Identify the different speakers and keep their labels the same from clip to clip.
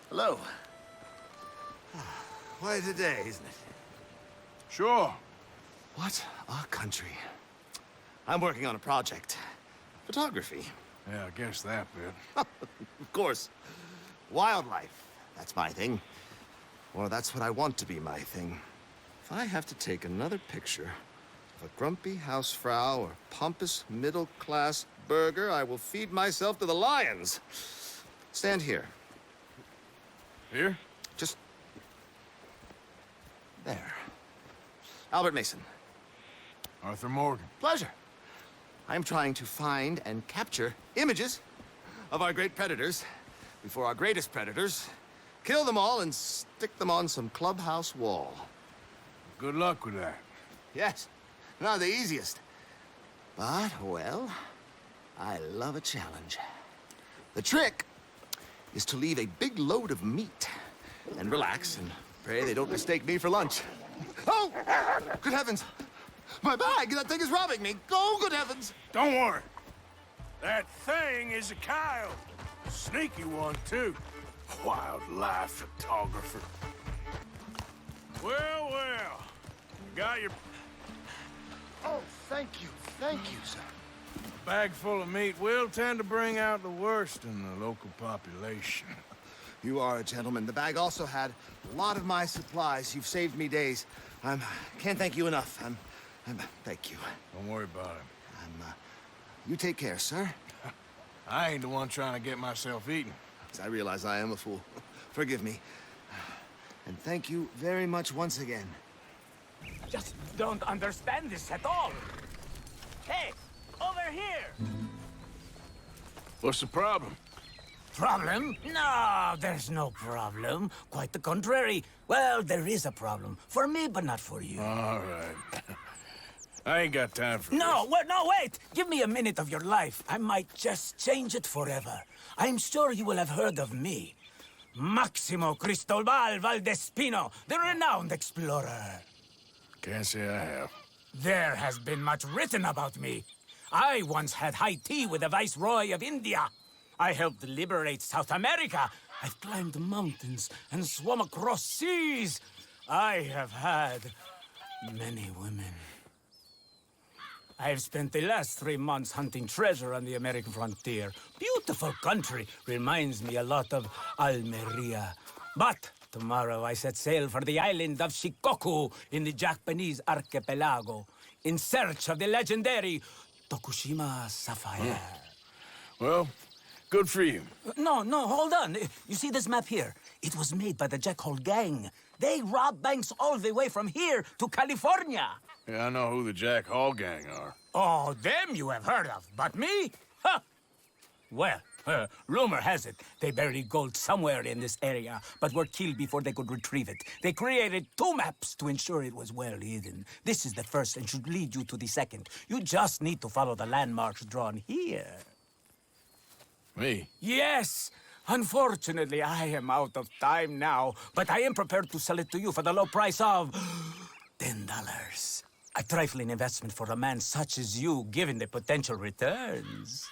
Speaker 1: Hello.
Speaker 2: Quite a day, isn't it?
Speaker 1: Sure.
Speaker 2: What a country. I'm working on a project. Photography.
Speaker 1: Yeah, I guess that bit.
Speaker 2: Of course. Wildlife. That's my thing. Or that's what I want to be my thing. If I have to take another picture of a grumpy housefrau or pompous middle-class burgher, I will feed myself to the lions. Stand here.
Speaker 1: Here?
Speaker 2: Just... there. Albert Mason.
Speaker 1: Arthur Morgan.
Speaker 2: Pleasure. I am trying to find and capture images of our great predators before our greatest predators kill them all and stick them on some clubhouse wall.
Speaker 1: Good luck with that.
Speaker 2: Yes, not the easiest. But, well, I love a challenge. The trick is to leave a big load of meat and relax and pray they don't mistake me for lunch. Oh! Good heavens! My bag! That thing is robbing me! Oh, good heavens!
Speaker 1: Don't worry. That thing is a coyote. Sneaky one, too. Wildlife photographer. Well, well. Got your
Speaker 2: Oh, thank you, sir.
Speaker 1: bag full of meat will tend to bring out the worst in the local population.
Speaker 2: You are a gentleman. The bag also had a lot of my supplies. You've saved me days. Can't thank you enough. Thank you.
Speaker 1: Don't worry about it.
Speaker 2: You take care, sir.
Speaker 1: I ain't the one trying to get myself eaten.
Speaker 2: I realize I am a fool. Forgive me. And thank you very much once again.
Speaker 3: Just don't understand this at all. Hey, over here!
Speaker 1: What's the problem?
Speaker 3: Problem? No, there's no problem. Quite the contrary. Well, there is a problem. For me, but not for you.
Speaker 1: All right. I ain't got time for
Speaker 3: No,
Speaker 1: this.
Speaker 3: no, wait! Give me a minute of your life. I might just change it forever. I'm sure you will have heard of me. Maximo Cristobal Valdespino, the renowned explorer.
Speaker 1: Can't say I have.
Speaker 3: There has been much written about me. I once had high tea with the Viceroy of India. I helped liberate South America. I've climbed mountains and swum across seas. I have had many women. I've spent the last 3 months hunting treasure on the American frontier. Beautiful country. Reminds me a lot of Almeria. But tomorrow I set sail for the island of Shikoku in the Japanese archipelago in search of the legendary Tokushima sapphire.
Speaker 1: Well, good for you.
Speaker 3: No, hold on. You see this map here? It was made by the Jackhole Gang. They rob banks all the way from here to California.
Speaker 1: Yeah, I know who the Jack Hall gang are.
Speaker 3: Oh, them you have heard of, but me? Huh. Well, rumor has it they buried gold somewhere in this area, but were killed before they could retrieve it. They created 2 maps to ensure it was well hidden. This is the first and should lead you to the second. You just need to follow the landmarks drawn here.
Speaker 1: Me?
Speaker 3: Yes! Unfortunately, I am out of time now, but I am prepared to sell it to you for the low price of $10. A trifling investment for a man such as you, given the potential returns.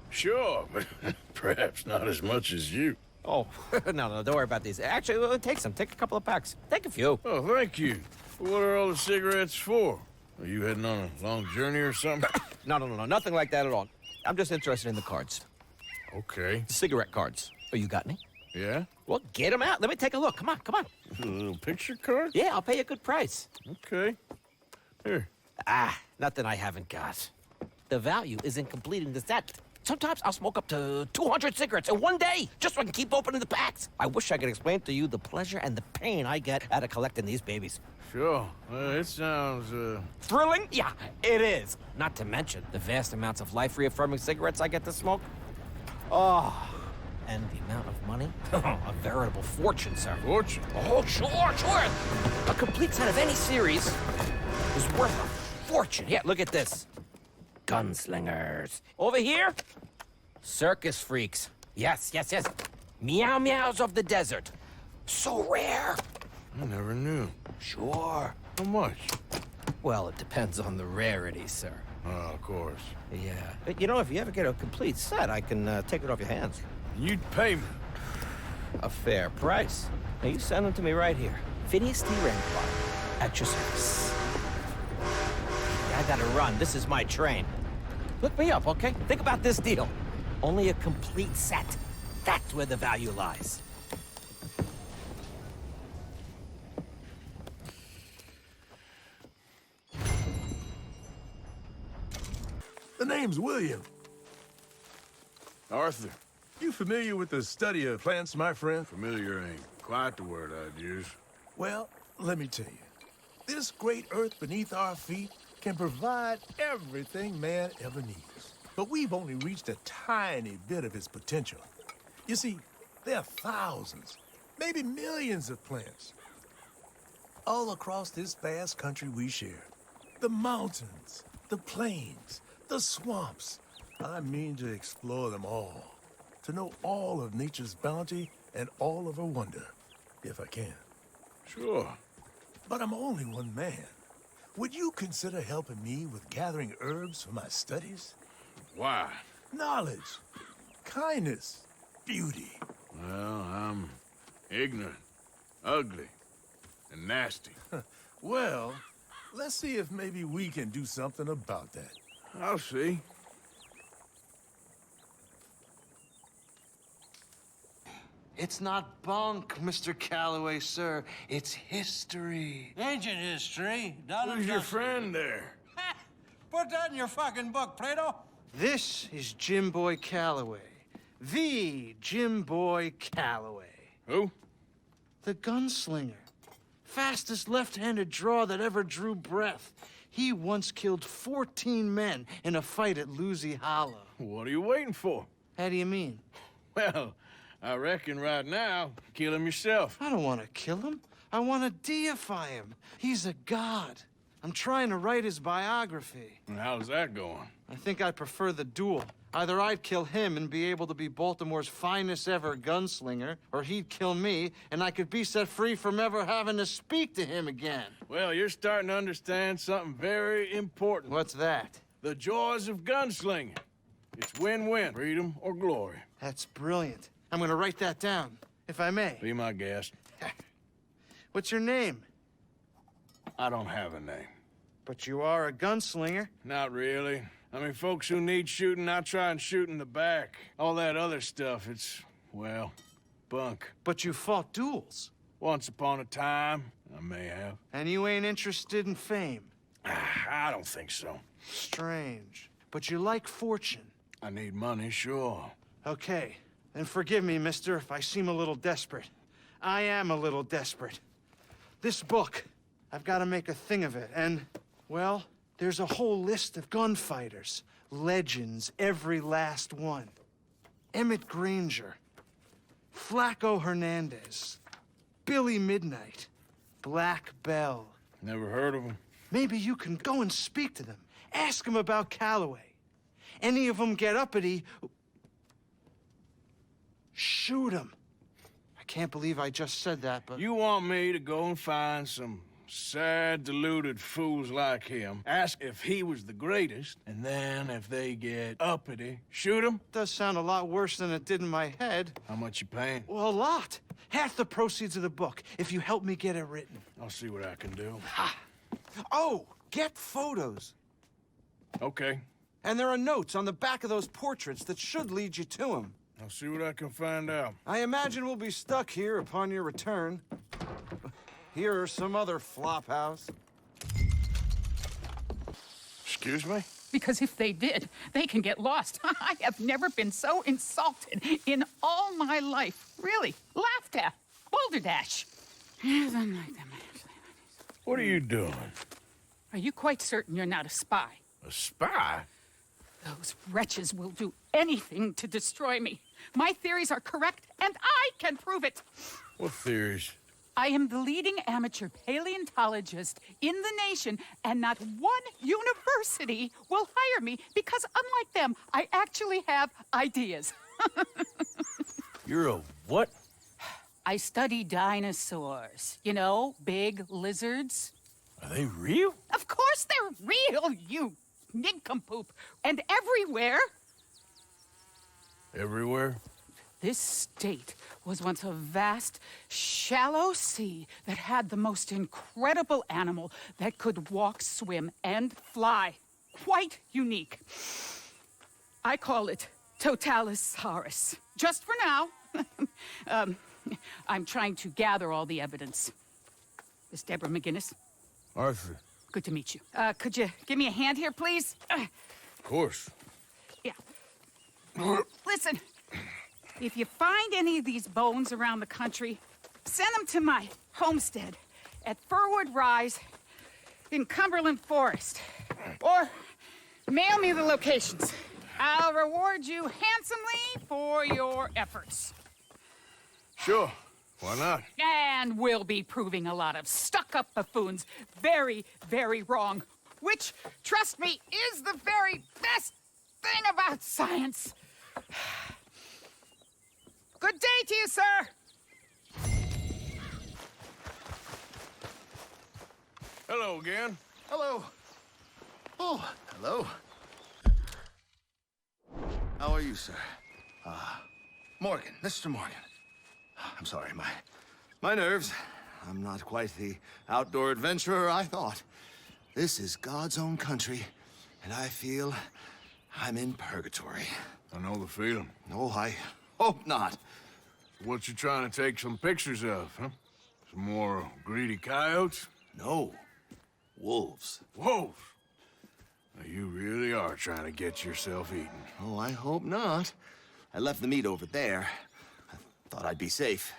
Speaker 1: Sure, but perhaps not as much as you.
Speaker 4: Oh, no, don't worry about these. Actually, take some. Take a couple of packs. Take a few.
Speaker 1: Oh, thank you. What are all the cigarettes for? Are you heading on a long journey or something?
Speaker 4: No, nothing like that at all. I'm just interested in the cards.
Speaker 1: Okay.
Speaker 4: The cigarette cards. Oh, you got any?
Speaker 1: Yeah?
Speaker 4: Well, get them out. Let me take a look. Come on.
Speaker 1: A little picture card?
Speaker 4: Yeah, I'll pay you a good price.
Speaker 1: Okay. Here.
Speaker 4: Nothing I haven't got. The value is in completing the set. Sometimes I'll smoke up to 200 cigarettes in one day, just so I can keep opening the packs. I wish I could explain to you the pleasure and the pain I get out of collecting these babies.
Speaker 1: Sure. It sounds,
Speaker 4: Thrilling? Yeah, it is. Not to mention the vast amounts of life-reaffirming cigarettes I get to smoke. Oh, and the amount of money? A veritable fortune, sir.
Speaker 1: fortune.
Speaker 4: Oh, sure. A complete set of any series is worth a fortune. Here, look at this. Gunslingers. Over here, circus freaks. Yes. Meow meows of the desert. So rare.
Speaker 1: I never knew.
Speaker 4: Sure.
Speaker 1: How much?
Speaker 4: Well, it depends on the rarity, sir.
Speaker 1: Oh, of course.
Speaker 4: Yeah. But, you know, if you ever get a complete set, I can take it off your hands.
Speaker 1: You'd pay me.
Speaker 4: A fair price. Now, you send them to me right here. Phineas T. Rampart, at your service. I gotta run. This is my train. Look me up, okay? Think about this deal. Only a complete set. That's where the value lies.
Speaker 5: The name's William.
Speaker 1: Arthur,
Speaker 5: You familiar with the study of plants, my friend?
Speaker 1: familiar ain't quite the word I'd use.
Speaker 5: Well, let me tell you. This great earth beneath our feet can provide everything man ever needs. But we've only reached a tiny bit of its potential. You see, there are thousands, maybe millions of plants all across this vast country we share. The mountains, the plains, the swamps. I mean to explore them all, to know all of nature's bounty and all of her wonder, if I can.
Speaker 1: Sure.
Speaker 5: But I'm only one man. Would you consider helping me with gathering herbs for my studies?
Speaker 1: Why?
Speaker 5: Knowledge, kindness, beauty.
Speaker 1: Well, I'm ignorant, ugly, and nasty.
Speaker 5: Well, let's see if maybe we can do something about that.
Speaker 1: I'll see.
Speaker 6: It's not bunk, Mr. Calloway, sir. It's history.
Speaker 7: Ancient history. Done and
Speaker 1: Who's your
Speaker 7: dusted.
Speaker 1: friend there?
Speaker 7: Put that in your fucking book, Plato.
Speaker 6: This is Jim Boy Calloway. The Jim Boy Calloway.
Speaker 1: Who?
Speaker 6: The gunslinger. Fastest left-handed draw that ever drew breath. He once killed 14 men in a fight at Lucy Hollow.
Speaker 1: What are you waiting for?
Speaker 6: How do you mean?
Speaker 1: Well, I reckon right now, kill him yourself.
Speaker 6: I don't want to kill him. I want to deify him. He's a god. I'm trying to write his biography.
Speaker 1: And how's that going?
Speaker 6: I think I prefer the duel. Either I'd kill him and be able to be Baltimore's finest ever gunslinger, or he'd kill me and I could be set free from ever having to speak to him again.
Speaker 1: Well, you're starting to understand something very important.
Speaker 6: What's that?
Speaker 1: The joys of gunslinging. It's win-win, freedom or glory.
Speaker 6: That's brilliant. I'm gonna write that down, if I may.
Speaker 1: Be my guest.
Speaker 6: What's your name?
Speaker 1: I don't have a name.
Speaker 6: But you are a gunslinger.
Speaker 1: Not really. I mean, folks who need shooting, I try and shoot in the back. All that other stuff, it's, well, bunk.
Speaker 6: But you fought duels.
Speaker 1: Once upon a time, I may have.
Speaker 6: And you ain't interested in fame.
Speaker 1: I don't think so.
Speaker 6: Strange. But you like fortune.
Speaker 1: I need money, sure.
Speaker 6: Okay. Then forgive me, mister, if I seem a little desperate. I am a little desperate. This book, I've got to make a thing of it, and, well, there's a whole list of gunfighters. Legends, every last one. Emmett Granger, Flaco Hernandez, Billy Midnight, Black Bell.
Speaker 1: Never heard of him.
Speaker 6: Maybe you can go and speak to them. Ask them about Calloway. Any of them get uppity, shoot them. I can't believe I just said that, but...
Speaker 1: You want me to go and find some sad, deluded fools like him, ask if he was the greatest, and then if they get uppity, shoot him?
Speaker 6: Does sound a lot worse than it did in my head.
Speaker 1: How much you paying?
Speaker 6: Well, a lot. Half the proceeds of the book, if you help me get it written.
Speaker 1: I'll see what I can do.
Speaker 6: Oh, get photos.
Speaker 1: Okay.
Speaker 6: And there are notes on the back of those portraits that should lead you to him.
Speaker 1: I'll see what I can find out.
Speaker 6: I imagine we'll be stuck here upon your return. Here or some other flophouse.
Speaker 1: Excuse me?
Speaker 8: Because if they did, they can get lost. I have never been so insulted in all my life. Really. Laughed at. Balderdash. Yes, unlike them.
Speaker 1: What are you doing?
Speaker 8: Are you quite certain you're not a spy?
Speaker 1: A spy?
Speaker 8: Those wretches will do anything to destroy me. My theories are correct, and I can prove it.
Speaker 1: What theories?
Speaker 8: I am the leading amateur paleontologist in the nation, and not one university will hire me because, unlike them, I actually have ideas.
Speaker 1: You're a what?
Speaker 8: I study dinosaurs. You know, big lizards.
Speaker 1: Are they real?
Speaker 8: Of course they're real, you nincompoop. And everywhere,
Speaker 1: Everywhere?
Speaker 8: this state was once a vast, shallow sea that had the most incredible animal that could walk, swim, and fly. Quite unique. I call it Totalisaurus. Just for now. I'm trying to gather all the evidence. Miss Deborah McGinnis,
Speaker 1: Arthur.
Speaker 8: good to meet you. Could you give me a hand here, please?
Speaker 1: Of course.
Speaker 8: Yeah. Listen, if you find any of these bones around the country, send them to my homestead at Furwood Rise in Cumberland Forest. Or mail me the locations. I'll reward you handsomely for your efforts.
Speaker 1: Sure. Why not?
Speaker 8: And we'll be proving a lot of stuck-up buffoons very, very wrong. Which, trust me, is the very best thing about science. Good day to you, sir.
Speaker 1: Hello again.
Speaker 2: Hello. Oh, hello. How are you, sir? Morgan, Mr. Morgan. I'm sorry, my nerves. I'm not quite the outdoor adventurer I thought. This is God's own country, and I feel I'm in purgatory.
Speaker 1: I know the feeling.
Speaker 2: No, I hope not.
Speaker 1: What you trying to take some pictures of, huh? Some more greedy coyotes?
Speaker 2: No. Wolves.
Speaker 1: Wolves! Now, you really are trying to get yourself eaten.
Speaker 2: Oh, I hope not. I left the meat over there. I thought I'd be safe.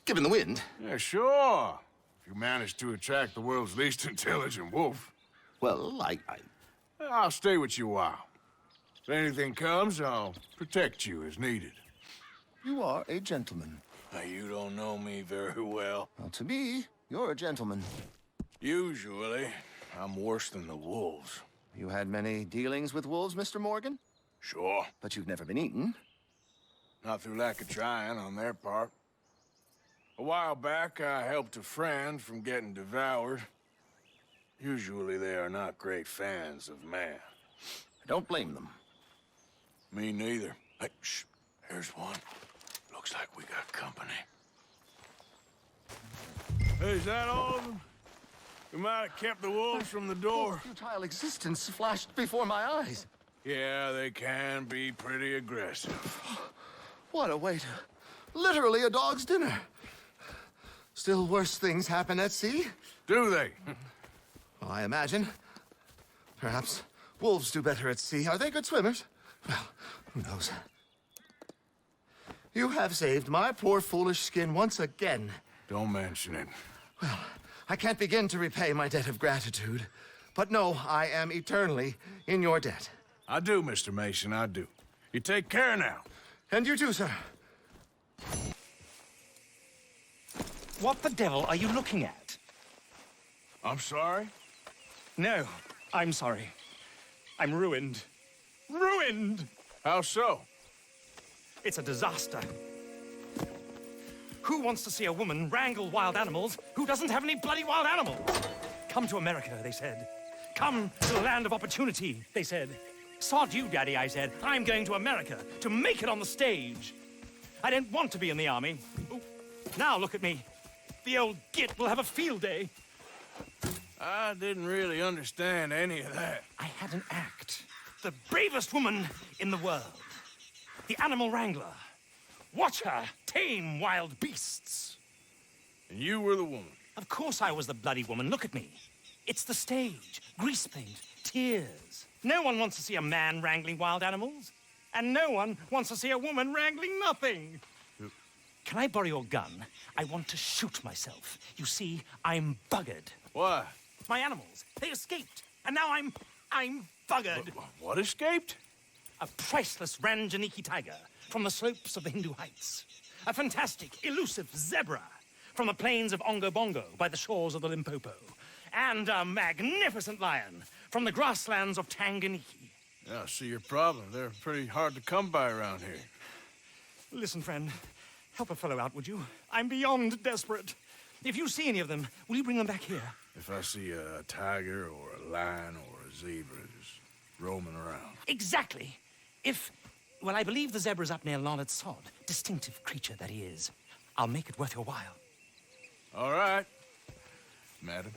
Speaker 2: Given the wind.
Speaker 1: Yeah, sure. If you manage to attract the world's least intelligent wolf,
Speaker 2: Well,
Speaker 1: I'll stay with you a while. If anything comes, I'll protect you as needed.
Speaker 2: You are a gentleman.
Speaker 1: Now, you don't know me very well.
Speaker 2: Well, to me, you're a gentleman.
Speaker 1: Usually, I'm worse than the wolves.
Speaker 2: You had many dealings with wolves, Mr. Morgan?
Speaker 1: Sure.
Speaker 2: But you've never been eaten.
Speaker 1: Not through lack of trying on their part. A while back, I helped a friend from getting devoured. Usually, they are not great fans of man.
Speaker 2: I don't blame them.
Speaker 1: Me neither. Hey, shh. Here's one. Looks like we got company. Hey, is that all of them? We might have kept the wolves from the door.
Speaker 2: Futile existence flashed before my eyes.
Speaker 1: Yeah, they can be pretty aggressive.
Speaker 2: What a way to... Literally a dog's dinner. Still worse things happen at sea?
Speaker 1: Do they?
Speaker 2: Well, I imagine. Perhaps wolves do better at sea. Are they good swimmers? Well, who knows? You have saved my poor foolish skin once again.
Speaker 1: Don't mention it.
Speaker 2: Well, I can't begin to repay my debt of gratitude. But no, I am eternally in your debt.
Speaker 1: I do, Mr. Mason, I do. You take care now.
Speaker 2: And you too, sir.
Speaker 9: What the devil are you looking at?
Speaker 1: I'm sorry?
Speaker 9: No, I'm sorry. I'm ruined. Ruined!
Speaker 1: How so?
Speaker 9: It's a disaster. Who wants to see a woman wrangle wild animals who doesn't have any bloody wild animals? Come to America, they said. Come to the land of opportunity, they said. Sod you, Daddy, I said. I'm going to America to make it on the stage. I don't want to be in the army. Ooh. Now look at me. The old git will have a field day.
Speaker 1: I didn't really understand any of that.
Speaker 9: I had an act. The bravest woman in the world. The animal wrangler. Watch her tame wild beasts.
Speaker 1: And you were the woman.
Speaker 9: Of course I was the bloody woman. Look at me. It's the stage. Grease paint. Tears. No one wants to see a man wrangling wild animals. And no one wants to see a woman wrangling nothing. Can I borrow your gun? I want to shoot myself. You see, I'm buggered.
Speaker 1: Why?
Speaker 9: My animals, they escaped. And now I'm buggered.
Speaker 1: What escaped?
Speaker 9: A priceless Ranjaniki tiger from the slopes of the Hindu Heights. A fantastic, elusive zebra from the plains of Ongo Bongo by the shores of the Limpopo. And a magnificent lion from the grasslands of Tanganyika.
Speaker 1: Yeah, I see your problem. They're pretty hard to come by around here.
Speaker 9: Listen, friend, help a fellow out, would you? I'm beyond desperate. If you see any of them, will you bring them back here?
Speaker 1: If I see a tiger or a lion or a zebra, just roaming around.
Speaker 9: Exactly. Well, I believe the zebra's up near Larned Sod. Distinctive creature that he is. I'll make it worth your while.
Speaker 1: All right, madam.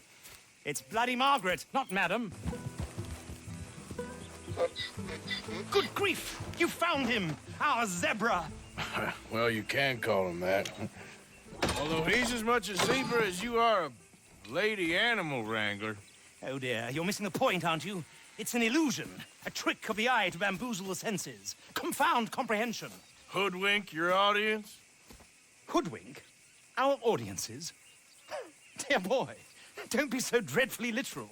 Speaker 9: It's bloody Margaret, not madam. Good grief! You found him! Our zebra!
Speaker 1: Well, you can call him that. Although he's as much a zebra as you are a lady animal wrangler.
Speaker 9: Oh dear, you're missing the point, aren't you? It's an illusion. A trick of the eye to bamboozle the senses. Confound comprehension.
Speaker 1: Hoodwink your audience?
Speaker 9: Hoodwink? Our audiences? Dear boy, don't be so dreadfully literal.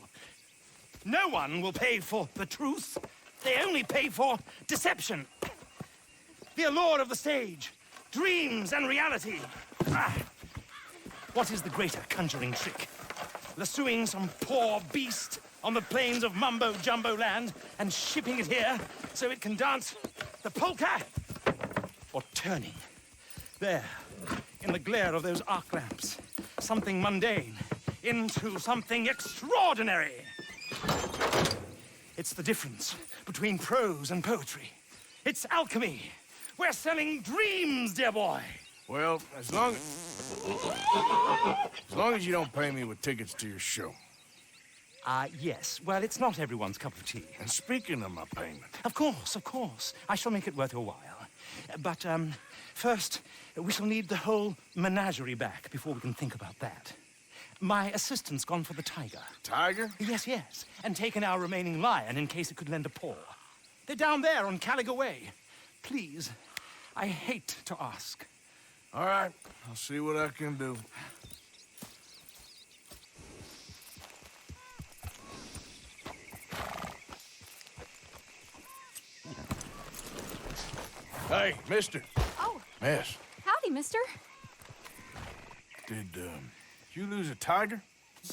Speaker 9: No one will pay for the truth. They only pay for deception. The allure of the stage, dreams and reality. What is the greater conjuring trick? Lassoing some poor beast on the plains of mumbo-jumbo land and shipping it here so it can dance the polka? Or turning, there, in the glare of those arc lamps, something mundane into something extraordinary? It's the difference between prose and poetry. It's alchemy. We're selling dreams, dear boy.
Speaker 1: Well, as long as you don't pay me with tickets to your show.
Speaker 9: Yes. Well, it's not everyone's cup of tea.
Speaker 1: And speaking of my payment...
Speaker 9: Of course. I shall make it worth your while. But, first, we shall need the whole menagerie back before we can think about that. My assistant's gone for the tiger.
Speaker 1: Tiger?
Speaker 9: Yes. And taken our remaining lion in case it could lend a paw. They're down there on Caliga Way. Please, I hate to ask.
Speaker 1: All right, I'll see what I can do. Hey, mister.
Speaker 10: Oh.
Speaker 1: Miss.
Speaker 10: Howdy, mister.
Speaker 1: Did you lose a tiger?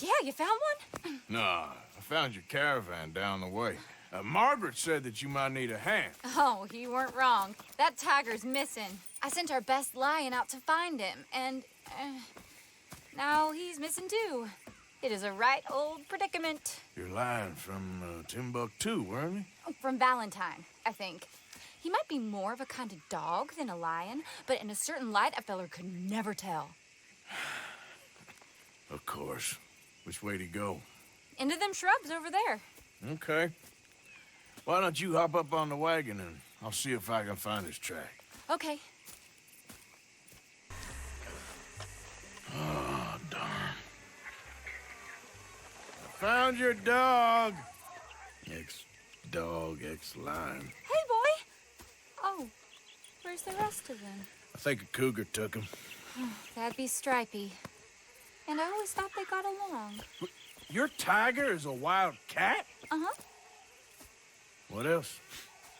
Speaker 10: Yeah, you found one?
Speaker 1: Nah, I found your caravan down the way. Margaret said that you might need a hand.
Speaker 10: Oh, you weren't wrong. That tiger's missing. I sent our best lion out to find him, and now he's missing too. It is a right old predicament.
Speaker 1: You're lying from Timbuktu, weren't you?
Speaker 10: From Valentine, I think. He might be more of a kind of dog than a lion, but in a certain light, a feller could never tell.
Speaker 1: Of course. Which way to go?
Speaker 10: Into them shrubs over there.
Speaker 1: Okay. Why don't you hop up on the wagon and I'll see if I can find his track.
Speaker 10: Okay.
Speaker 1: Oh, darn. I found your dog. Ex-dog, ex-lion.
Speaker 10: Hey, boy! Oh, where's the rest of them?
Speaker 1: I think a cougar took him.
Speaker 10: That'd be Stripey. And I always thought they got along.
Speaker 1: Your tiger is a wild cat?
Speaker 10: Uh-huh.
Speaker 1: What else?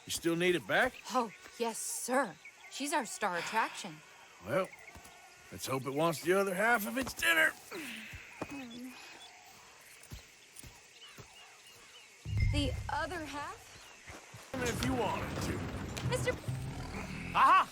Speaker 1: You still need it back?
Speaker 10: Oh, yes, sir. She's our star attraction.
Speaker 1: Well, let's hope it wants the other half of its dinner.
Speaker 10: The other half?
Speaker 1: If you wanted to.
Speaker 10: Mr.
Speaker 9: Aha!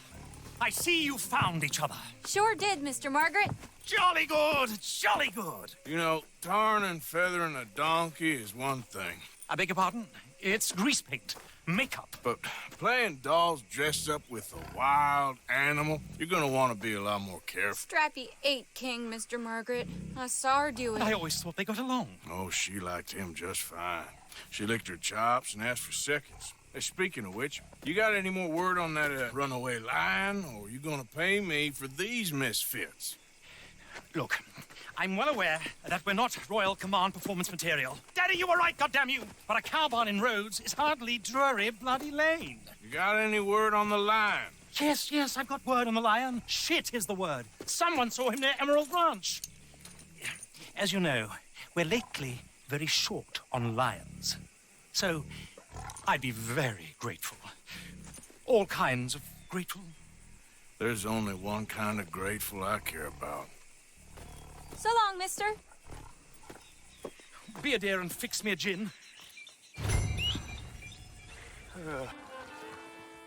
Speaker 9: I see you found each other.
Speaker 10: Sure did, Mr. Margaret.
Speaker 9: Jolly good, jolly good.
Speaker 1: You know, tarring and feathering a donkey is one thing.
Speaker 9: I beg your pardon? It's grease paint, makeup.
Speaker 1: But playing dolls dressed up with a wild animal, you're gonna want to be a lot more careful.
Speaker 10: Stripey ate King, Mr. Margaret. I saw her do it.
Speaker 9: I always thought they got along.
Speaker 1: Oh, she liked him just fine. She licked her chops and asked for seconds. Hey, speaking of which, you got any more word on that runaway lion, or are you gonna pay me for these misfits?
Speaker 9: Look, I'm well aware that we're not Royal Command performance material. Daddy, you were right, goddamn you! But a cow barn in Rhodes is hardly Drury Bloody Lane.
Speaker 1: You got any word on the lion?
Speaker 9: Yes, I've got word on the lion. Shit is the word. Someone saw him near Emerald Ranch. As you know, we're lately very short on lions. So, I'd be very grateful. All kinds of grateful.
Speaker 1: There's only one kind of grateful I care about.
Speaker 10: So long, mister.
Speaker 9: Be a dear and fix me a gin.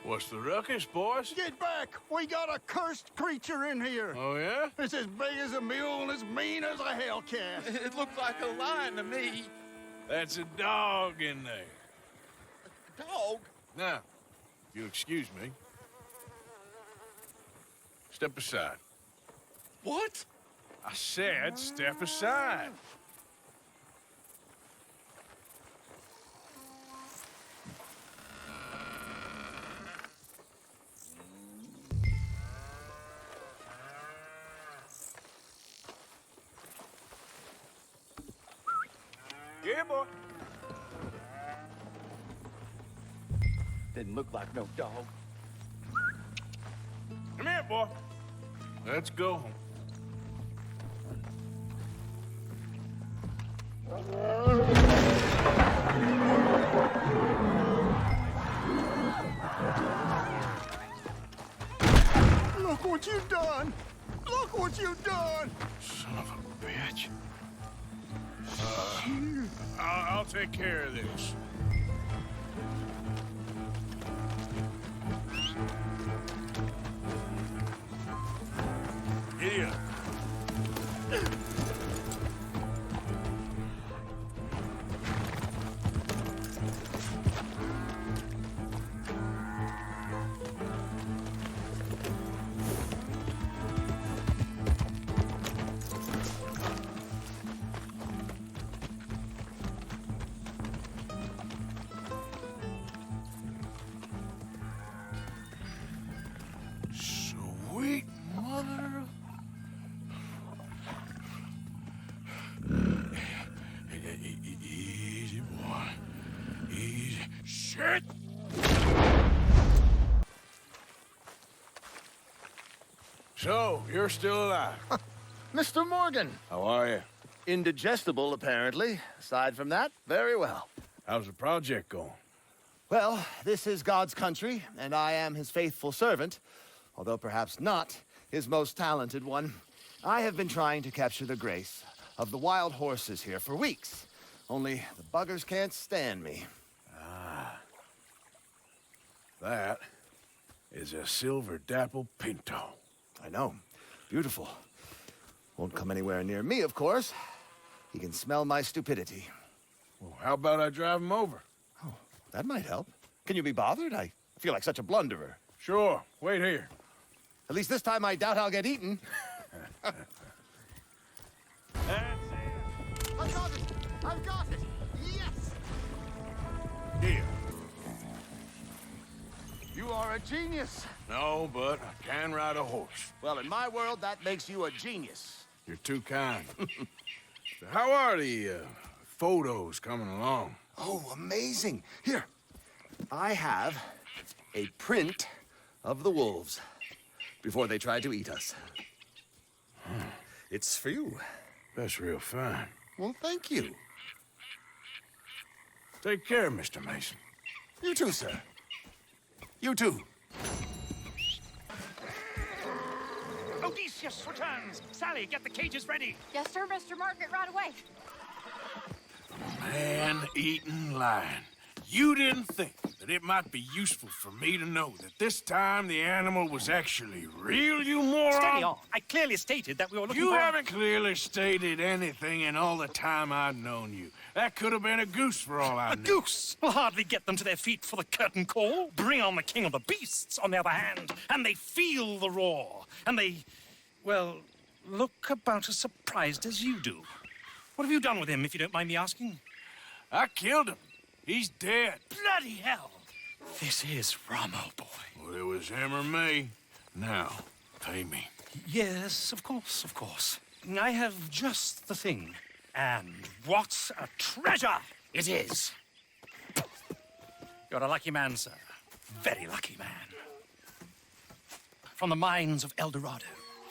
Speaker 1: What's the ruckus, boys?
Speaker 11: Get back! We got a cursed creature in here.
Speaker 1: Oh, yeah?
Speaker 11: It's as big as a mule and as mean as a hellcat.
Speaker 12: It looks like a lion to me.
Speaker 1: That's a dog in there.
Speaker 11: Dog?
Speaker 1: Now, if you'll excuse me. Step aside.
Speaker 11: What?
Speaker 1: I said step aside. Yeah, boy.
Speaker 11: Didn't look like no dog.
Speaker 1: Come here, boy. Let's go.
Speaker 11: Look what you've done! Look what you've done!
Speaker 1: Son of a bitch. I'll take care of this. Idiot. Sweet mother. Easy, boy. Easy. Shit! So, you're still alive.
Speaker 2: Mr. Morgan.
Speaker 1: How are you?
Speaker 2: Indigestible, apparently. Aside from that, very well.
Speaker 1: How's the project going?
Speaker 2: Well, this is God's country, and I am his faithful servant, although perhaps not his most talented one. I have been trying to capture the grace of the wild horses here for weeks, only the buggers can't stand me.
Speaker 1: That is a silver dapple pinto.
Speaker 2: I know. Beautiful. Won't come anywhere near me, of course. He can smell my stupidity.
Speaker 1: Well, how about I drive him over?
Speaker 2: Oh, that might help. Can you be bothered? I feel like such a blunderer.
Speaker 1: Sure. Wait here.
Speaker 2: At least this time I doubt I'll get eaten.
Speaker 1: That's it.
Speaker 2: I got it! I've got it! Yes!
Speaker 1: Here.
Speaker 2: You are a genius.
Speaker 1: No, but I can ride a horse.
Speaker 2: Well, in my world, that makes you a genius.
Speaker 1: You're too kind. So how are the photos coming along?
Speaker 2: Oh, amazing. Here, I have a print of the wolves before they tried to eat us. It's for you.
Speaker 1: That's real fine.
Speaker 2: Well, thank you.
Speaker 1: Take care, Mr. Mason.
Speaker 2: You too, sir. You too.
Speaker 9: Odysseus returns! Sally, get the cages ready!
Speaker 10: Yes, sir, Mr. Market, right away.
Speaker 1: Man-eating lion. You didn't think that it might be useful for me to know that this time the animal was actually real, you moron?
Speaker 9: Steady on. I clearly stated that we were looking
Speaker 1: You
Speaker 9: for...
Speaker 1: haven't clearly stated anything in all the time I've known you. That could have been a goose for all I
Speaker 9: A
Speaker 1: knew.
Speaker 9: goose will hardly get them to their feet for the curtain call. Bring on the king of the beasts, on the other hand, and they feel the roar. And they, well, look about as surprised as you do. What have you done with him, if you don't mind me asking?
Speaker 1: I killed him. He's dead.
Speaker 9: Bloody hell! This is Ramo, boy.
Speaker 1: Well, it was him or me. Now, pay me.
Speaker 9: Yes, of course, of course. I have just the thing. And what a treasure it is! You're a lucky man, sir. Very lucky man. From the mines of El Dorado,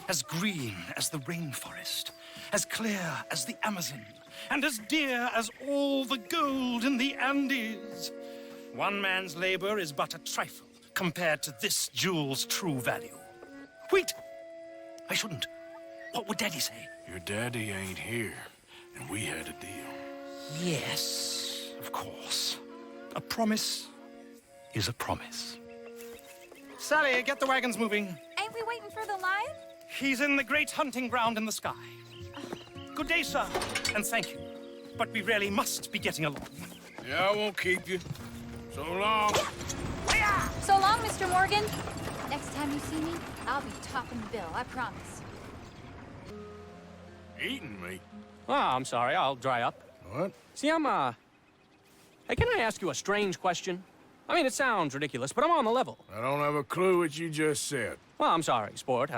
Speaker 9: as green as the rainforest, as clear as the Amazon, and as dear as all the gold in the Andes. One man's labor is but a trifle compared to this jewel's true value. Wait! I shouldn't. What would Daddy say?
Speaker 1: Your daddy ain't here, and we had a deal.
Speaker 9: Yes, of course. A promise is a promise. Sally, get the wagons moving.
Speaker 10: Ain't we waiting for the lion?
Speaker 9: He's in the great hunting ground in the sky. Good day, sir, and thank you. But we really must be getting along.
Speaker 1: Yeah, I won't keep you. So long.
Speaker 10: So long, Mr. Morgan. Next time you see me, I'll be topping the bill, I promise.
Speaker 1: Eating me?
Speaker 9: Oh, I'm sorry. I'll dry up.
Speaker 1: What?
Speaker 9: See, Hey, can I ask you a strange question? I mean, it sounds ridiculous, but I'm on the level.
Speaker 1: I don't have a clue what you just said.
Speaker 9: Well, I'm sorry, sport.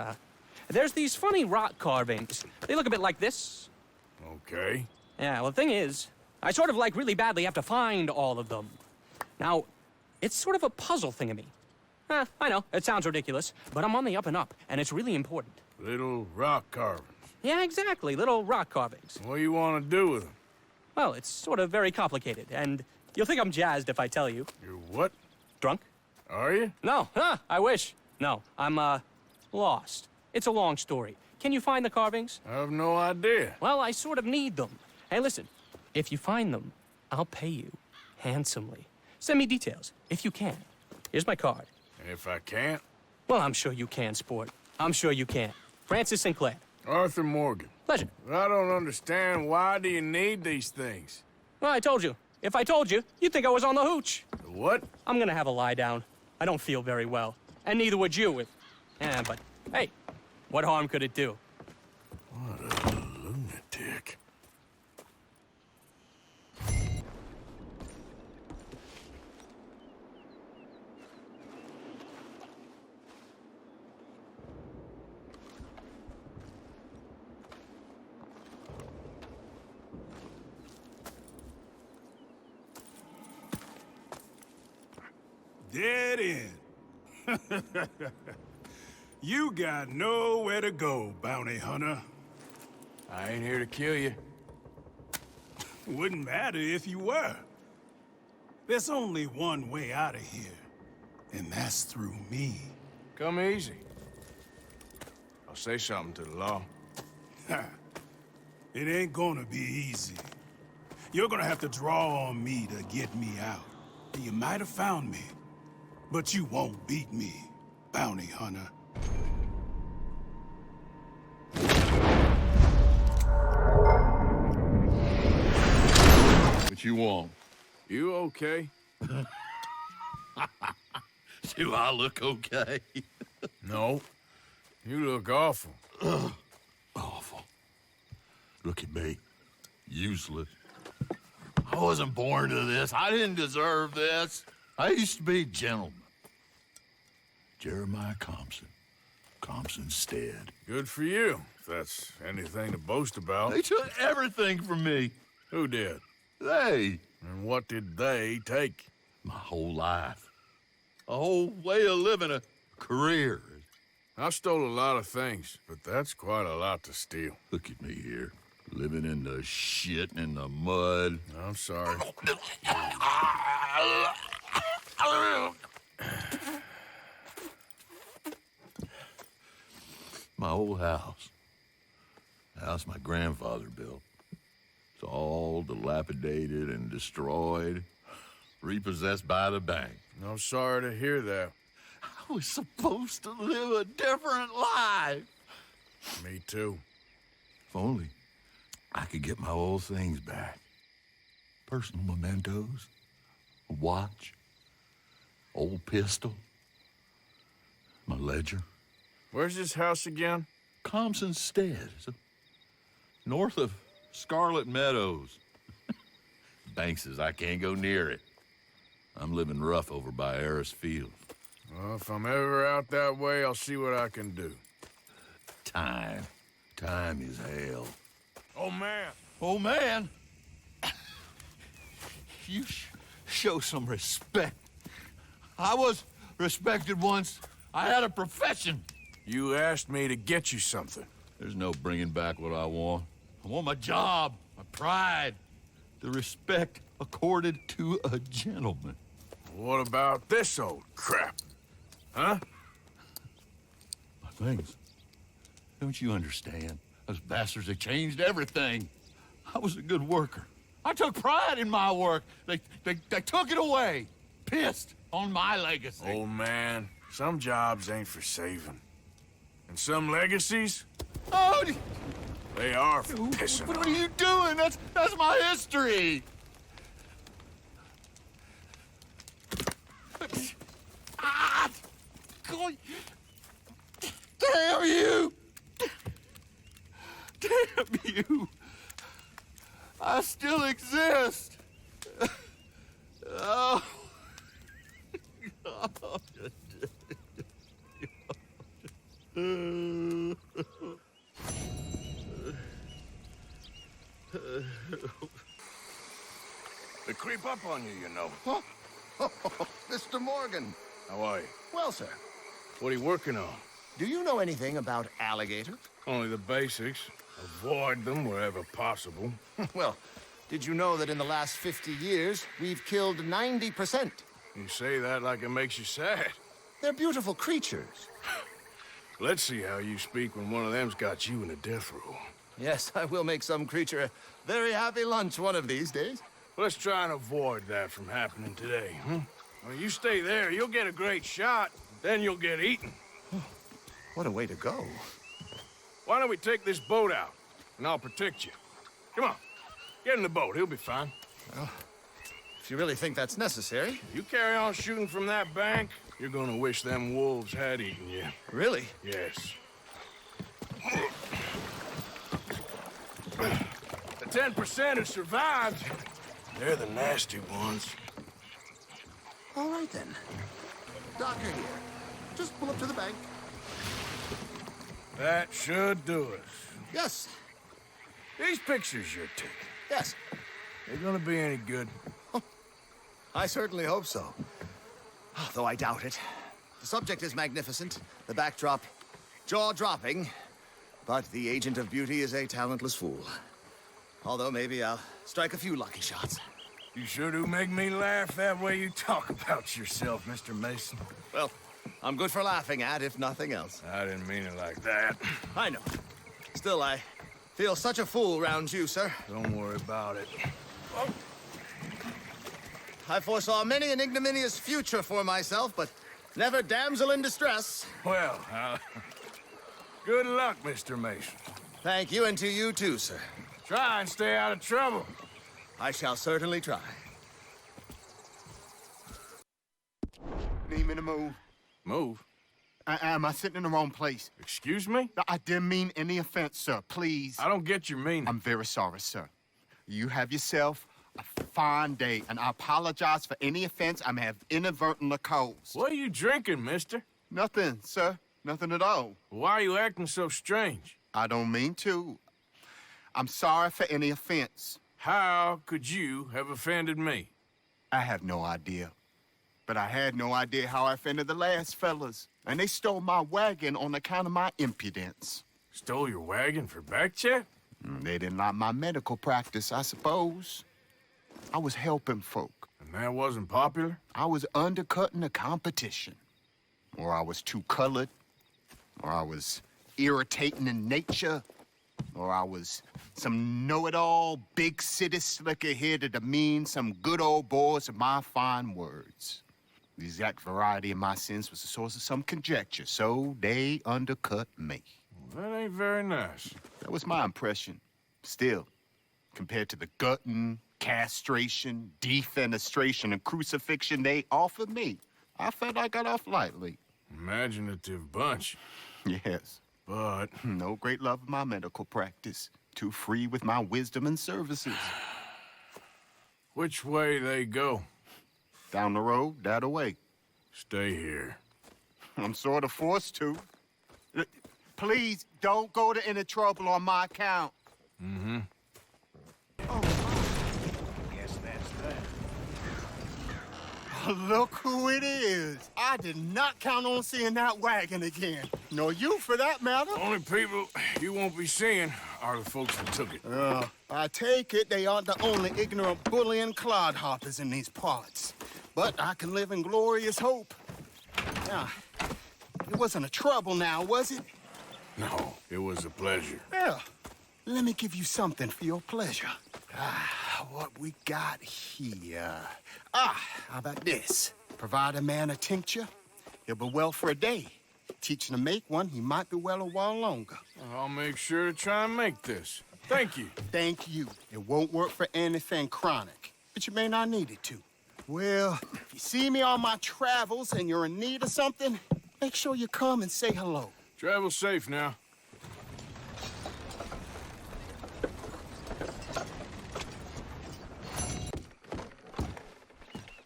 Speaker 9: There's these funny rock carvings. They look a bit like this.
Speaker 1: Okay.
Speaker 9: Yeah, well, the thing is, I sort of, like, really badly have to find all of them. Now, it's sort of a puzzle thing to me. I know, it sounds ridiculous, but I'm on the up and up, and it's really important.
Speaker 1: Little rock carvings.
Speaker 9: Yeah, exactly, little rock carvings.
Speaker 1: What do you want to do with them?
Speaker 9: Well, it's sort of very complicated, and you'll think I'm jazzed if I tell you.
Speaker 1: You're what?
Speaker 9: Drunk?
Speaker 1: Are you?
Speaker 9: No, I wish. No, I'm, lost. It's a long story. Can you find the carvings?
Speaker 1: I have no idea.
Speaker 9: Well, I sort of need them. Hey, listen, if you find them, I'll pay you handsomely. Send me details, if you can. Here's my card.
Speaker 1: And if I can't?
Speaker 9: Well, I'm sure you can, sport. I'm sure you can. Francis Sinclair.
Speaker 1: Arthur Morgan.
Speaker 9: Pleasure.
Speaker 1: I don't understand. Why do you need these things?
Speaker 9: Well, I told you. If I told you, you'd think I was on the hooch.
Speaker 1: The what?
Speaker 9: I'm gonna have a lie down. I don't feel very well. And neither would you. But, hey, what harm could it do?
Speaker 1: What a lunatic.
Speaker 12: Dead end. You got nowhere to go, bounty hunter.
Speaker 1: I ain't here to kill you.
Speaker 12: Wouldn't matter if you were. There's only one way out of here, and that's through me.
Speaker 1: Come easy. I'll say something to the law.
Speaker 12: It ain't gonna be easy. You're gonna have to draw on me to get me out. You might have found me, but you won't beat me, bounty hunter.
Speaker 13: What you want?
Speaker 1: You okay?
Speaker 13: Do I look okay?
Speaker 1: No. You look awful.
Speaker 13: Awful. Look at me. Useless. I wasn't born to this. I didn't deserve this. I used to be a gentleman. Jeremiah Compson. Compson Stead.
Speaker 1: Good for you, if that's anything to boast about.
Speaker 13: They took everything from me.
Speaker 1: Who did?
Speaker 13: They.
Speaker 1: And what did they take?
Speaker 13: My whole life. A whole way of living, a career.
Speaker 1: I stole a lot of things, but that's quite a lot to steal.
Speaker 13: Look at me here, living in the shit and the mud.
Speaker 1: I'm sorry.
Speaker 13: My old house. The house my grandfather built. It's all dilapidated and destroyed, repossessed by the bank.
Speaker 1: I'm sorry to hear that.
Speaker 13: I was supposed to live a different life.
Speaker 1: Me too.
Speaker 13: If only I could get my old things back. Personal mementos, a watch, old pistol, my ledger.
Speaker 1: Where's this house again?
Speaker 13: Compson Stead, north of Scarlet Meadows. Bank says I can't go near it. I'm living rough over by Harris Field.
Speaker 1: Well, if I'm ever out that way, I'll see what I can do.
Speaker 13: Time. Time is hell.
Speaker 1: Oh, man.
Speaker 13: Oh, man. You show some respect. I was respected once. I had a profession.
Speaker 1: You asked me to get you something.
Speaker 13: There's no bringing back what I want. I want my job, my pride, the respect accorded to a gentleman.
Speaker 1: What about this old crap? Huh?
Speaker 13: My things. Don't you understand? Those bastards have changed everything. I was a good worker. I took pride in my work. They took it away. Pissed on my legacy.
Speaker 1: Old man, some jobs ain't for saving. And some legacies,
Speaker 13: Oh,
Speaker 1: they are for pissing
Speaker 13: what
Speaker 1: on.
Speaker 13: are you doing? That's my history. Oh, damn you! Damn you! I still exist! Oh.
Speaker 1: They creep up on you, you know.
Speaker 2: Huh? Mr. Morgan.
Speaker 1: How are you?
Speaker 2: Well, sir,
Speaker 1: What are you working on?
Speaker 2: do you know anything about alligators?
Speaker 1: Only the basics. Avoid them wherever possible.
Speaker 2: Well, did you know that in the last 50 years, we've killed 90%?
Speaker 1: You say that like it makes you sad.
Speaker 2: They're beautiful creatures.
Speaker 1: Let's see how you speak when one of them's got you in a death row.
Speaker 2: Yes, I will make some creature a very happy lunch one of these days.
Speaker 1: Let's try and avoid that from happening today, huh? Well, you stay there, you'll get a great shot, then you'll get eaten.
Speaker 2: What a way to go.
Speaker 1: Why don't we take this boat out, and I'll protect you. Come on, get in the boat, he'll be fine.
Speaker 2: Well, if you really think that's necessary.
Speaker 1: You carry on shooting from that bank, you're gonna wish them wolves had eaten you.
Speaker 2: Really?
Speaker 1: Yes. The 10% who survived, they're the nasty ones.
Speaker 2: All right, then. Docker here. Just pull up to the bank.
Speaker 1: That should do it.
Speaker 2: Yes.
Speaker 1: These pictures you're taking,
Speaker 2: Yes.
Speaker 1: they gonna be any good?
Speaker 2: I certainly hope so. Though I doubt it. The subject is magnificent, the backdrop jaw-dropping, but the agent of beauty is a talentless fool. Although maybe I'll strike a few lucky shots.
Speaker 1: You sure do make me laugh that way you talk about yourself, Mr. Mason.
Speaker 2: Well, I'm good for laughing at, if nothing else.
Speaker 1: I didn't mean it like that.
Speaker 2: I know. Still, I feel such a fool round you, sir.
Speaker 1: Don't worry about it.
Speaker 2: I foresaw many an ignominious future for myself, but never damsel in distress.
Speaker 1: Well, good luck, Mr. Mason.
Speaker 2: Thank you, and to you too, sir.
Speaker 1: Try and stay out of trouble.
Speaker 2: I shall certainly try.
Speaker 11: Need me to move?
Speaker 1: Move?
Speaker 11: Am I sitting in the wrong place?
Speaker 1: Excuse me?
Speaker 11: I didn't mean any offense, sir. Please.
Speaker 1: I don't get your meaning.
Speaker 11: I'm very sorry, sir. You have yourself a fine day, and I apologize for any offense I may have inadvertently caused.
Speaker 1: What are you drinking, mister?
Speaker 11: Nothing, sir. Nothing at all.
Speaker 1: Why are you acting so strange?
Speaker 11: I don't mean to. I'm sorry for any offense.
Speaker 1: How could you have offended me?
Speaker 11: I have no idea. But I had no idea how I offended the last fellas. And they stole my wagon on account of my impudence.
Speaker 1: Stole your wagon for back check?
Speaker 11: They didn't like my medical practice, I suppose. I was helping folk.
Speaker 1: And that wasn't popular?
Speaker 11: I was undercutting the competition. Or I was too colored. Or I was irritating in nature. Or I was some know-it-all, big city slicker here to demean some good old boys of my fine words. The exact variety of my sins was the source of some conjecture, so they undercut me.
Speaker 1: Well, that ain't very nice.
Speaker 11: That was my impression. Still, compared to the gutting, castration, defenestration, and crucifixion they offered me, I felt I got off lightly.
Speaker 1: Imaginative bunch.
Speaker 11: Yes.
Speaker 1: But
Speaker 11: no great love of my medical practice. Too free with my wisdom and services.
Speaker 1: which way they go?
Speaker 11: Down the road, that away.
Speaker 1: Stay here.
Speaker 11: I'm sort of forced to. Please, don't go to any trouble on my account.
Speaker 1: Mm-hmm.
Speaker 11: Guess that's that. Look who it is. I did not count on seeing that wagon again. Nor you, for that matter.
Speaker 1: Only people you won't be seeing are the folks that took it.
Speaker 11: I take it they aren't the only ignorant bullying clodhoppers in these parts. But I can live in glorious hope. Now, it wasn't a trouble now, was it?
Speaker 1: No, it was a pleasure.
Speaker 11: Yeah. Let me give you something for your pleasure. What we got here? How about this? Provide a man a tincture, he'll be well for a day. Teach him to make one, he might be well a while longer.
Speaker 1: I'll make sure to try and make this. Thank you.
Speaker 11: Thank you. It won't work for anything chronic, but you may not need it to. Well, if you see me on my travels and you're in need of something, Make sure you come and say hello.
Speaker 1: Travel safe now.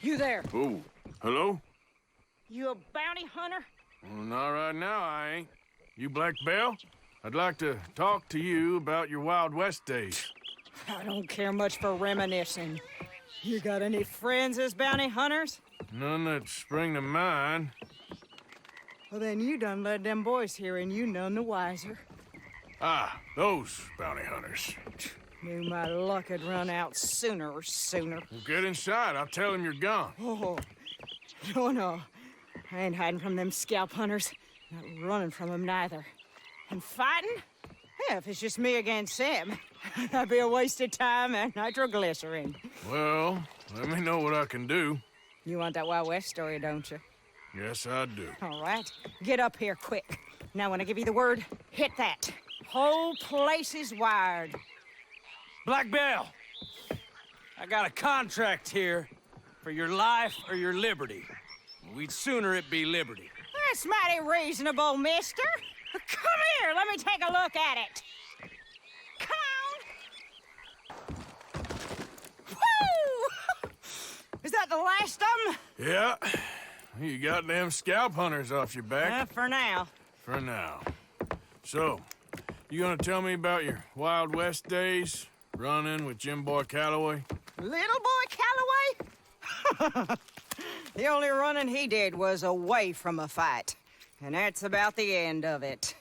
Speaker 8: You there?
Speaker 1: Oh, hello?
Speaker 8: You a bounty hunter?
Speaker 1: Well, not right now, I ain't. You Black Belle? I'd like to talk to you about your Wild West days.
Speaker 8: I don't care much for reminiscing. You got any friends as bounty hunters?
Speaker 1: None that spring to mind.
Speaker 8: Well, then you done led them boys here and you none the wiser.
Speaker 1: Ah, those bounty hunters.
Speaker 8: Knew my luck had run out sooner or sooner.
Speaker 1: Well, get inside. I'll tell them you're gone.
Speaker 8: Oh, no. I ain't hiding from them scalp hunters. Not running from them neither. And fighting? Yeah, if it's just me against them, that'd be a waste of time and nitroglycerin.
Speaker 1: Well, let me know what I can do.
Speaker 8: You want that Wild West story, don't you?
Speaker 1: Yes, I do.
Speaker 8: All right. Get up here quick. Now, when I give you the word, hit that. Whole place is wired.
Speaker 3: Black Belle, I got a contract here for your life or your liberty. We'd sooner it be liberty.
Speaker 8: That's mighty reasonable, mister. Come here, let me take a look at it. Come on. Woo! Is that the last of them?
Speaker 1: Yeah. You got them scalp hunters off your back.
Speaker 8: For now.
Speaker 1: For now. So, you gonna tell me about your Wild West days? Running with Jim Boy Calloway?
Speaker 8: Little boy Calloway? The only running he did was away from a fight. And that's about the end of it.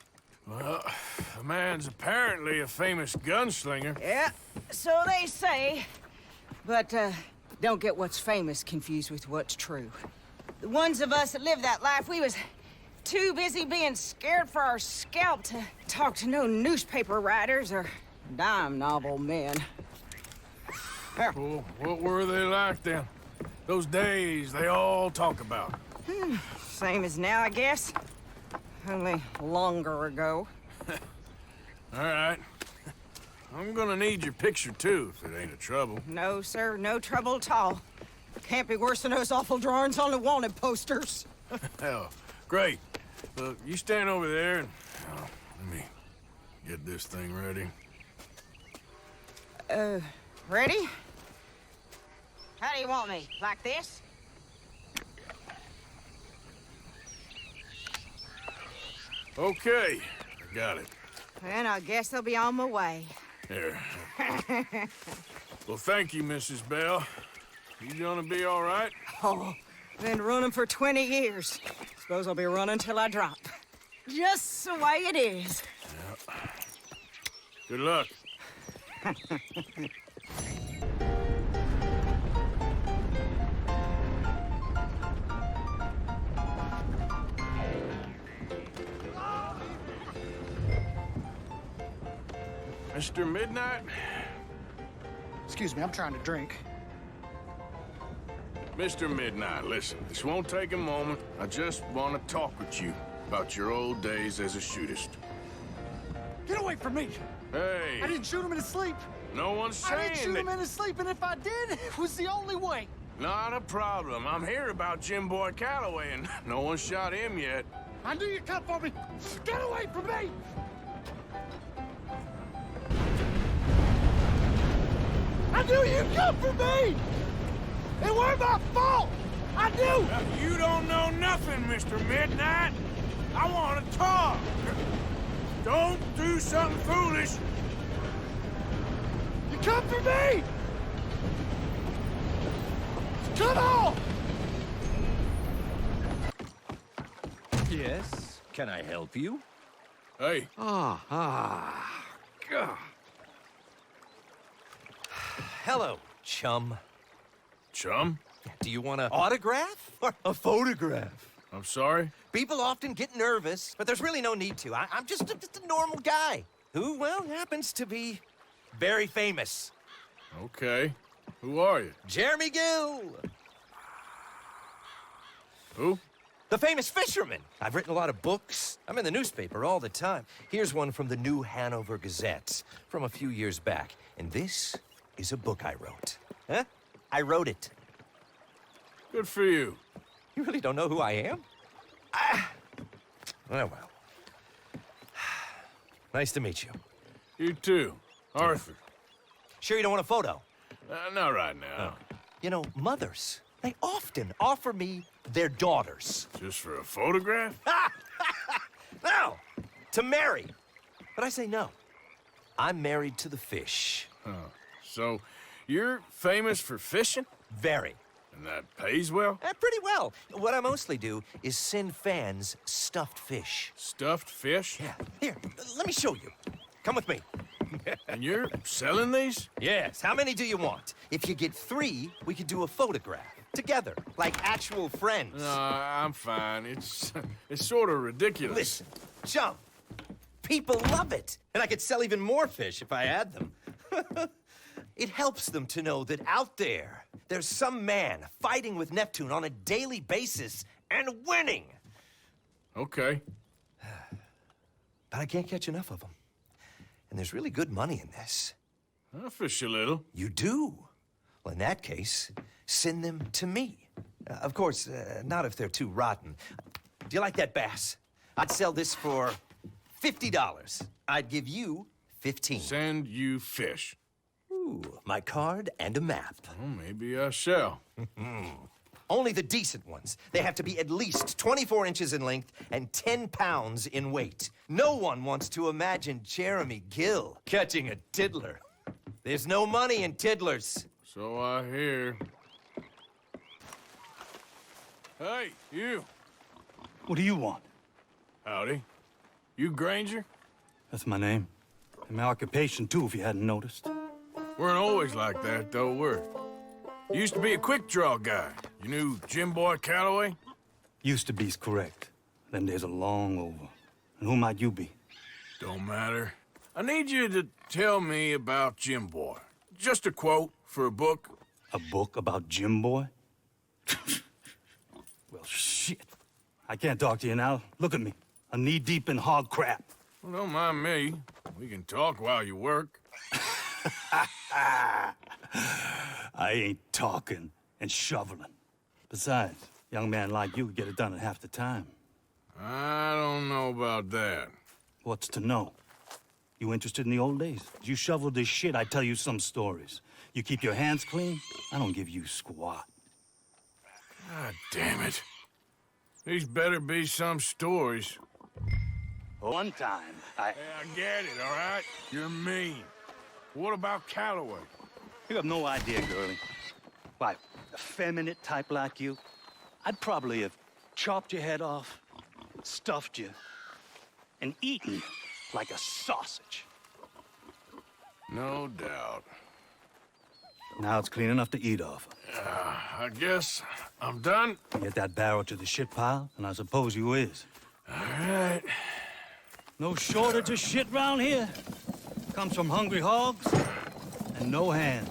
Speaker 1: Well, the man's apparently a famous gunslinger.
Speaker 8: Yeah, so they say. But, don't get what's famous confused with what's true. The ones of us that lived that life, we was too busy being scared for our scalp to talk to no newspaper writers or dime novel men.
Speaker 1: Well, what were they like then? Those days they all talk about.
Speaker 8: Same as now, I guess. Only longer ago.
Speaker 1: All right. I'm gonna need your picture, too, if it ain't a trouble.
Speaker 8: No, sir, no trouble at all. Can't be worse than those awful drawings on the wanted posters.
Speaker 1: Hell, great. Look, you stand over there and... let me get this thing ready.
Speaker 8: Ready? How do you want me? Like this?
Speaker 1: Okay, I got it.
Speaker 8: Then I guess I'll be on my way.
Speaker 1: Here. Well, thank you, Mrs. Bell. You gonna be all right?
Speaker 8: Oh, been running for 20 years. Suppose I'll be running till I drop. Just the way it is.
Speaker 1: Yeah. Good luck. Mr. Midnight?
Speaker 14: Excuse me, I'm trying to drink.
Speaker 1: Mr. Midnight, listen, this won't take a moment. I just want to talk with you about your old days as a shootist.
Speaker 14: Get away from me!
Speaker 1: Hey!
Speaker 14: I didn't shoot him in his sleep!
Speaker 1: No one's saying
Speaker 14: I didn't shoot him in his sleep, and if I did, it was the only way!
Speaker 1: Not a problem. I'm here about Jim Boy Calloway, and no one shot him yet.
Speaker 14: I knew you'd come for me! Get away from me! I knew you'd come for me! It weren't my fault! I knew!
Speaker 1: You don't know nothing, Mr. Midnight. I want to talk. Don't do something foolish.
Speaker 14: You come for me! Come on!
Speaker 15: Yes? Can I help you?
Speaker 1: Hey.
Speaker 15: God. Hello, chum.
Speaker 1: Chum?
Speaker 15: Do you want an autograph or a photograph?
Speaker 1: I'm sorry?
Speaker 15: People often get nervous, but there's really no need to. I'm just a normal guy who, well, happens to be very famous.
Speaker 1: Okay. Who are you?
Speaker 15: Jeremy Gill.
Speaker 1: Who?
Speaker 15: The famous fisherman. I've written a lot of books. I'm in the newspaper all the time. Here's one from the New Hanover Gazette from a few years back. And this is a book I wrote. Huh? I wrote it.
Speaker 1: Good for you.
Speaker 15: You really don't know who I am? Oh, well. Nice to meet you.
Speaker 1: You too. Arthur.
Speaker 15: Sure you don't want a photo?
Speaker 1: Not right now.
Speaker 15: You know, mothers, they often offer me their daughters.
Speaker 1: Just for a photograph?
Speaker 15: No, to marry. But I say no. I'm married to the fish.
Speaker 1: Huh. So, you're famous for fishing?
Speaker 15: Very.
Speaker 1: And that pays well?
Speaker 15: Pretty well. What I mostly do is send fans stuffed fish.
Speaker 1: Stuffed fish?
Speaker 15: Yeah. Here, let me show you. Come with me.
Speaker 1: And you're selling these?
Speaker 15: Yes. How many do you want? If you get 3, we could do a photograph. Together, like actual friends.
Speaker 1: No, I'm fine. It's sort of ridiculous.
Speaker 15: Listen, chum, people love it. And I could sell even more fish if I had them. It helps them to know that out there, there's some man fighting with Neptune on a daily basis and winning.
Speaker 1: Okay.
Speaker 15: But I can't catch enough of them. And there's really good money in this.
Speaker 1: I'll fish a little.
Speaker 15: You do? Well, in that case, send them to me. Of course, not if they're too rotten. Do you like that bass? I'd sell this for $50. I'd give you 15.
Speaker 1: Send you fish.
Speaker 15: Ooh, my card and a map.
Speaker 1: Well, maybe I shall.
Speaker 15: Only the decent ones. They have to be at least 24 inches in length and 10 pounds in weight. No one wants to imagine Jeremy Gill catching a tiddler. There's no money in tiddlers.
Speaker 1: So I hear. Hey, you.
Speaker 9: What do you want?
Speaker 1: Howdy. You Granger?
Speaker 9: That's my name. And my occupation, too, if you hadn't noticed.
Speaker 1: Weren't always like that, though, were you? Used to be a quick draw guy. You knew Jim Boy Calloway?
Speaker 9: Used to be's correct. Them days are long over. And who might you be?
Speaker 1: Don't matter. I need you to tell me about Jim Boy. Just a quote for a book.
Speaker 9: A book about Jim Boy? Well, shit. I can't talk to you now. Look at me. I'm knee-deep in hog crap.
Speaker 1: Well, don't mind me. We can talk while you work.
Speaker 9: I ain't talking and shoveling. Besides, a young man like you could get it done in half the time.
Speaker 1: I don't know about that.
Speaker 9: What's to know? You interested in the old days? As you shoveled this shit, I tell you some stories. You keep your hands clean, I don't give you squat.
Speaker 1: God damn it. These better be some stories.
Speaker 9: One time,
Speaker 1: Hey, I get it, all right? You're mean. What about Calloway?
Speaker 9: You have no idea, girlie. Why, a feminine type like you, I'd probably have chopped your head off, stuffed you, and eaten you like a sausage.
Speaker 1: No doubt.
Speaker 9: Now it's clean enough to eat off.
Speaker 1: I guess I'm done.
Speaker 9: Get that barrel to the shit pile, and I suppose you is.
Speaker 1: All right.
Speaker 9: No shortage of shit round here. Comes from hungry hogs and no hands.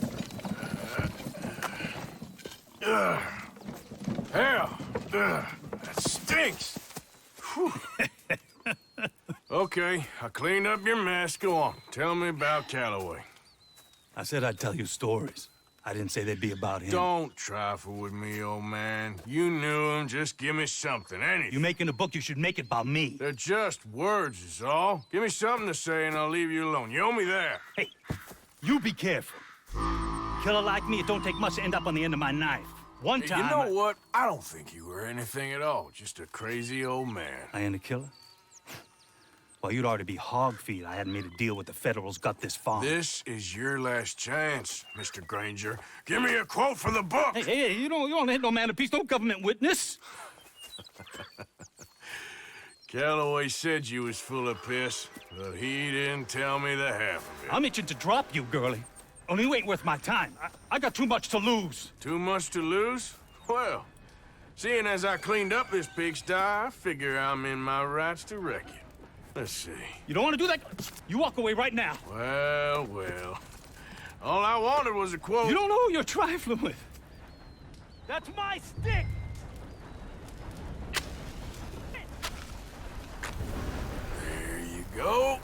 Speaker 1: Hell, that stinks. Okay, I cleaned up your mess. Go on. Tell me about Calloway.
Speaker 9: I said I'd tell you stories. I didn't say they'd be about him.
Speaker 1: Don't trifle with me, old man. You knew him. Just give me something, anything.
Speaker 9: You making a book, you should make it about me.
Speaker 1: They're just words, is all. Give me something to say and I'll leave you alone. You owe me that.
Speaker 9: Hey, you be careful. Killer like me, it don't take much to end up on the end of my knife. One
Speaker 1: Hey,
Speaker 9: time...
Speaker 1: you know what? I don't think you were anything at all. Just a crazy old man.
Speaker 9: I ain't a killer? Well, you'd already be hog feed. I hadn't made a deal with the Federals, got this far.
Speaker 1: This is your last chance, Mr. Granger. Give me a quote for the book.
Speaker 9: Hey, you don't hit no man of peace, no government witness.
Speaker 1: Calloway said you was full of piss, but he didn't tell me the half of it.
Speaker 9: I'm itching to drop you, girlie. Only you ain't worth my time. I got too much to lose.
Speaker 1: Too much to lose? Well, seeing as I cleaned up this pigsty, I figure I'm in my rights to wreck it. Let's see.
Speaker 9: You don't want to do that? You walk away right now.
Speaker 1: Well, well. All I wanted was a quote.
Speaker 9: You don't know who you're trifling with. That's my stick!
Speaker 1: There you go.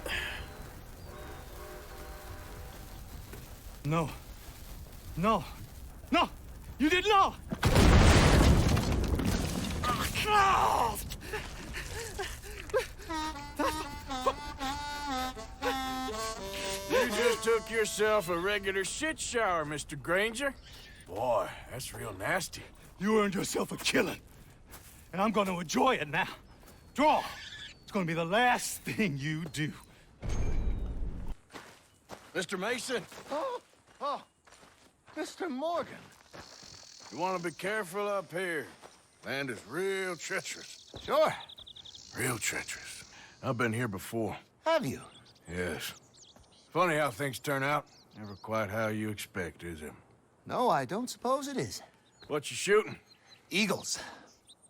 Speaker 9: No. No. No! You didn't know!
Speaker 1: took yourself a regular shit shower, Mr. Granger. Boy, that's real nasty.
Speaker 9: You earned yourself a killing. And I'm gonna enjoy it now. Draw! It's gonna be the last thing you do.
Speaker 1: Mr. Mason,
Speaker 2: Oh, Mr. Morgan.
Speaker 1: you want to be careful up here. Land is real treacherous.
Speaker 2: Sure.
Speaker 1: Real treacherous. I've been here before.
Speaker 2: Have you?
Speaker 1: Yes. Funny how things turn out. Never quite how you expect, is it?
Speaker 2: No, I don't suppose it is.
Speaker 1: What you shooting?
Speaker 2: Eagles.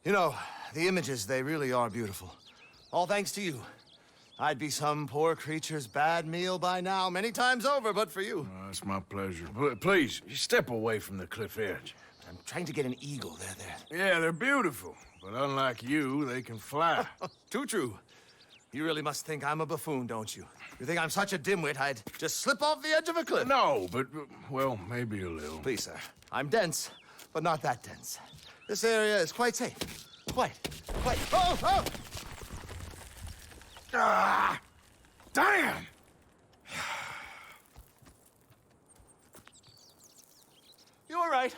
Speaker 2: You know, the images, they really are beautiful. All thanks to you. I'd be some poor creature's bad meal by now, many times over, but for you.
Speaker 1: Oh, it's my pleasure. Please, step away from the cliff edge.
Speaker 2: I'm trying to get an eagle. There.
Speaker 1: Yeah, they're beautiful. But unlike you, they can fly.
Speaker 2: Too true. You really must think I'm a buffoon, don't you? You think I'm such a dimwit I'd just slip off the edge of a cliff?
Speaker 1: No, but, well, maybe a little.
Speaker 2: Please, sir. I'm dense, but not that dense. This area is quite safe. Quite. Oh!
Speaker 1: Ah! Damn!
Speaker 2: You're right.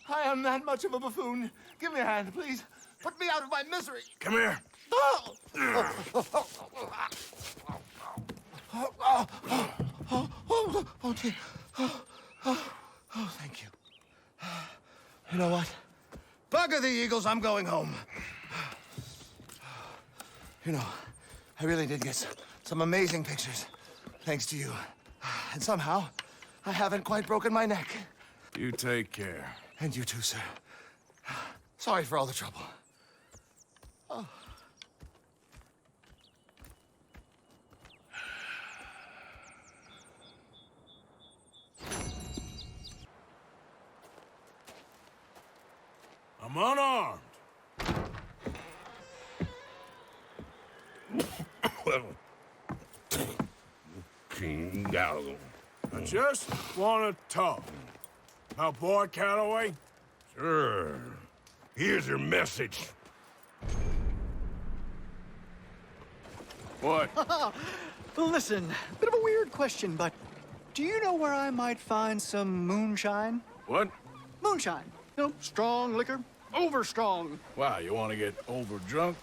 Speaker 2: I am that much of a buffoon. Give me a hand, please. Put me out of my misery.
Speaker 1: Come here.
Speaker 2: Oh, dear. Oh, thank you. You know what? Bugger the eagles, I'm going home. You know, I really did get some amazing pictures, thanks to you. And somehow, I haven't quite broken my neck.
Speaker 1: You take care.
Speaker 2: And you too, sir. Sorry for all the trouble. Oh.
Speaker 1: I'm unarmed. I just want to talk. About Boy Calloway?
Speaker 16: Sure. Here's your message.
Speaker 1: What?
Speaker 17: Listen, bit of a weird question, but do you know where I might find some moonshine?
Speaker 1: What?
Speaker 17: Moonshine. You know, strong liquor. Over strong.
Speaker 1: Wow, you want to get over drunk?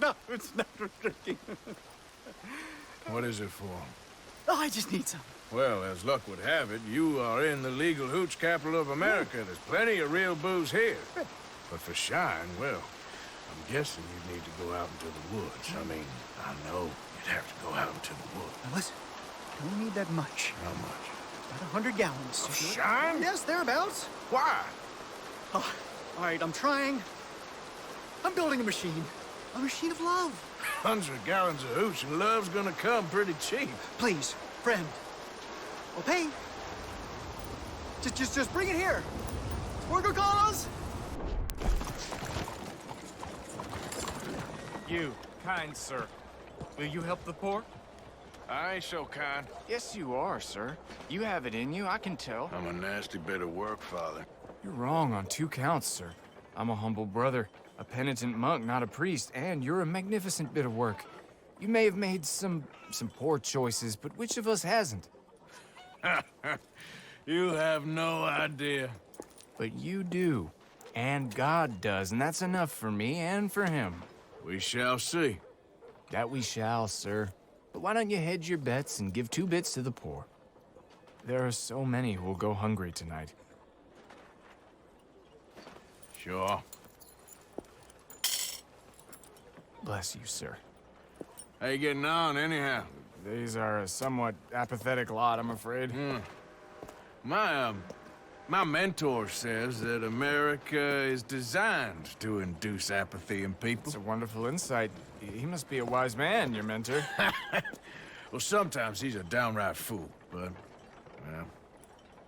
Speaker 17: No, it's not for drinking.
Speaker 1: What is it for?
Speaker 17: Oh, I just need some.
Speaker 1: Well, as luck would have it, you are in the legal hooch capital of America. There's plenty of real booze here. But for shine, well, I'm guessing you'd need to go out into the woods. I mean, I know you'd have to go out into the woods.
Speaker 17: Now listen, don't need that much.
Speaker 1: How much?
Speaker 17: About 100 gallons.
Speaker 1: Of shine?
Speaker 17: Yes, thereabouts.
Speaker 1: Why?
Speaker 17: Oh, all right, I'm trying. I'm building a machine. A machine of love.
Speaker 1: 100 gallons of hooch and love's gonna come pretty cheap.
Speaker 17: Please, friend. I'll pay. Just bring it here. For good cause.
Speaker 18: You, kind sir, will you help the poor?
Speaker 1: I ain't so kind.
Speaker 18: Yes, you are, sir. You have it in you, I can tell.
Speaker 1: I'm a nasty bit of work, Father.
Speaker 18: You're wrong on 2 counts, sir. I'm a humble brother, a penitent monk, not a priest, and you're a magnificent bit of work. You may have made some poor choices, but which of us hasn't?
Speaker 1: You have no idea.
Speaker 18: But you do. And God does, and that's enough for me and for him.
Speaker 1: We shall see.
Speaker 18: That we shall, sir. But why don't you hedge your bets and give 2 bits to the poor? There are so many who will go hungry tonight.
Speaker 1: Sure.
Speaker 18: Bless you, sir.
Speaker 1: How you getting on, anyhow?
Speaker 18: These are a somewhat apathetic lot, I'm afraid.
Speaker 1: My mentor says that America is designed to induce apathy in people.
Speaker 18: It's a wonderful insight. He must be a wise man, your mentor.
Speaker 1: Well, sometimes he's a downright fool, but, well,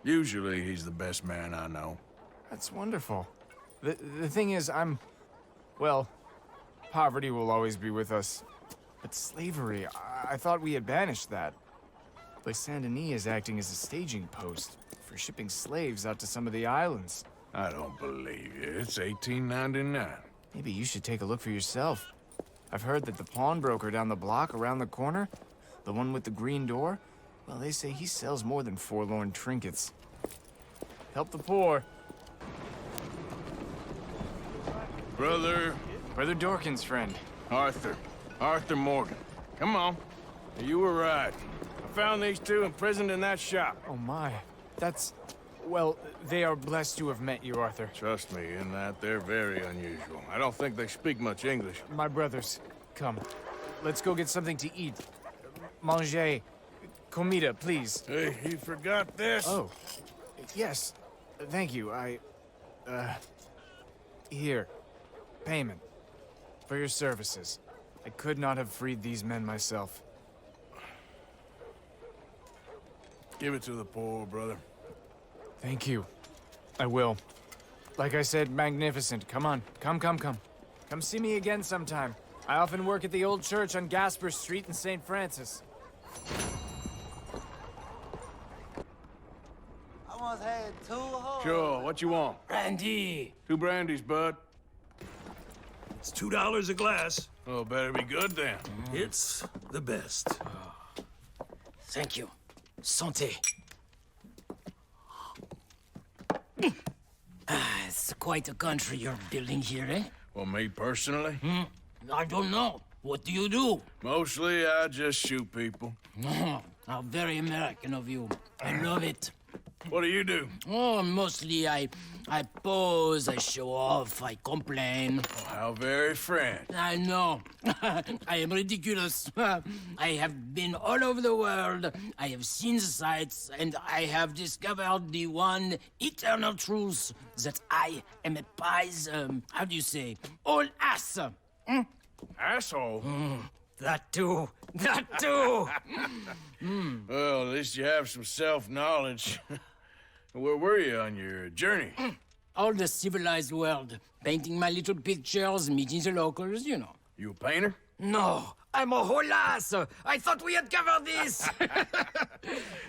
Speaker 1: usually he's the best man I know.
Speaker 18: That's wonderful. The thing is, well, poverty will always be with us. But slavery, I thought we had banished that. But Saint Denis is acting as a staging post for shipping slaves out to some of the islands.
Speaker 1: I don't believe you. It's 1899.
Speaker 18: Maybe you should take a look for yourself. I've heard that the pawnbroker down the block around the corner, the one with the green door, Well, they say he sells more than forlorn trinkets. Help the poor.
Speaker 1: Brother
Speaker 18: Dorkin's friend.
Speaker 1: Arthur. Arthur Morgan. Come on. You were right. I found these two imprisoned in that shop.
Speaker 18: Oh, my. That's... Well, they are blessed to have met you, Arthur.
Speaker 1: Trust me, in that they're very unusual. I don't think they speak much English.
Speaker 18: My brothers, come. Let's go get something to eat. Manger. Comida, please.
Speaker 1: Hey, you forgot this?
Speaker 18: Oh. Yes. Thank you. Here. Payment. For your services. I could not have freed these men myself.
Speaker 1: Give it to the poor, brother.
Speaker 18: Thank you. I will. Like I said, magnificent. Come on. Come. Come see me again sometime. I often work at the old church on Gasper Street in St. Francis.
Speaker 14: I once had 2 hoes.
Speaker 1: Sure, what you want?
Speaker 3: Brandy.
Speaker 1: 2 brandies, bud.
Speaker 12: It's $2 a glass.
Speaker 1: Oh, better be good then.
Speaker 12: It's the best.
Speaker 3: Thank you. Santé. It's quite a country you're building here, eh?
Speaker 1: Well, me personally?
Speaker 3: I don't know. What do you do?
Speaker 1: Mostly, I just shoot people.
Speaker 3: Oh, how very American of you. I love it.
Speaker 1: What do you do?
Speaker 3: Oh, mostly I pose, I show off, I complain.
Speaker 1: Oh, how very French.
Speaker 3: I know. I am ridiculous. I have been all over the world. I have seen the sights, and I have discovered the one eternal truth that I am a pies, how do you say, old ass.
Speaker 1: Asshole?
Speaker 3: That too. That too.
Speaker 1: Well, at least you have some self-knowledge. Where were you on your journey?
Speaker 3: All the civilized world. Painting my little pictures, meeting the locals, you know.
Speaker 1: You a painter?
Speaker 3: No, I'm a whole ass. I thought we had covered this.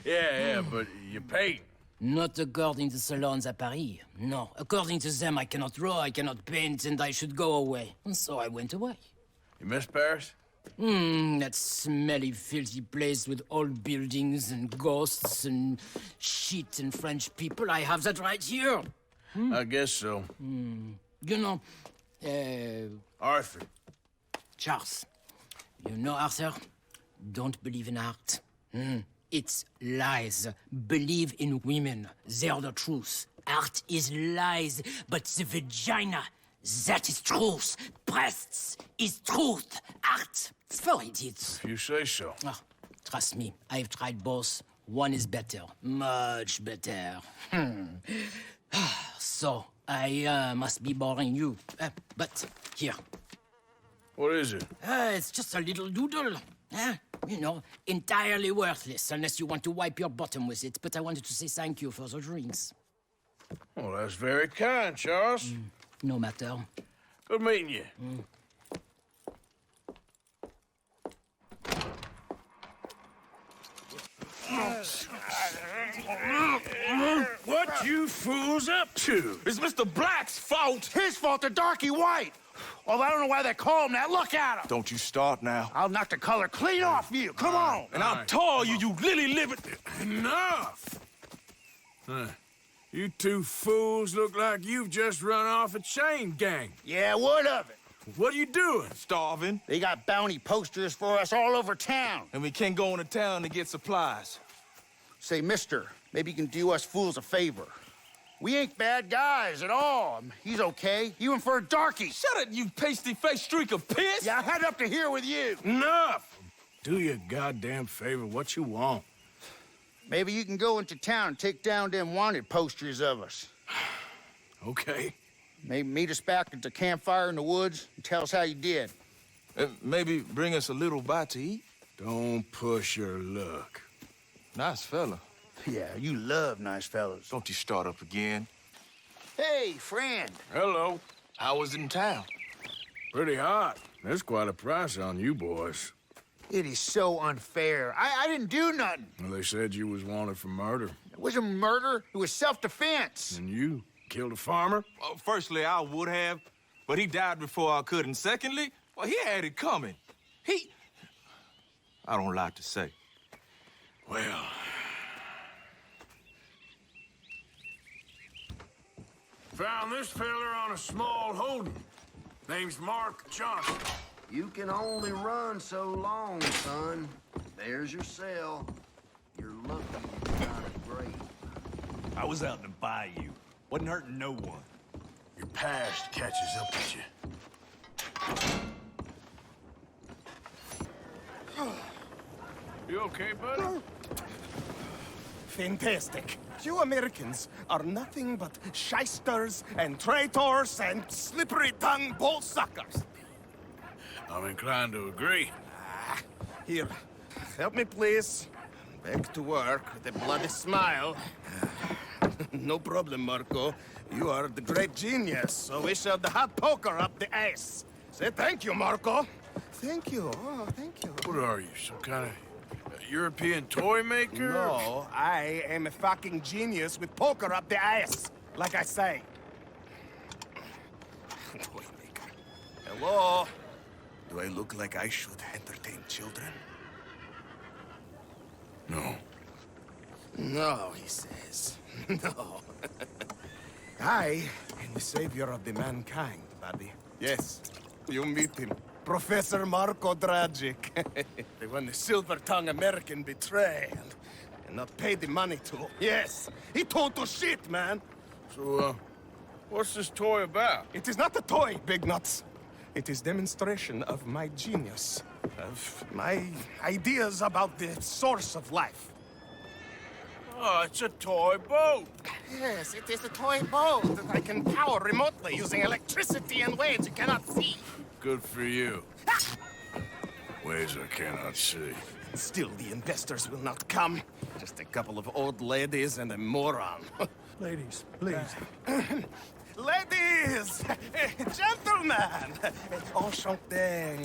Speaker 1: Yeah, but you paint.
Speaker 3: Not according to salons at Paris. No, according to them, I cannot draw, I cannot paint, and I should go away. And so I went away.
Speaker 1: You miss Paris?
Speaker 3: That smelly, filthy place with old buildings and ghosts and shit and French people. I have that right here.
Speaker 1: I guess so.
Speaker 3: You know,
Speaker 1: Arthur.
Speaker 3: Charles. You know, Arthur? Don't believe in art. It's lies. Believe in women. They're the truth. Art is lies, but the vagina, that is truth. Breasts is truth. Art, it's for idiots.
Speaker 1: If you say so.
Speaker 3: Oh, trust me, I've tried both. One is better. Much better. So, I must be boring you. But here.
Speaker 1: What is it?
Speaker 3: It's just a little doodle. You know, entirely worthless unless you want to wipe your bottom with it. But I wanted to say thank you for the drinks.
Speaker 1: Well, that's very kind, Charles.
Speaker 3: No matter.
Speaker 1: Good meeting you. What you fools up to?
Speaker 14: It's Mr. Black's fault. His fault, the darky white. Although I don't know why they call him that. Look at him.
Speaker 16: Don't you start now.
Speaker 14: I'll knock the color clean off you. Come on.
Speaker 16: And I'll tell you, you lily livered.
Speaker 1: Enough! You two fools look like you've just run off a chain gang.
Speaker 14: Yeah, what of it?
Speaker 1: What are you doing?
Speaker 16: Starving.
Speaker 14: They got bounty posters for us all over town.
Speaker 16: And we can't go into town to get supplies.
Speaker 14: Say, mister, maybe you can do us fools a favor. We ain't bad guys at all. He's okay. He went for a darky.
Speaker 16: Shut it, you pasty-faced streak of piss!
Speaker 14: Yeah, I had up to here with you.
Speaker 1: Enough! Do your goddamn favor what you want.
Speaker 14: Maybe you can go into town and take down them wanted posters of us.
Speaker 1: Okay.
Speaker 14: Maybe meet us back at the campfire in the woods and tell us how you did.
Speaker 16: Maybe bring us a little bite to eat.
Speaker 1: Don't push your luck.
Speaker 16: Nice fella.
Speaker 14: Yeah, you love nice fellas.
Speaker 16: Don't you start up again.
Speaker 14: Hey, friend.
Speaker 1: Hello.
Speaker 16: How was it in town?
Speaker 1: Pretty hot. There's quite a price on you boys.
Speaker 14: It is so unfair. I didn't do nothing.
Speaker 1: Well, they said you was wanted for murder.
Speaker 14: It wasn't murder. It was self-defense.
Speaker 1: And you killed a farmer?
Speaker 16: Well, firstly, I would have, but he died before I could. And secondly, well, he had it coming. I don't like to say.
Speaker 1: Well... Found this feller on a small holding. Name's Mark Johnson.
Speaker 19: You can only run so long, son. There's your cell. You're lucky you got a grave.
Speaker 20: I was out in the bayou. Wasn't hurting no one.
Speaker 1: Your past catches up with you. You okay, buddy?
Speaker 21: Fantastic. You Americans are nothing but shysters and traitors and slippery-tongued bull suckers.
Speaker 1: I'm inclined to agree.
Speaker 21: Here, help me, please. Back to work with a bloody smile. No problem, Marco. You are the great genius, so we shall the hot poker up the ass. Say thank you, Marco. Thank you. Oh, thank you.
Speaker 1: What are you, some kind of European toy maker?
Speaker 21: No, I am a fucking genius with poker up the ass, like I say. Toy maker. Hello? Do I look like I should entertain children?
Speaker 1: No.
Speaker 21: No, he says. No. I am the savior of the mankind, buddy. Yes, you meet him. Professor Marco Dragic. The one the silver-tongued American betrayed and not paid the money to. Yes, he told to shit, man.
Speaker 1: So, what's this toy about?
Speaker 21: It is not a toy, Big Nuts. It is demonstration of my genius, of my ideas about the source of life.
Speaker 1: Oh, it's a toy boat.
Speaker 21: Yes, it is a toy boat that I can power remotely using electricity and waves you cannot see.
Speaker 1: Good for you. Ways I cannot see.
Speaker 21: Still, the investors will not come. Just a couple of old ladies and a moron.
Speaker 5: Ladies, please.
Speaker 21: Ladies! Gentlemen! Enchanté.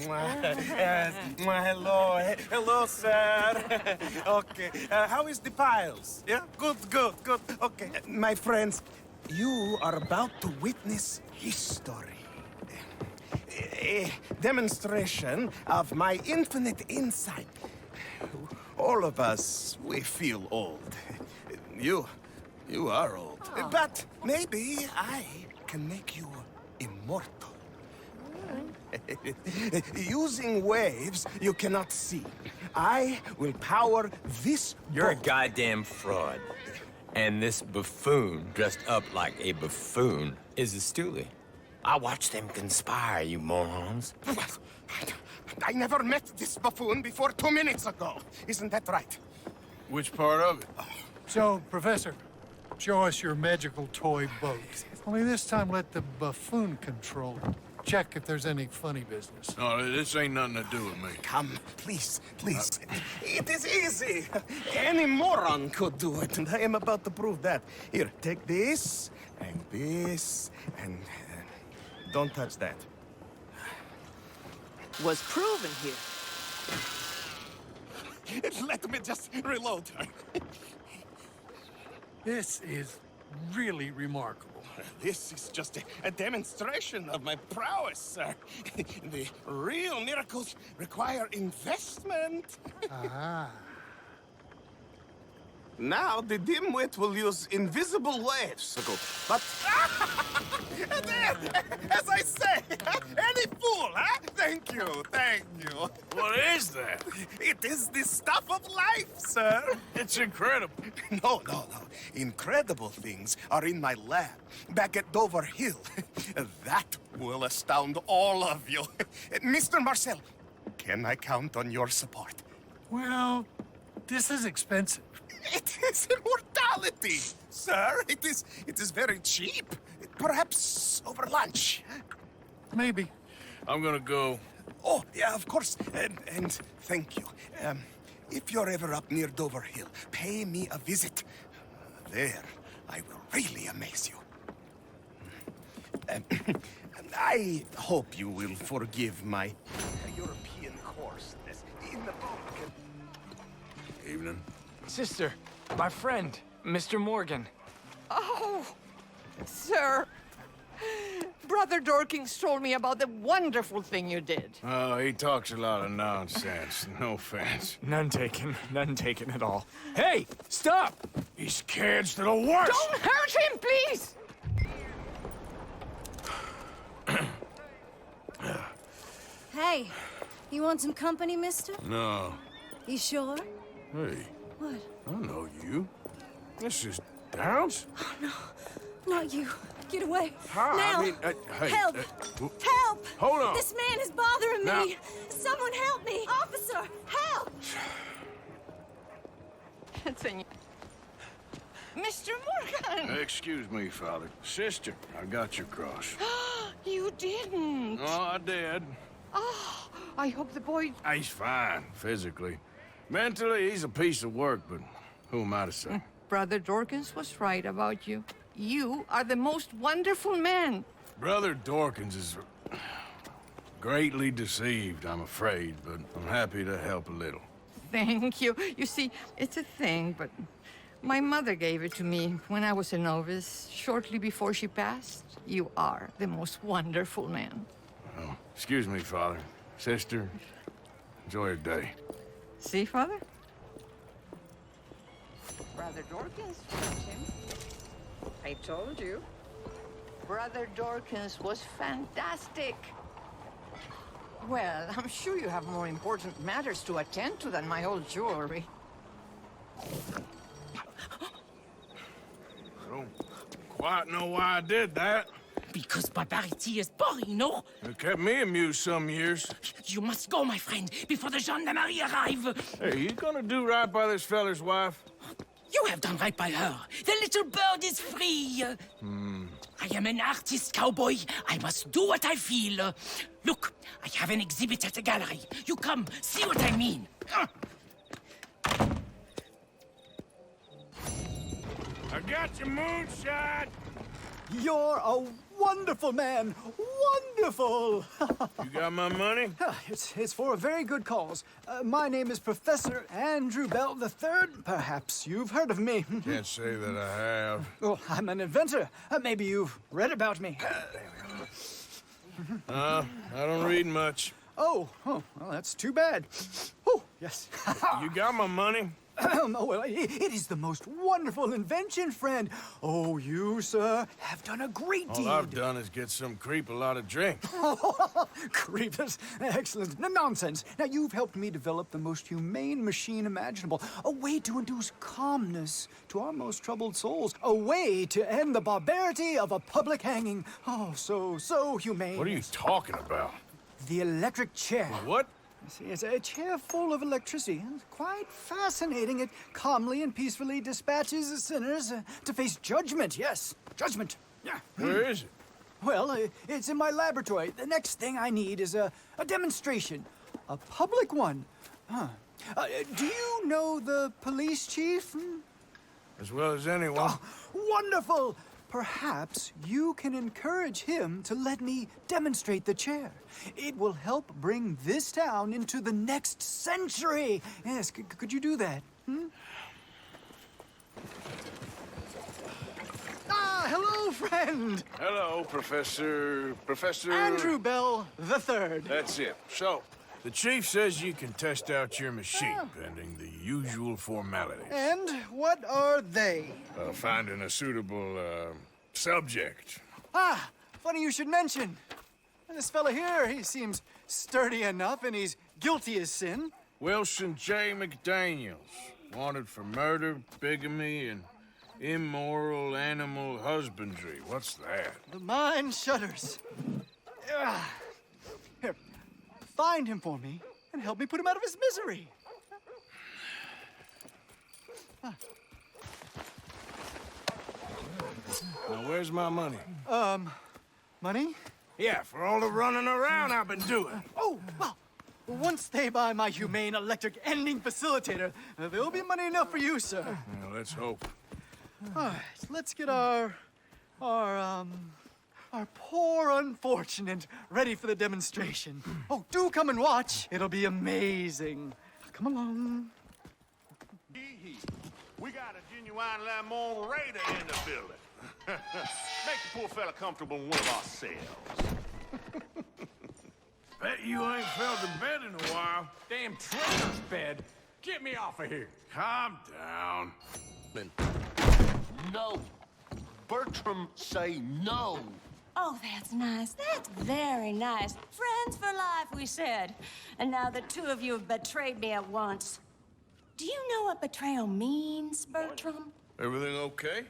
Speaker 21: Hello. Hello, sir. Okay. How is the piles? Yeah? Good. Okay. My friends, you are about to witness history. A demonstration of my infinite insight. All of us, we feel old. You are old. But maybe I can make you immortal. Using waves you cannot see, I will power this
Speaker 22: You're a
Speaker 21: boat.
Speaker 22: goddamn fraud. And this buffoon, dressed up like a buffoon, is a stoolie. I watched them conspire, you morons.
Speaker 21: I never met this buffoon before 2 minutes ago. Isn't that right?
Speaker 1: Which part of it?
Speaker 23: So, Professor, show us your magical toy boat. Only this time let the buffoon control it. Check if there's any funny business.
Speaker 1: No, this ain't nothing to do with me.
Speaker 21: Come, please. It is easy. Any moron could do it, and I am about to prove that. Here, take this, and don't touch that.
Speaker 24: Was proven here.
Speaker 21: Let me just reload her.
Speaker 23: This is really remarkable.
Speaker 21: This is just a demonstration of my prowess, sir. The real miracles require investment.
Speaker 23: Ah.
Speaker 21: Now the dimwit will use invisible waves. But there, as I say, any fool, huh? Thank you.
Speaker 1: What is that?
Speaker 21: It is the stuff of life, sir.
Speaker 1: It's incredible.
Speaker 21: No. Incredible things are in my lab, back at Dover Hill. That will astound all of you. Mr. Marcel, can I count on your support?
Speaker 23: Well, this is expensive.
Speaker 21: It is immortality, sir. It is very cheap. Perhaps over lunch.
Speaker 23: Maybe.
Speaker 1: I'm gonna go.
Speaker 21: Oh, yeah, of course. And thank you. If you're ever up near Dover Hill, pay me a visit. There, I will really amaze you. I hope you will forgive my European coarseness in the book.
Speaker 1: Evening.
Speaker 18: Sister, my friend, Mr. Morgan.
Speaker 24: Oh, sir.
Speaker 4: Brother Dorkins told me about the wonderful thing you did.
Speaker 1: Oh, he talks a lot of nonsense. No offense.
Speaker 18: None taken at all. Hey, stop!
Speaker 1: These kids, they're the worst!
Speaker 4: Don't hurt him, please!
Speaker 6: Hey, you want some company, mister?
Speaker 1: No.
Speaker 6: You sure?
Speaker 1: Hey,
Speaker 6: What?
Speaker 1: I know you. This is Downs?
Speaker 6: Oh, no. Not you. Get away.
Speaker 1: Hi,
Speaker 6: Now.
Speaker 1: I mean, hey,
Speaker 6: Help! Help!
Speaker 1: hold on.
Speaker 6: This man is bothering
Speaker 1: Now-
Speaker 6: me. Someone help me. Officer, help!
Speaker 4: Mr. Morgan!
Speaker 1: Excuse me, Father. Sister, I got your cross.
Speaker 4: You didn't.
Speaker 1: Oh, I did.
Speaker 4: Oh, I hope the boy...
Speaker 1: He's fine, physically. Mentally, he's a piece of work, but who am I to say?
Speaker 4: Brother Dorkins was right about you. You are the most wonderful man.
Speaker 1: Brother Dorkins is greatly deceived, I'm afraid, but I'm happy to help a little.
Speaker 4: Thank you. You see, it's a thing, but my mother gave it to me when I was a novice, shortly before she passed. You are the most wonderful man.
Speaker 1: Oh, excuse me, Father. Sister, enjoy your day.
Speaker 4: See, Father? Brother Dorkins found him. I told you. Brother Dorkins was fantastic. Well, I'm sure you have more important matters to attend to than my old jewelry.
Speaker 1: I don't quite know why I did that.
Speaker 7: Because barbarity is boring, no?
Speaker 1: It kept me amused some years.
Speaker 7: You must go, my friend, before the gendarmerie arrive.
Speaker 1: Hey, you gonna do right by this feller's wife?
Speaker 7: You have done right by her. The little bird is free. I am an artist, cowboy. I must do what I feel. Look, I have an exhibit at the gallery. You come, see what I mean.
Speaker 1: I got your moonshine!
Speaker 17: You're a wonderful man. Wonderful!
Speaker 1: You got my money?
Speaker 17: It's for a very good cause. My name is Professor Andrew Bell III. Perhaps you've heard of me.
Speaker 1: Can't say that I have.
Speaker 17: Oh, I'm an inventor. Maybe you've read about me.
Speaker 1: I don't read much.
Speaker 17: Oh, well, that's too bad. Oh, yes.
Speaker 1: You got my money?
Speaker 17: Oh, well, it is the most wonderful invention, friend. Oh, you, sir, have done a great deed.
Speaker 1: All I've done is get some creep a lot of drink.
Speaker 17: Creepers. Excellent. No nonsense. Now, you've helped me develop the most humane machine imaginable. A way to induce calmness to our most troubled souls. A way to end the barbarity of a public hanging. Oh, so humane.
Speaker 1: What are you talking about?
Speaker 17: The electric chair.
Speaker 1: What?
Speaker 17: See, it's a chair full of electricity. It's quite fascinating. It calmly and peacefully dispatches sinners to face judgment. Yes, judgment. Yeah.
Speaker 1: Where is it?
Speaker 17: Well, it's in my laboratory. The next thing I need is a demonstration. A public one. Huh. Do you know the police chief?
Speaker 1: As well as anyone.
Speaker 17: Oh, wonderful! Perhaps you can encourage him to let me demonstrate the chair. It will help bring this town into the next century. Yes, could you do that? Ah, hello, friend.
Speaker 1: Hello, Professor...
Speaker 17: Andrew Bell III.
Speaker 1: That's it. So, the chief says you can test out your machine, pending the usual formalities.
Speaker 17: And what are they?
Speaker 1: Finding a suitable, subject.
Speaker 17: Ah, funny you should mention. This fella here, he seems sturdy enough, and he's guilty as sin.
Speaker 1: Wilson J. McDaniels, wanted for murder, bigamy, and immoral animal husbandry. What's that?
Speaker 17: The mind shudders. Here, find him for me, and help me put him out of his misery.
Speaker 1: Now, where's my money?
Speaker 17: Money?
Speaker 1: Yeah, for all the running around I've been doing.
Speaker 17: Oh, well, once they buy my humane electric ending facilitator, there'll be money enough for you, sir.
Speaker 1: Well, let's hope.
Speaker 17: All right, let's get our poor unfortunate ready for the demonstration. Oh, do come and watch. It'll be amazing. Come along.
Speaker 24: We got a genuine Lamont Raider in the building.
Speaker 10: Make the poor fella comfortable in one of our cells.
Speaker 1: Bet you ain't felt in bed in a while.
Speaker 3: Damn traitor's bed. Get me off of here.
Speaker 1: Calm down.
Speaker 19: No. Bertram, say no.
Speaker 11: Oh, that's nice. That's very nice. Friends for life, we said. And now the two of you have betrayed me at once. Do you know what betrayal means, Bertram?
Speaker 1: Everything okay?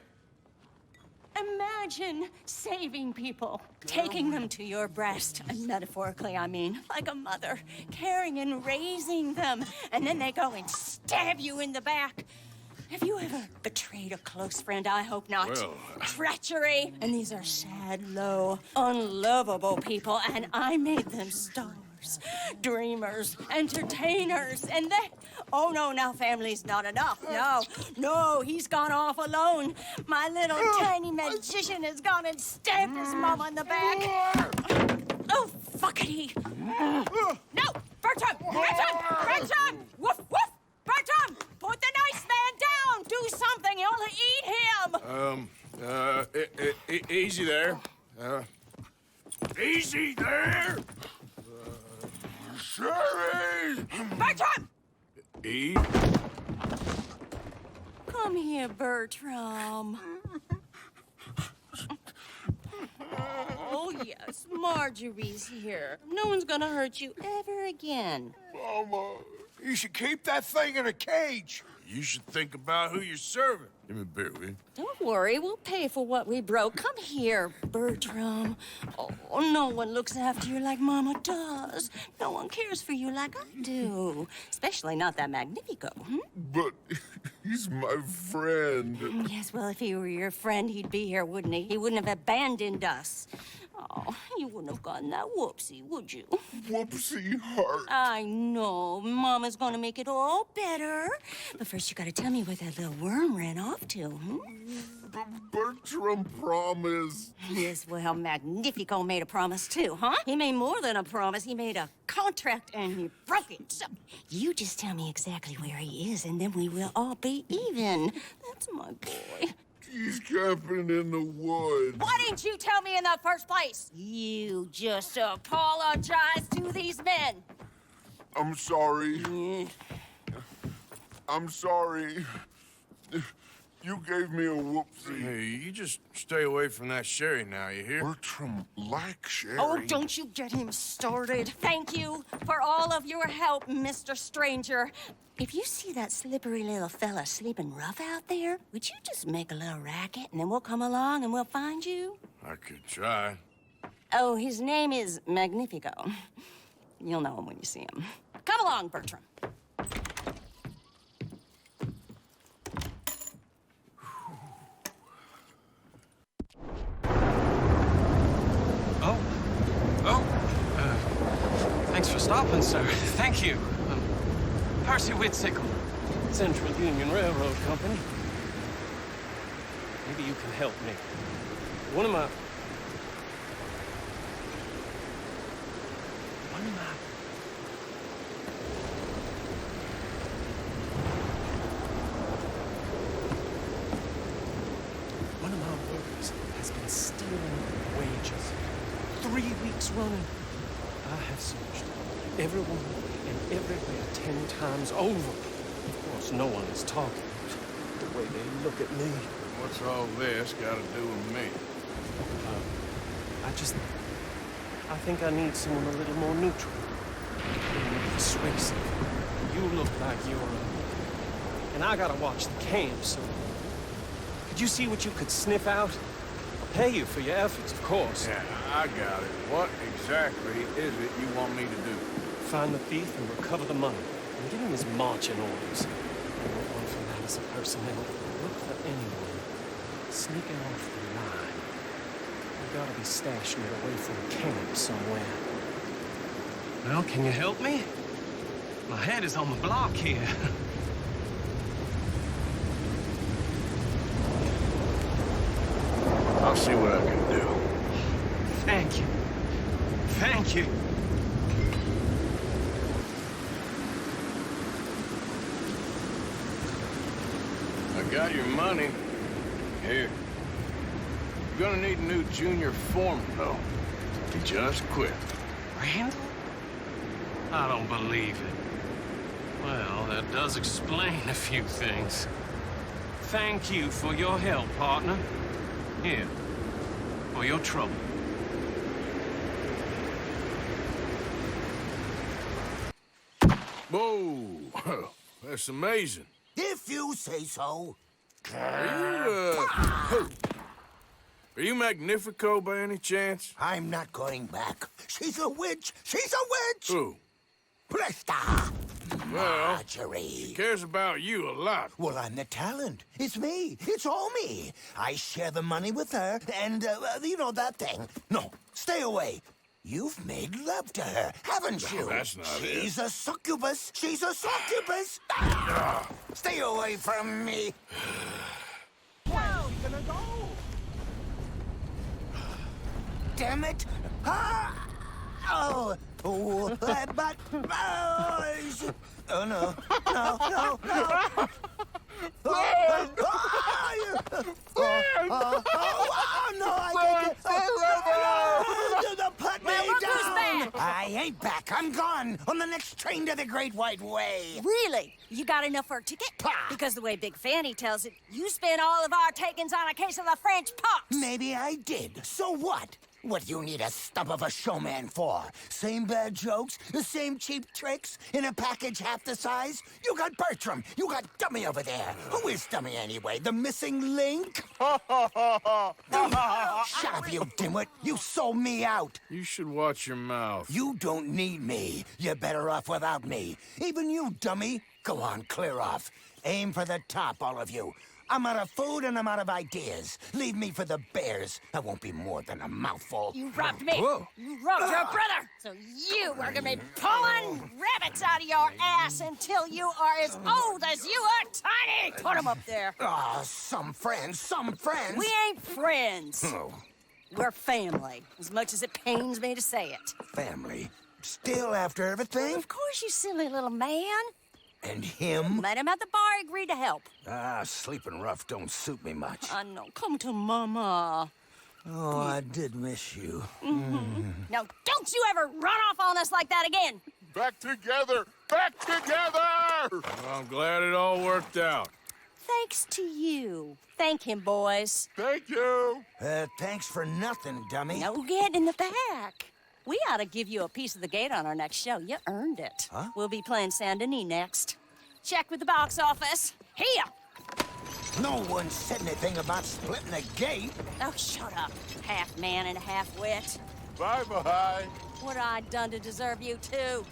Speaker 11: Imagine saving people, taking them to your breast, and metaphorically, I mean, like a mother, caring and raising them, and then they go and stab you in the back. Have you ever betrayed a close friend? I hope not.
Speaker 1: Well,
Speaker 11: Treachery. And these are sad, low, unlovable people, and I made them stars, dreamers, entertainers, and they... Oh, no, now family's not enough. No, he's gone off alone. My little tiny magician has gone and stabbed his mama in the back. Oh, fuckity. No, Bertram! Woof, woof! Bertram, put the nice man down! Do something, you'll eat him!
Speaker 1: Easy there. Easy there! Sherry!
Speaker 11: Bertram!
Speaker 1: Eve?
Speaker 11: Come here, Bertram. Oh, yes, Marjorie's here. No one's gonna hurt you ever again.
Speaker 1: Mama, you should keep that thing in a cage. You should think about who you're serving. Give me a beer, will you?
Speaker 11: Don't worry, we'll pay for what we broke. Come here, Bertram. Oh, no one looks after you like Mama does. No one cares for you like I do. Especially not that Magnifico,
Speaker 1: But he's my friend.
Speaker 11: Yes, well, if he were your friend, he'd be here, wouldn't he? He wouldn't have abandoned us. Oh, you wouldn't have gotten that whoopsie, would you?
Speaker 1: Whoopsie heart.
Speaker 11: I know. Mama's gonna make it all better. But first, you gotta tell me where that little worm ran off to,
Speaker 1: Bertram promised.
Speaker 11: Yes, well, Magnifico made a promise, too, huh? He made more than a promise. He made a contract, and he broke it. So you just tell me exactly where he is, and then we will all be even. That's my boy.
Speaker 1: He's camping in the woods.
Speaker 11: Why didn't you tell me in the first place? You just apologize to these men.
Speaker 1: I'm sorry. I'm sorry. You gave me a whoopsie. Hey, you just stay away from that sherry now, you hear? Bertram likes sherry.
Speaker 11: Oh, don't you get him started. Thank you for all of your help, Mr. Stranger. If you see that slippery little fella sleeping rough out there, would you just make a little racket and then we'll come along and we'll find you?
Speaker 1: I could try.
Speaker 11: Oh, his name is Magnifico. You'll know him when you see him. Come along, Bertram.
Speaker 13: Thanks for stopping, sir. Thank you. Percy Whitsickle, Central Union Railroad Company. Maybe you can help me. One of my workers has been stealing wages. 3 weeks running. I have searched everyone and everywhere 10 times over. Of course, no one is talking. The way they look at me.
Speaker 1: What's all this got to do with me?
Speaker 13: I think I need someone a little more neutral. A little more persuasive. You look like you're... And I gotta watch the camp, so... Could you see what you could sniff out? I'll pay you for your efforts, of course.
Speaker 1: Yeah, I got it. What exactly is it you want me to do?
Speaker 13: Find the thief and recover the money. And give him his marching orders. I want one for that as a personnel. Look for anyone sneaking off the line. You gotta be stashing it away from camp somewhere. Well, can you help me? My head is on the block here.
Speaker 1: I'll see what I can do.
Speaker 13: Thank you. Thank you.
Speaker 1: I got your money. Here. You're gonna need a new junior foreman, though. He just quit.
Speaker 13: Randall? I don't believe it. Well, that does explain a few things. Thank you for your help, partner. Here, for your trouble.
Speaker 1: Whoa, that's amazing.
Speaker 8: If you say so.
Speaker 1: Are you Magnifico by any chance?
Speaker 8: I'm not going back. She's a witch! She's a witch!
Speaker 1: Who?
Speaker 8: Presta!
Speaker 1: Well,
Speaker 8: Marjorie.
Speaker 1: she cares about you a lot.
Speaker 8: Well, I'm the talent. It's me. It's all me. I share the money with her, and, you know that thing. No, stay away. You've made love to her, haven't you?
Speaker 1: No, that's not it.
Speaker 8: She's a succubus. She's a succubus. Stay away from me. Where's she gonna go? Damn it! Oh, but oh no, no. Oh, no, I can't. Put me down. I ain't back. I'm gone on the next train to the Great White Way.
Speaker 11: Really? You got enough for a ticket? Because the way Big Fanny tells it, you spent all of our takings on a case of the French pox.
Speaker 8: Maybe I did. So what? What do you need a stump of a showman for? Same bad jokes, the same cheap tricks, in a package half the size? You got Bertram, you got Dummy over there. Who is Dummy anyway? The missing link? Shut up, you dimwit. You sold me out.
Speaker 1: You should watch your mouth.
Speaker 8: You don't need me. You're better off without me. Even you, Dummy. Go on, clear off. Aim for the top, all of you. I'm out of food and I'm out of ideas. Leave me for the bears. I won't be more than a mouthful.
Speaker 11: You robbed me.
Speaker 8: Whoa.
Speaker 11: You robbed your brother. So you are gonna be pulling rabbits out of your ass until you are as old as you are tiny. Put them up there.
Speaker 8: Ah, some friends.
Speaker 11: We ain't friends.
Speaker 8: Oh,
Speaker 11: We're family, as much as it pains me to say it.
Speaker 8: family. Still after everything?
Speaker 11: Of course, you silly little man.
Speaker 8: And him?
Speaker 11: Met him at the bar, agreed to help.
Speaker 8: Ah, sleeping rough don't suit me much.
Speaker 11: I know. Come to Mama.
Speaker 8: Oh, I did miss you.
Speaker 11: Now, don't you ever run off on us like that again.
Speaker 1: Back together! Back together! Well, I'm glad it all worked out.
Speaker 11: Thanks to you. Thank him, boys.
Speaker 1: Thank you.
Speaker 8: Thanks for nothing, Dummy.
Speaker 11: No get in the back. We ought to give you a piece of the gate on our next show. You earned it.
Speaker 8: Huh?
Speaker 11: We'll be playing Saint Denis next. Check with the box office. Here!
Speaker 8: No one said anything about splitting the gate.
Speaker 11: Oh, shut up. Half man and half wit.
Speaker 1: Bye-bye.
Speaker 11: What I done to deserve you, too?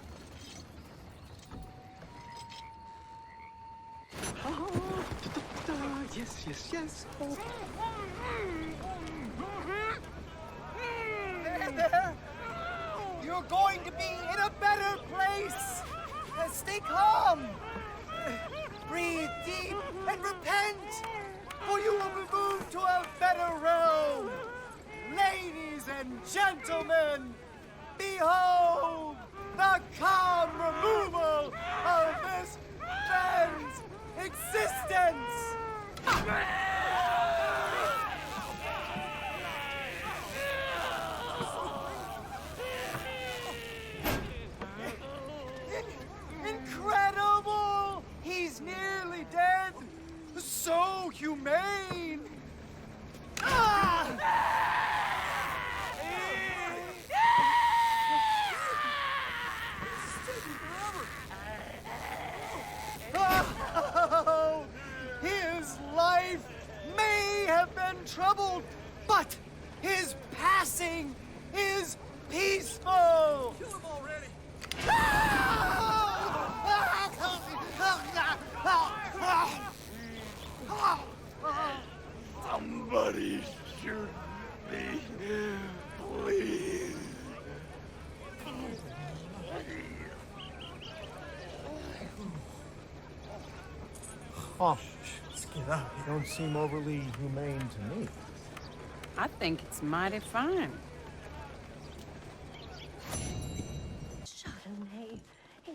Speaker 17: Yes.
Speaker 9: There. You're going to be in a better place. Stay calm. Breathe deep and repent, for you will be moved to a better realm. Ladies and gentlemen, behold the calm removal of this man's existence. Incredible! He's nearly dead. So humane. Oh, his life may have been troubled, but his passing is peaceful. Kill him already.
Speaker 1: Somebody shoot me, please.
Speaker 5: Oh, let's get out. You don't seem overly humane to me.
Speaker 15: I think it's mighty fine.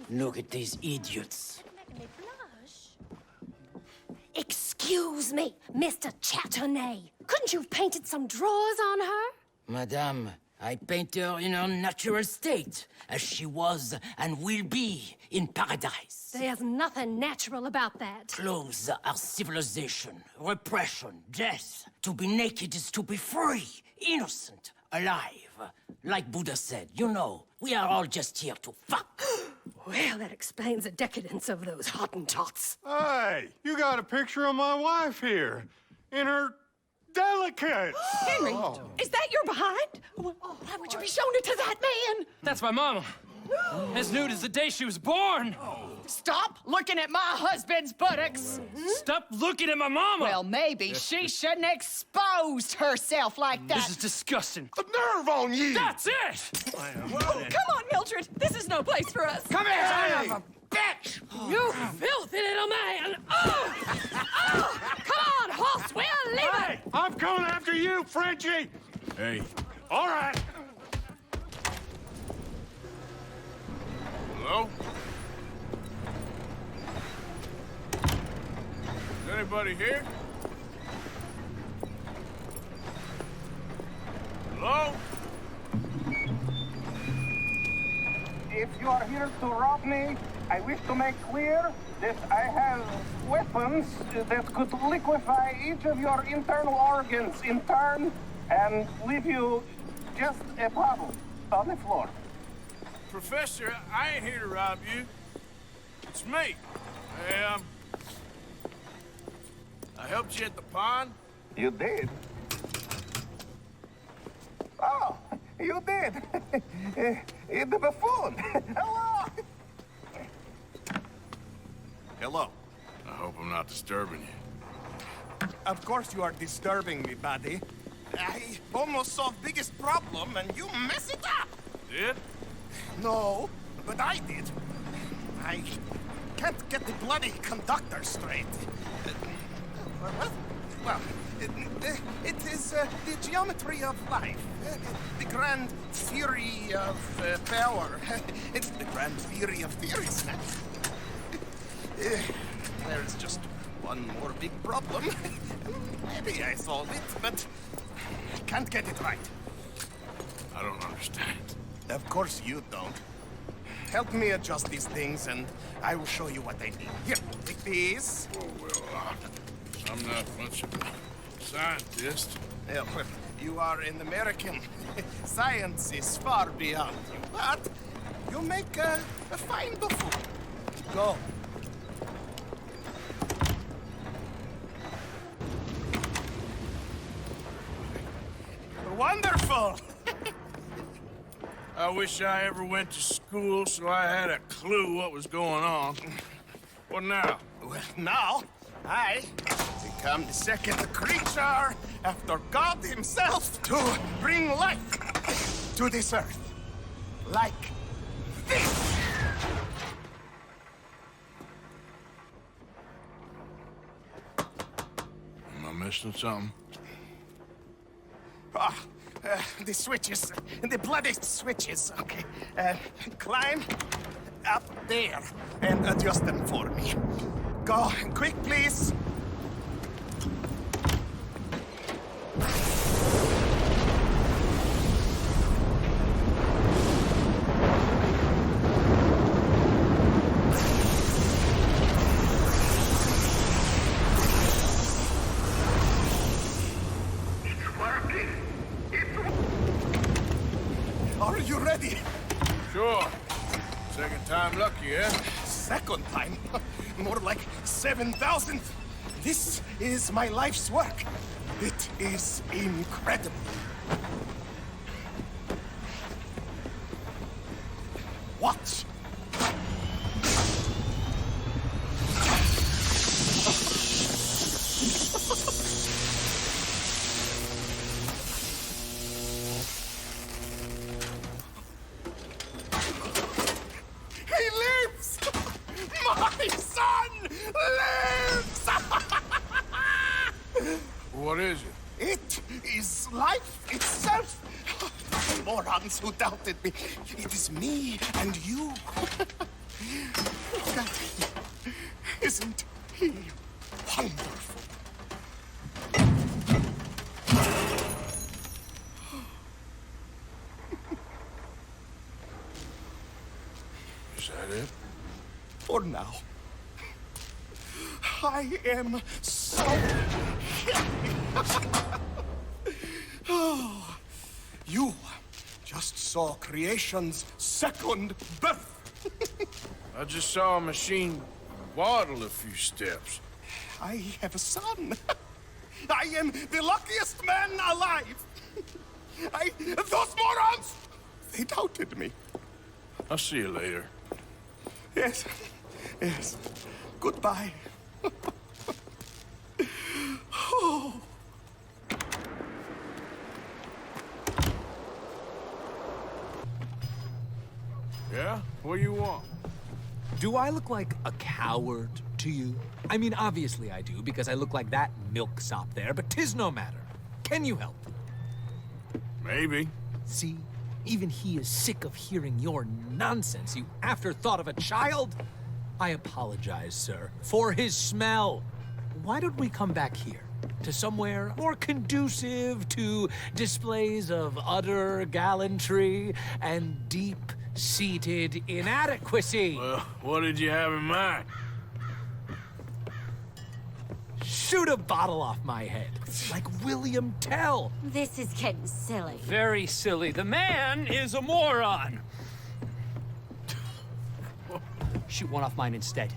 Speaker 7: Look at these idiots.
Speaker 11: Excuse me, Mr. Chatternet.
Speaker 7: Couldn't you have painted some drawers on her?
Speaker 2: Madame, I paint her in her natural state, as she was and will be in paradise.
Speaker 7: There's nothing natural about that.
Speaker 2: Clothes are civilization, repression, death. To be naked is to be free, innocent, alive. Like Buddha said, you know, we are all just here to fuck.
Speaker 7: Well, that explains the decadence of those Hottentots.
Speaker 12: Hey, you got a picture of my wife here. In her delicates.
Speaker 7: Henry, is that your behind? Why would you be showing it to that man?
Speaker 13: That's my mama. As nude as the day she was born.
Speaker 14: Stop looking at my husband's buttocks.
Speaker 13: Stop looking at my mama.
Speaker 14: Well, maybe she shouldn't have exposed herself like that.
Speaker 13: This is disgusting.
Speaker 12: The nerve on you!
Speaker 13: That's it!
Speaker 14: Oh, come on, Mildred. This is no place for us.
Speaker 13: Come here,
Speaker 14: son
Speaker 13: of a bitch! You filthy little man! Oh!
Speaker 14: Oh, come on, horse. We'll leave it.
Speaker 12: Hey, I'm coming after you, Frenchie!
Speaker 1: Hey.
Speaker 12: All right.
Speaker 1: Hello? Is anybody here? Hello?
Speaker 24: If you are here to rob me, I wish to make clear that I have weapons that could liquefy each of your internal organs in turn and leave you just a puddle on the floor.
Speaker 1: Professor, I ain't here to rob you. It's me. I helped you at the pond.
Speaker 24: You did? Oh, you did. The buffoon. Hello.
Speaker 10: Hello.
Speaker 1: I hope I'm not disturbing you.
Speaker 21: Of course you are disturbing me, buddy. I almost solved biggest problem and you mess it up.
Speaker 1: Did?
Speaker 21: No, but I did. I can't get the bloody conductor straight. Well, it is the geometry of life, the grand theory of power. It's the grand theory of theories. There's just one more big problem. Maybe I solve it, but I can't get it right.
Speaker 1: I don't understand.
Speaker 21: Of course you don't. Help me adjust these things, and I will show you what I mean. Here, take these.
Speaker 1: Oh, well, I'm not much of a scientist.
Speaker 21: Yeah, well, you are an American. Science is far beyond you, but you make a fine buffoon. Go. Wonderful!
Speaker 1: I wish I ever went to school so I had a clue what was going on. What now?
Speaker 21: Well, now, I become the second creature after God himself to bring life to this earth. Like this!
Speaker 1: Am I missing something?
Speaker 21: The switches. The bloody switches. Okay. Climb up there and adjust them for me. Go quick, please. Are you ready?
Speaker 1: Sure. Second time lucky, eh?
Speaker 21: Second time? More like 7,000. This is my life's work. It is incredible. Watch. He lives! My son lives!
Speaker 1: What is it?
Speaker 21: It is life itself! Morons who doubted me. It is me and you. Look at him. Isn't he wonderful? for now. I am so happy. Oh, you just saw creation's second birth.
Speaker 1: I just saw a machine waddle a few steps.
Speaker 21: I have a son. I am the luckiest man alive. Those morons, they doubted me.
Speaker 1: I'll see you later.
Speaker 21: Yes, yes. Goodbye. Oh.
Speaker 1: Yeah? What do you want?
Speaker 16: Do I look like a coward to you? I mean, obviously I do, because I look like that milksop there, but 'tis no matter. Can you help?
Speaker 1: Maybe.
Speaker 16: See? Even he is sick of hearing your nonsense, you afterthought of a child. I apologize, sir, for his smell. Why don't we come back here? To somewhere more conducive to displays of utter gallantry and deep-seated inadequacy.
Speaker 1: Well, what did you have in mind?
Speaker 16: Shoot a bottle off my head, like William Tell.
Speaker 20: This is getting silly.
Speaker 3: Very silly. The man is a moron. Shoot one off mine instead.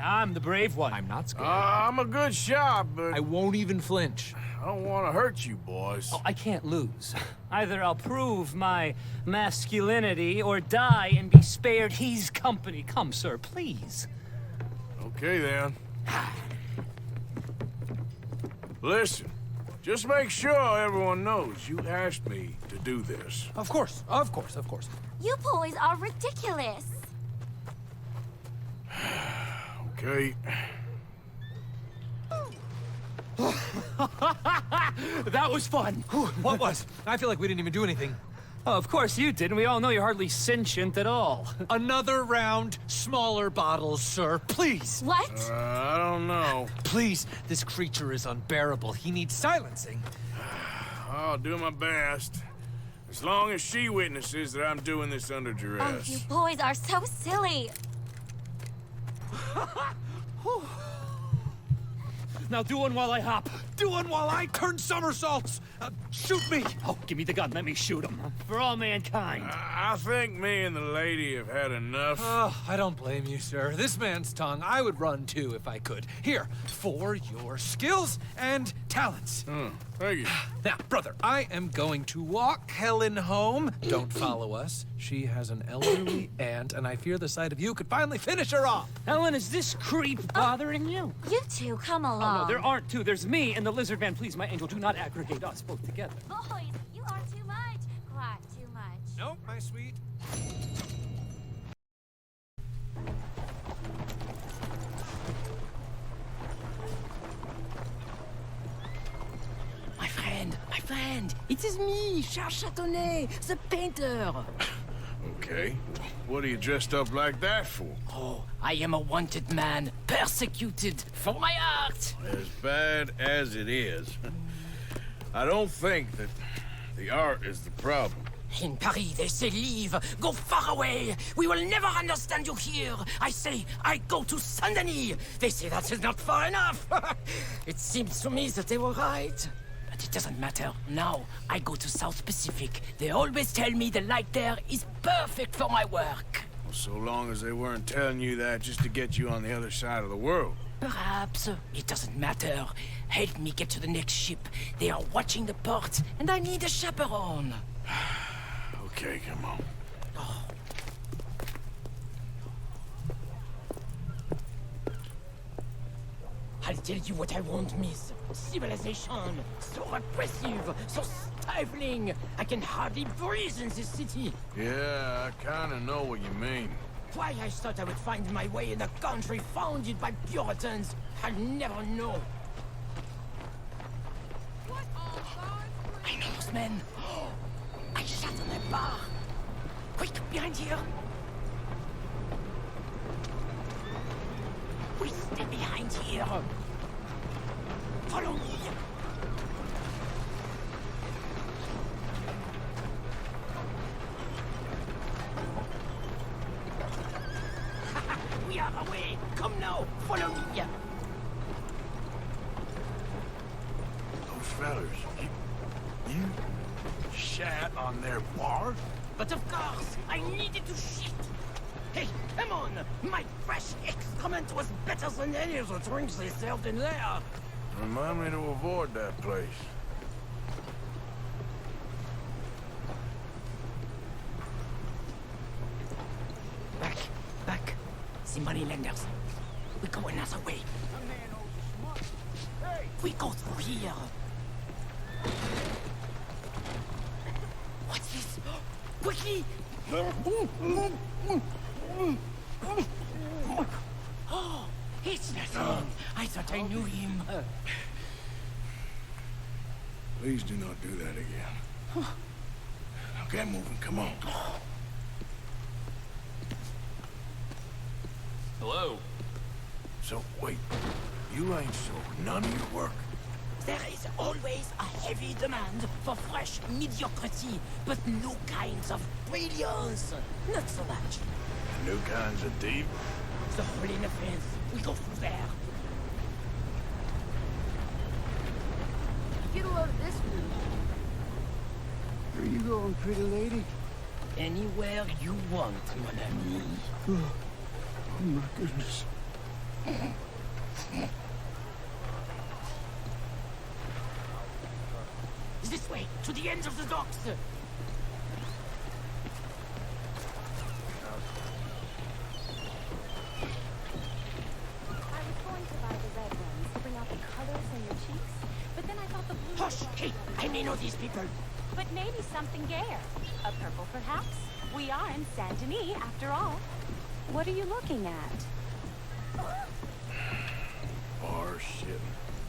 Speaker 3: I'm the brave one.
Speaker 16: I'm not scared.
Speaker 1: I'm a good shot, but
Speaker 16: I won't even flinch.
Speaker 1: I don't want to hurt you, boys.
Speaker 16: Oh, I can't lose.
Speaker 3: Either I'll prove my masculinity or die and be spared his company. Come, sir, please.
Speaker 1: Okay, then. Listen, just make sure everyone knows you asked me to do this.
Speaker 16: Of course, of course, of course.
Speaker 20: You boys are ridiculous.
Speaker 1: Okay.
Speaker 3: That was fun.
Speaker 16: What was? I feel like we didn't even do anything.
Speaker 3: Oh, of course you didn't. We all know you're hardly sentient at all.
Speaker 16: Another round, smaller bottles, sir. Please.
Speaker 20: What?
Speaker 1: I don't know.
Speaker 16: Please, this creature is unbearable. He needs silencing.
Speaker 1: I'll do my best. As long as she witnesses that I'm doing this under duress.
Speaker 20: Oh, you boys are so silly.
Speaker 3: Now do one while I hop.
Speaker 16: Do one while I turn somersaults. Shoot me.
Speaker 3: Oh, give me the gun. Let me shoot him. For all mankind.
Speaker 1: I think me and the lady have had enough.
Speaker 16: Oh, I don't blame you, sir. This man's tongue, I would run too if I could. Here, for your skills and talents.
Speaker 1: Thank you.
Speaker 16: Now, brother, I am going to walk Helen home. Don't follow us. She has an elderly aunt, and I fear the sight of you could finally finish her off.
Speaker 3: Helen, is this creep bothering you?
Speaker 20: You two, come along.
Speaker 3: Oh, no, there aren't two. There's me and the lizard man. Please, my angel, do not aggregate us both together.
Speaker 20: Boys, you are too much. Quite too much.
Speaker 16: Nope, my sweet.
Speaker 2: My friend, it is me, Charles Chatonnet, the painter.
Speaker 1: Okay. What are you dressed up like that for?
Speaker 2: Oh, I am a wanted man, persecuted for my art.
Speaker 1: As bad as it is, I don't think that the art is the problem.
Speaker 2: In Paris, they say leave, go far away. We will never understand you here. I say, I go to Saint-Denis. They say that is not far enough. It seems to me that they were right. But it doesn't matter. Now, I go to South Pacific. They always tell me the light there is perfect for my work.
Speaker 1: Well, so long as they weren't telling you that just to get you on the other side of the world.
Speaker 2: Perhaps. It doesn't matter. Help me get to the next ship. They are watching the port, and I need a chaperone.
Speaker 1: Okay, come on.
Speaker 2: I'll tell you what I want, miss. Civilization. So repressive, so stifling. I can hardly breathe in this city.
Speaker 1: Yeah, I kinda know what you mean.
Speaker 2: Why I thought I would find my way in a country founded by Puritans, I'll never know. I know those men. I shot on that bar. Quick, behind here. We stay behind here. Follow me. We We are away. Come now, follow me.
Speaker 1: Those fellas, you shat on their bar?
Speaker 2: But of course, I needed to shit. Hey, come on! My fresh excrement was better than any of the drinks they served in there.
Speaker 1: Remind me to avoid that place.
Speaker 2: Back. The moneylenders. We go another way. We go through here. What's this? Quickly! Oh, it's nothing. I thought I knew him.
Speaker 1: Please do not do that again. Now get moving, come on.
Speaker 13: Hello?
Speaker 1: So, wait. You ain't sold none of your work?
Speaker 2: There is always a heavy demand for fresh mediocrity, but no kinds of brilliance. Not so much.
Speaker 1: New kinds of deep?
Speaker 2: The hole in the fence. We go through there.
Speaker 6: Get a load of this food.
Speaker 9: Where you going, pretty lady?
Speaker 2: Anywhere you want, mon ami.
Speaker 9: Oh my goodness.
Speaker 2: This way, to the ends of the docks. Hush! Hey, I may know these people.
Speaker 20: But maybe something gayer. A purple, perhaps? We are in Saint Denis, after all. What are you looking at?
Speaker 1: Bar shitting,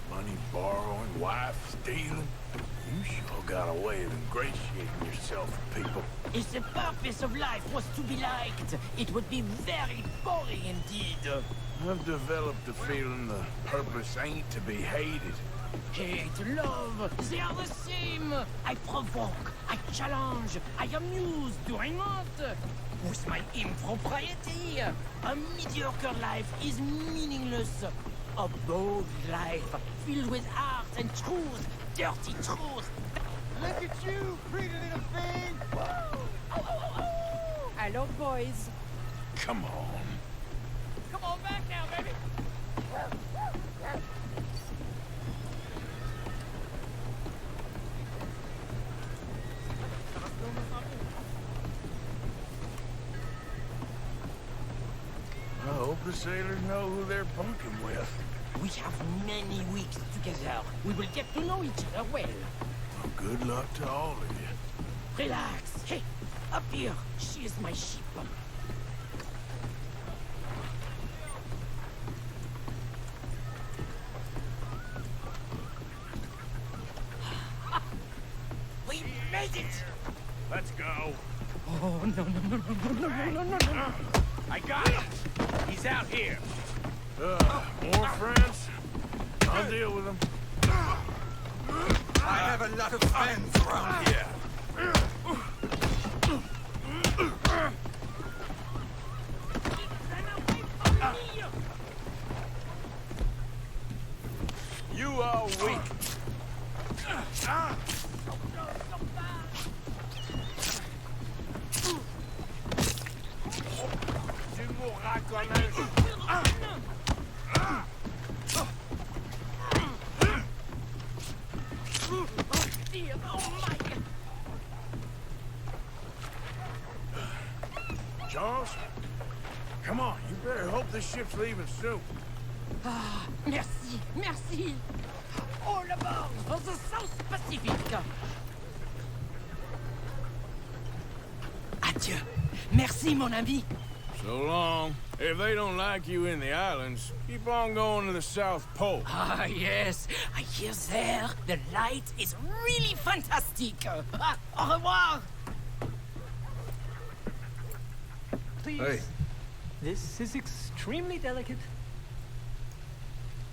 Speaker 1: money borrowing, wife stealing. You sure got a way of ingratiating yourself with people.
Speaker 2: If the purpose of life was to be liked, it would be very boring indeed.
Speaker 1: I've developed a feeling the purpose ain't to be hated.
Speaker 2: Hate, love, they are the same. I provoke, I challenge, I amuse, doing what? With my impropriety, a mediocre life is meaningless. A bold life, filled with art and truth, dirty truth.
Speaker 9: Look at you, pretty little thing!
Speaker 15: Hello, boys.
Speaker 1: Come on.
Speaker 2: Come on back now, baby.
Speaker 1: I hope the sailors know who they're bunking with.
Speaker 2: We have many weeks together. We will get to know each other well.
Speaker 1: Well, good luck to all of you.
Speaker 2: Relax. Hey, up here. She is my sheep. We made it!
Speaker 1: Let's go.
Speaker 2: Oh, no.
Speaker 1: I got him. He's out here. More friends? I'll deal with them.
Speaker 9: I have a lot of friends around here.
Speaker 1: You are weak. Tu mourras comme un... Charles? Come on, you better hope this ship's leaving soon.
Speaker 2: Ah, merci. All aboard for the South Pacific. Adieu. Merci, mon ami.
Speaker 1: So long. If they don't like you in the islands, keep on going to the South Pole.
Speaker 2: Ah, yes. I hear there the light is really fantastic. Au revoir.
Speaker 16: Please.
Speaker 1: Hey.
Speaker 16: This is extremely delicate.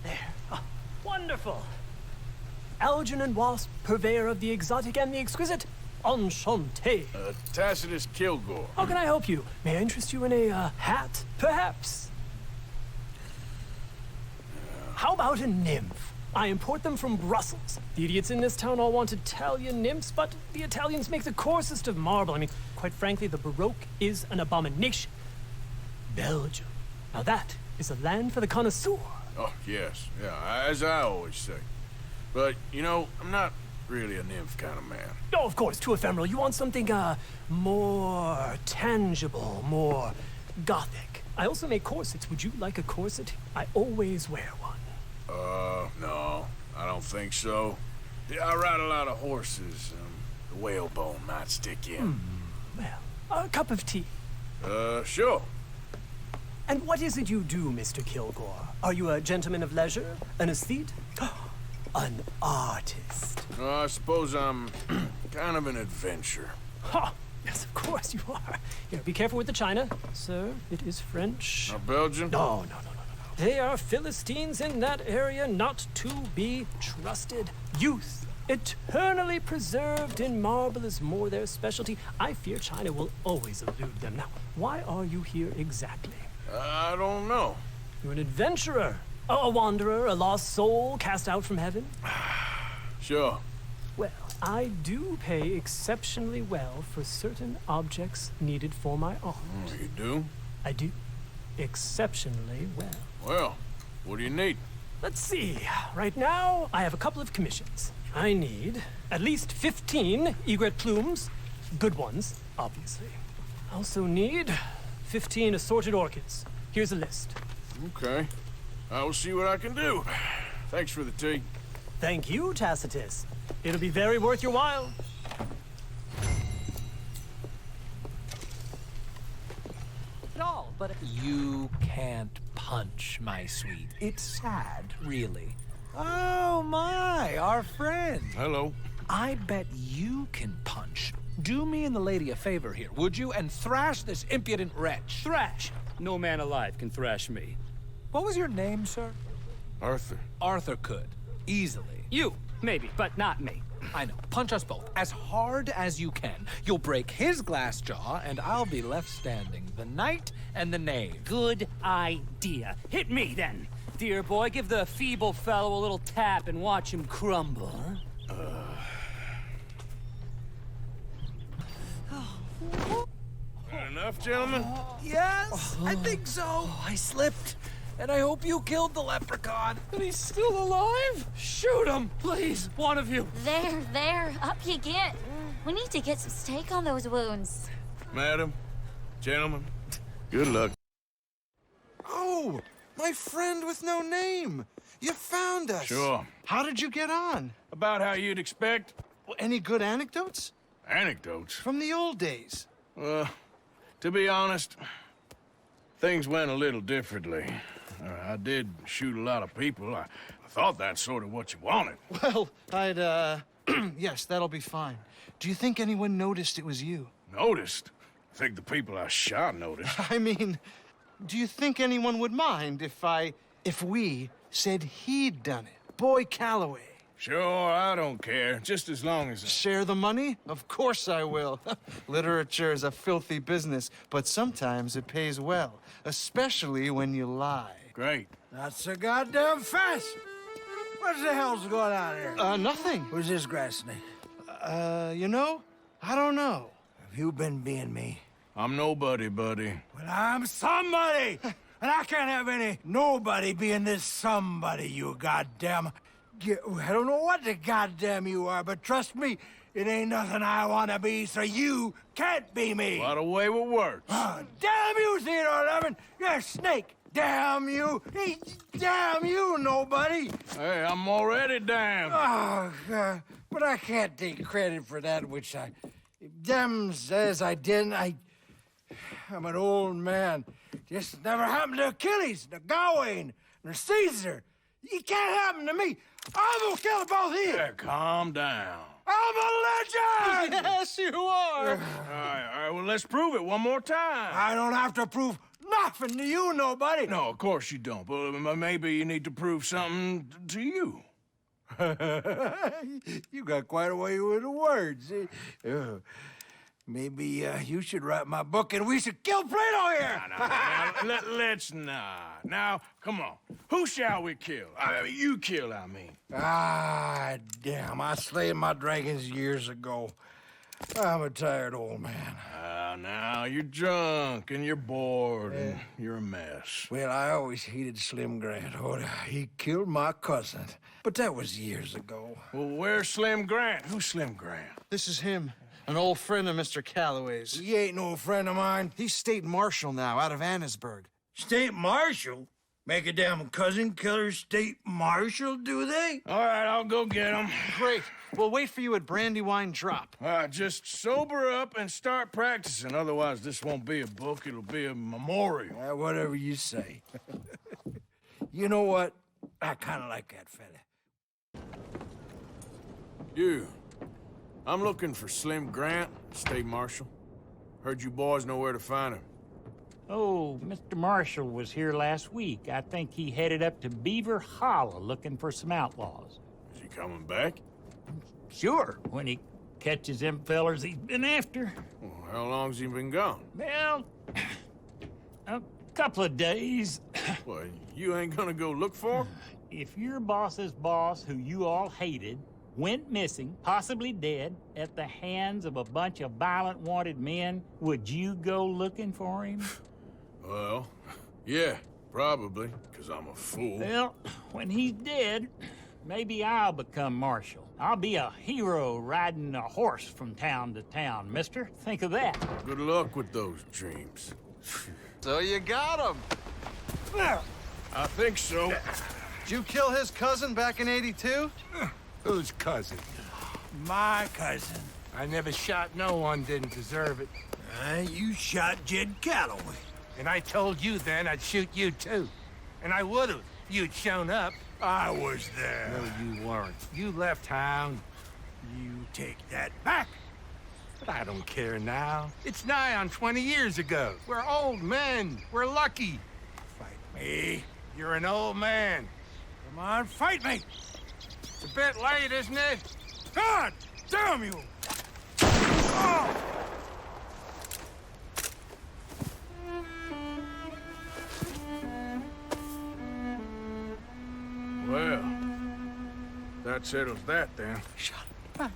Speaker 16: There. Ah, wonderful. Algernon Wasp, purveyor of the exotic and the exquisite. Enchanté.
Speaker 1: Tacitus Kilgore.
Speaker 16: How can I help you? May I interest you in a hat, perhaps?
Speaker 13: How about a nymph? I import them from Brussels. The idiots in this town all want Italian nymphs, but the Italians make the coarsest of marble. I mean, quite frankly, the Baroque is an abomination. Belgium. Now that is a land for the connoisseur.
Speaker 1: Oh, yes. Yeah, as I always say. But, you know, I'm not really a nymph kind of man.
Speaker 13: Oh, of course, too ephemeral. You want something, more tangible, more gothic. I also make corsets. Would you like a corset? I always wear one.
Speaker 1: No. I don't think so. Yeah, I ride a lot of horses. The whalebone might stick in.
Speaker 13: Well, a cup of tea.
Speaker 1: Sure.
Speaker 13: And what is it you do, Mr. Kilgore? Are you a gentleman of leisure? An aesthete? An artist?
Speaker 1: I suppose I'm kind of an adventurer.
Speaker 13: Ha! Yes, of course you are. Here, be careful with the china. Sir, it is French.
Speaker 1: Not Belgian?
Speaker 13: No. They are Philistines in that area, not to be trusted. Youth, eternally preserved in marble, is more their specialty. I fear China will always elude them. Now, why are you here exactly?
Speaker 1: I don't know.
Speaker 13: You're an adventurer. A wanderer, a lost soul cast out from heaven?
Speaker 1: Sure.
Speaker 13: Well, I do pay exceptionally well for certain objects needed for my art.
Speaker 1: You do?
Speaker 13: I do. Exceptionally well.
Speaker 1: Well, what do you need?
Speaker 13: Let's see. Right now, I have a couple of commissions. I need at least 15 egret plumes. Good ones, obviously. I also need 15 assorted orchids. Here's a list.
Speaker 1: Okay. I will see what I can do. Thanks for the tea.
Speaker 13: Thank you, Tacitus. It'll be very worth your while.
Speaker 16: At all, but you can't punch, my sweet. It's sad, really. Oh my, our friend.
Speaker 1: Hello.
Speaker 16: I bet you can punch. Do me and the lady a favor here, would you? And thrash this impudent wretch.
Speaker 6: Thrash? No man alive can thrash me.
Speaker 16: What was your name, sir?
Speaker 1: Arthur.
Speaker 16: Arthur could. Easily.
Speaker 6: You, maybe, but not me.
Speaker 16: I know. Punch us both. As hard as you can. You'll break his glass jaw, and I'll be left standing. The knight and the knave.
Speaker 6: Good idea. Hit me, then. Dear boy, give the feeble fellow a little tap and watch him crumble.
Speaker 1: Enough, gentlemen?
Speaker 16: Yes, I think so. I slipped. And I hope you killed the leprechaun.
Speaker 6: And he's still alive? Shoot him, please, one of you.
Speaker 20: There, up you get. We need to get some steak on those wounds.
Speaker 1: Madam, gentlemen, good luck.
Speaker 18: Oh, my friend with no name. You found us.
Speaker 1: Sure.
Speaker 18: How did you get on?
Speaker 1: About how you'd expect.
Speaker 18: Well, any good anecdotes?
Speaker 1: Anecdotes?
Speaker 18: From the old days.
Speaker 1: To be honest, things went a little differently. I did shoot a lot of people. I thought that's sort of what you wanted.
Speaker 18: Well, yes, that'll be fine. Do you think anyone noticed it was you?
Speaker 1: Noticed? I think the people I shot noticed.
Speaker 18: I mean, do you think anyone would mind if we said he'd done it? Boy Calloway.
Speaker 1: Sure, I don't care. Just as long as...
Speaker 18: Share the money? Of course I will. Literature is a filthy business, but sometimes it pays well. Especially when you lie.
Speaker 1: Great.
Speaker 22: That's so goddamn fast. What the hell's going on here?
Speaker 18: Nothing.
Speaker 22: Who's this grass snake?
Speaker 18: You know, I don't know.
Speaker 22: Have you been being me?
Speaker 1: I'm nobody, buddy.
Speaker 22: Well, I'm somebody! And I can't have any nobody being this somebody, you goddamn... I don't know what the goddamn you are, but trust me, it ain't nothing I want to be, so you can't be me.
Speaker 1: What a way with words.
Speaker 22: Damn you, Theodore Levin! You're a snake! Damn you! Hey, damn you, nobody!
Speaker 1: Hey, I'm already damned.
Speaker 22: Oh, God. But I can't take credit for that which I... Them says I didn't. I'm an old man. Just never happened to Achilles, to Gawain, or Caesar. It can't happen to me. I'm gonna kill them both here.
Speaker 1: Yeah, calm down.
Speaker 22: I'm a legend!
Speaker 18: Yes, you are.
Speaker 1: All right, well, let's prove it one more time.
Speaker 22: I don't have to prove nothing to you, nobody.
Speaker 1: No, of course you don't, but maybe you need to prove something to you.
Speaker 22: You got quite a way with the words. Maybe you should write my book and we should kill Plato here!
Speaker 1: Let's not. Now, come on. Who shall we kill? I mean, you kill, I mean.
Speaker 22: Ah, damn. I slayed my dragons years ago. I'm a tired old man.
Speaker 1: Now, you're drunk and you're bored and you're a mess.
Speaker 22: Well, I always hated Slim Grant. Oh, he killed my cousin. But that was years ago.
Speaker 1: Well, where's Slim Grant? Who's Slim Grant?
Speaker 18: This is him, an old friend of Mr. Calloway's.
Speaker 22: He ain't no friend of mine.
Speaker 18: He's state marshal now, out of Annesburg.
Speaker 22: State marshal? Make a damn cousin killer state marshal, do they?
Speaker 1: All right, I'll go get him.
Speaker 18: Great. We'll wait for you at Brandywine Drop.
Speaker 1: Just sober up and start practicing. Otherwise, this won't be a book. It'll be a memorial.
Speaker 22: Whatever you say. You know what? I kind of like that fella.
Speaker 1: You. I'm looking for Slim Grant, State Marshal. Heard you boys know where to find him.
Speaker 3: Oh, Mr. Marshall was here last week. I think he headed up to Beaver Hollow looking for some outlaws.
Speaker 1: Is he coming back?
Speaker 3: Sure, when he catches them fellers he's been after.
Speaker 1: Well, how long's he been gone?
Speaker 3: Well, a couple of days.
Speaker 1: Well, you ain't gonna go look for him?
Speaker 3: If your boss's boss, who you all hated, went missing, possibly dead, at the hands of a bunch of violent wanted men, would you go looking for him?
Speaker 1: Well, yeah, probably, because I'm a fool.
Speaker 3: Well, when he's dead, maybe I'll become marshal. I'll be a hero riding a horse from town to town, mister. Think of that.
Speaker 1: Good luck with those dreams.
Speaker 18: So you got him.
Speaker 1: I think so.
Speaker 18: Did you kill his cousin back in '82?
Speaker 22: Whose cousin? My cousin. I never shot no one didn't deserve it. You shot Jed Calloway.
Speaker 4: And I told you then I'd shoot you too. And I would've. You'd shown up.
Speaker 22: I was there.
Speaker 4: No, you weren't. You left town.
Speaker 22: You take that back.
Speaker 4: But I don't care now. It's nigh on 20 years ago. We're old men. We're lucky.
Speaker 22: Fight me.
Speaker 4: You're an old man.
Speaker 22: Come on, fight me.
Speaker 4: It's a bit late, isn't it?
Speaker 22: God damn you! Oh!
Speaker 1: Well, that settles that then.
Speaker 22: Shot him in the back.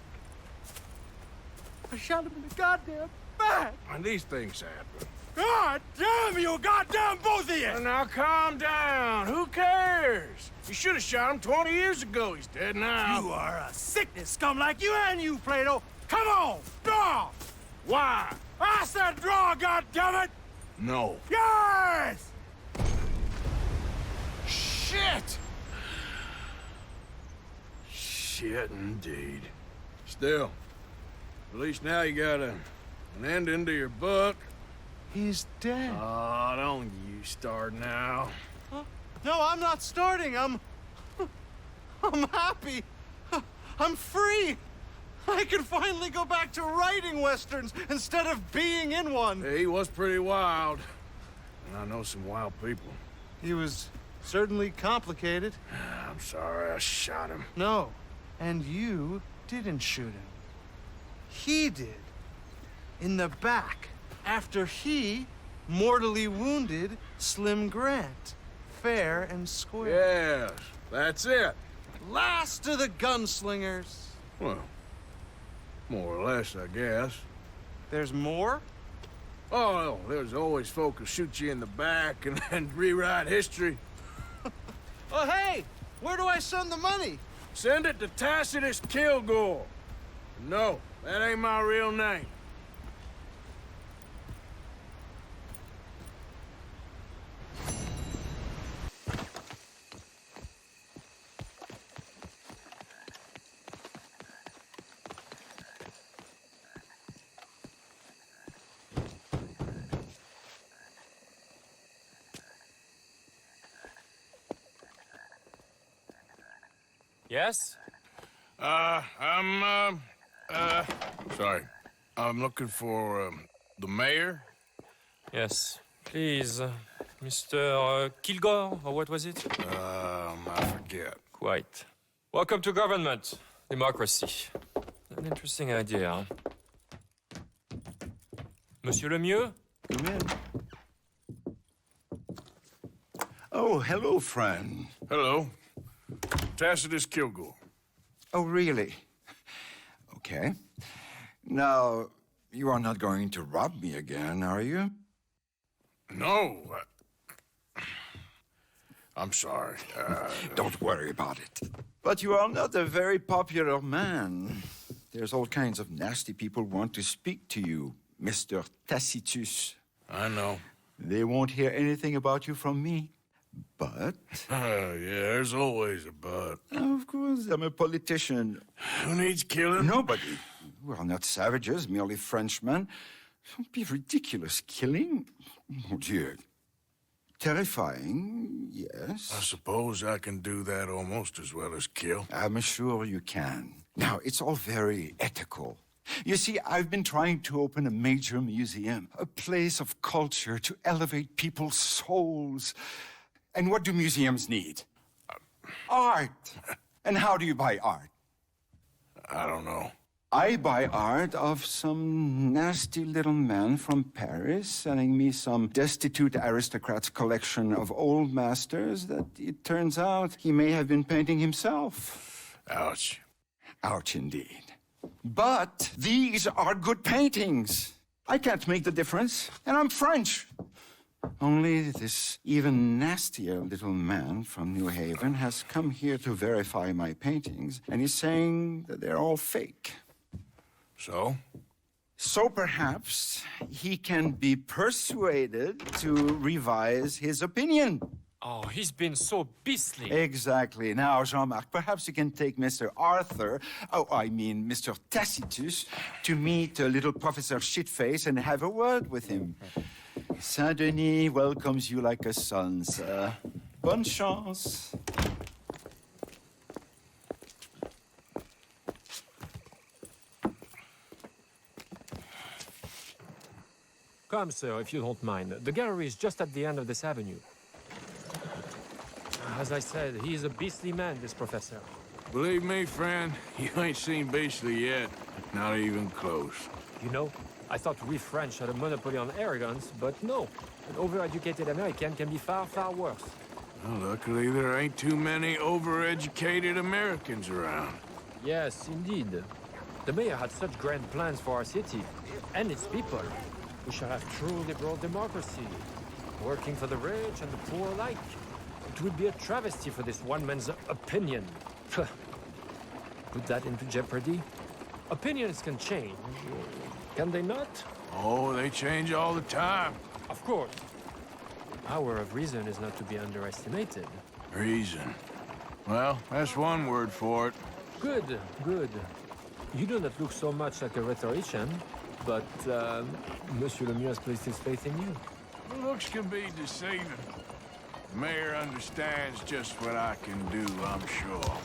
Speaker 22: I shot him in the goddamn back.
Speaker 1: And these things happen.
Speaker 22: God damn you, goddamn both of you!
Speaker 1: Well, now calm down. Who cares? You should have shot him 20 years ago. He's dead now.
Speaker 22: You are a sickness scum like you and you, Plato. Come on, draw!
Speaker 1: Why?
Speaker 22: I said draw, goddammit!
Speaker 1: No.
Speaker 22: Yes!
Speaker 1: Shit! Shit, indeed. Still, at least now you got an ending to your book.
Speaker 18: He's dead.
Speaker 1: Oh, don't you start now.
Speaker 18: No, I'm not starting. I'm happy. I'm free. I can finally go back to writing westerns instead of being in one.
Speaker 1: He was pretty wild. And I know some wild people.
Speaker 18: He was certainly complicated.
Speaker 1: I'm sorry I shot him.
Speaker 18: No, and you didn't shoot him. He did. In the back. After he mortally wounded Slim Grant. Fair and square.
Speaker 1: Yes, that's it.
Speaker 18: Last of the gunslingers.
Speaker 1: Well, more or less, I guess.
Speaker 18: There's more?
Speaker 1: Oh, there's always folk who shoot you in the back and then rewrite history.
Speaker 18: Oh, hey! Where do I send the money?
Speaker 1: Send it to Tacitus Kilgore. No, that ain't my real name.
Speaker 13: Yes?
Speaker 1: Sorry. I'm looking for, the mayor?
Speaker 13: Yes. Please, Mr. Kilgore, or what was it?
Speaker 1: I forget.
Speaker 13: Quite. Welcome to government. Democracy. An interesting idea, huh? Monsieur Lemieux?
Speaker 8: Come in. Oh, hello, friend.
Speaker 1: Hello. Tacitus Kilgore.
Speaker 8: Oh, really? Okay. Now, you are not going to rob me again, are you?
Speaker 1: No. I'm sorry.
Speaker 8: Don't worry about it. But you are not a very popular man. There's all kinds of nasty people who want to speak to you, Mr. Tacitus.
Speaker 1: I know.
Speaker 8: They won't hear anything about you from me. But...
Speaker 1: yeah, there's always a but.
Speaker 8: Of course, I'm a politician.
Speaker 1: Who needs killing?
Speaker 8: Nobody. We are not savages, merely Frenchmen. Don't be ridiculous. Killing? Oh, dear. Terrifying, yes.
Speaker 1: I suppose I can do that almost as well as kill.
Speaker 8: I'm sure you can. Now, it's all very ethical. You see, I've been trying to open a major museum, a place of culture to elevate people's souls. And what do museums need? Art. And how do you buy art?
Speaker 1: I don't know.
Speaker 8: I buy art of some nasty little man from Paris selling me some destitute aristocrat's collection of old masters that it turns out he may have been painting himself.
Speaker 1: Ouch.
Speaker 8: Ouch indeed. But these are good paintings. I can't make the difference, and I'm French. Only this even nastier little man from New Haven has come here to verify my paintings, and he's saying that they're all fake.
Speaker 1: So?
Speaker 8: So perhaps he can be persuaded to revise his opinion.
Speaker 13: Oh, he's been so beastly.
Speaker 8: Exactly. Now, Jean-Marc, perhaps you can take Mr. Mr. Tacitus, to meet little Professor Shitface and have a word with him. Saint-Denis welcomes you like a son, sir. Bonne chance.
Speaker 13: Come, sir, if you don't mind. The gallery is just at the end of this avenue. As I said, he is a beastly man, this professor.
Speaker 1: Believe me, friend, you ain't seen beastly yet. Not even close.
Speaker 13: You know, I thought we French had a monopoly on arrogance, but no. An overeducated American can be far, far worse.
Speaker 1: Well, luckily, there ain't too many overeducated Americans around.
Speaker 13: Yes, indeed. The mayor had such grand plans for our city and its people. We shall have true liberal democracy, working for the rich and the poor alike. It would be a travesty for this one man's opinion. Put that into jeopardy? Opinions can change, can they not?
Speaker 1: Oh, they change all the time.
Speaker 13: Of course. The power of reason is not to be underestimated.
Speaker 1: Reason. Well, that's one word for it.
Speaker 13: Good, good. You do not look so much like a rhetorician, but Monsieur Lemieux has placed his faith in you.
Speaker 1: Looks can be deceiving. The mayor understands just what I can do, I'm sure.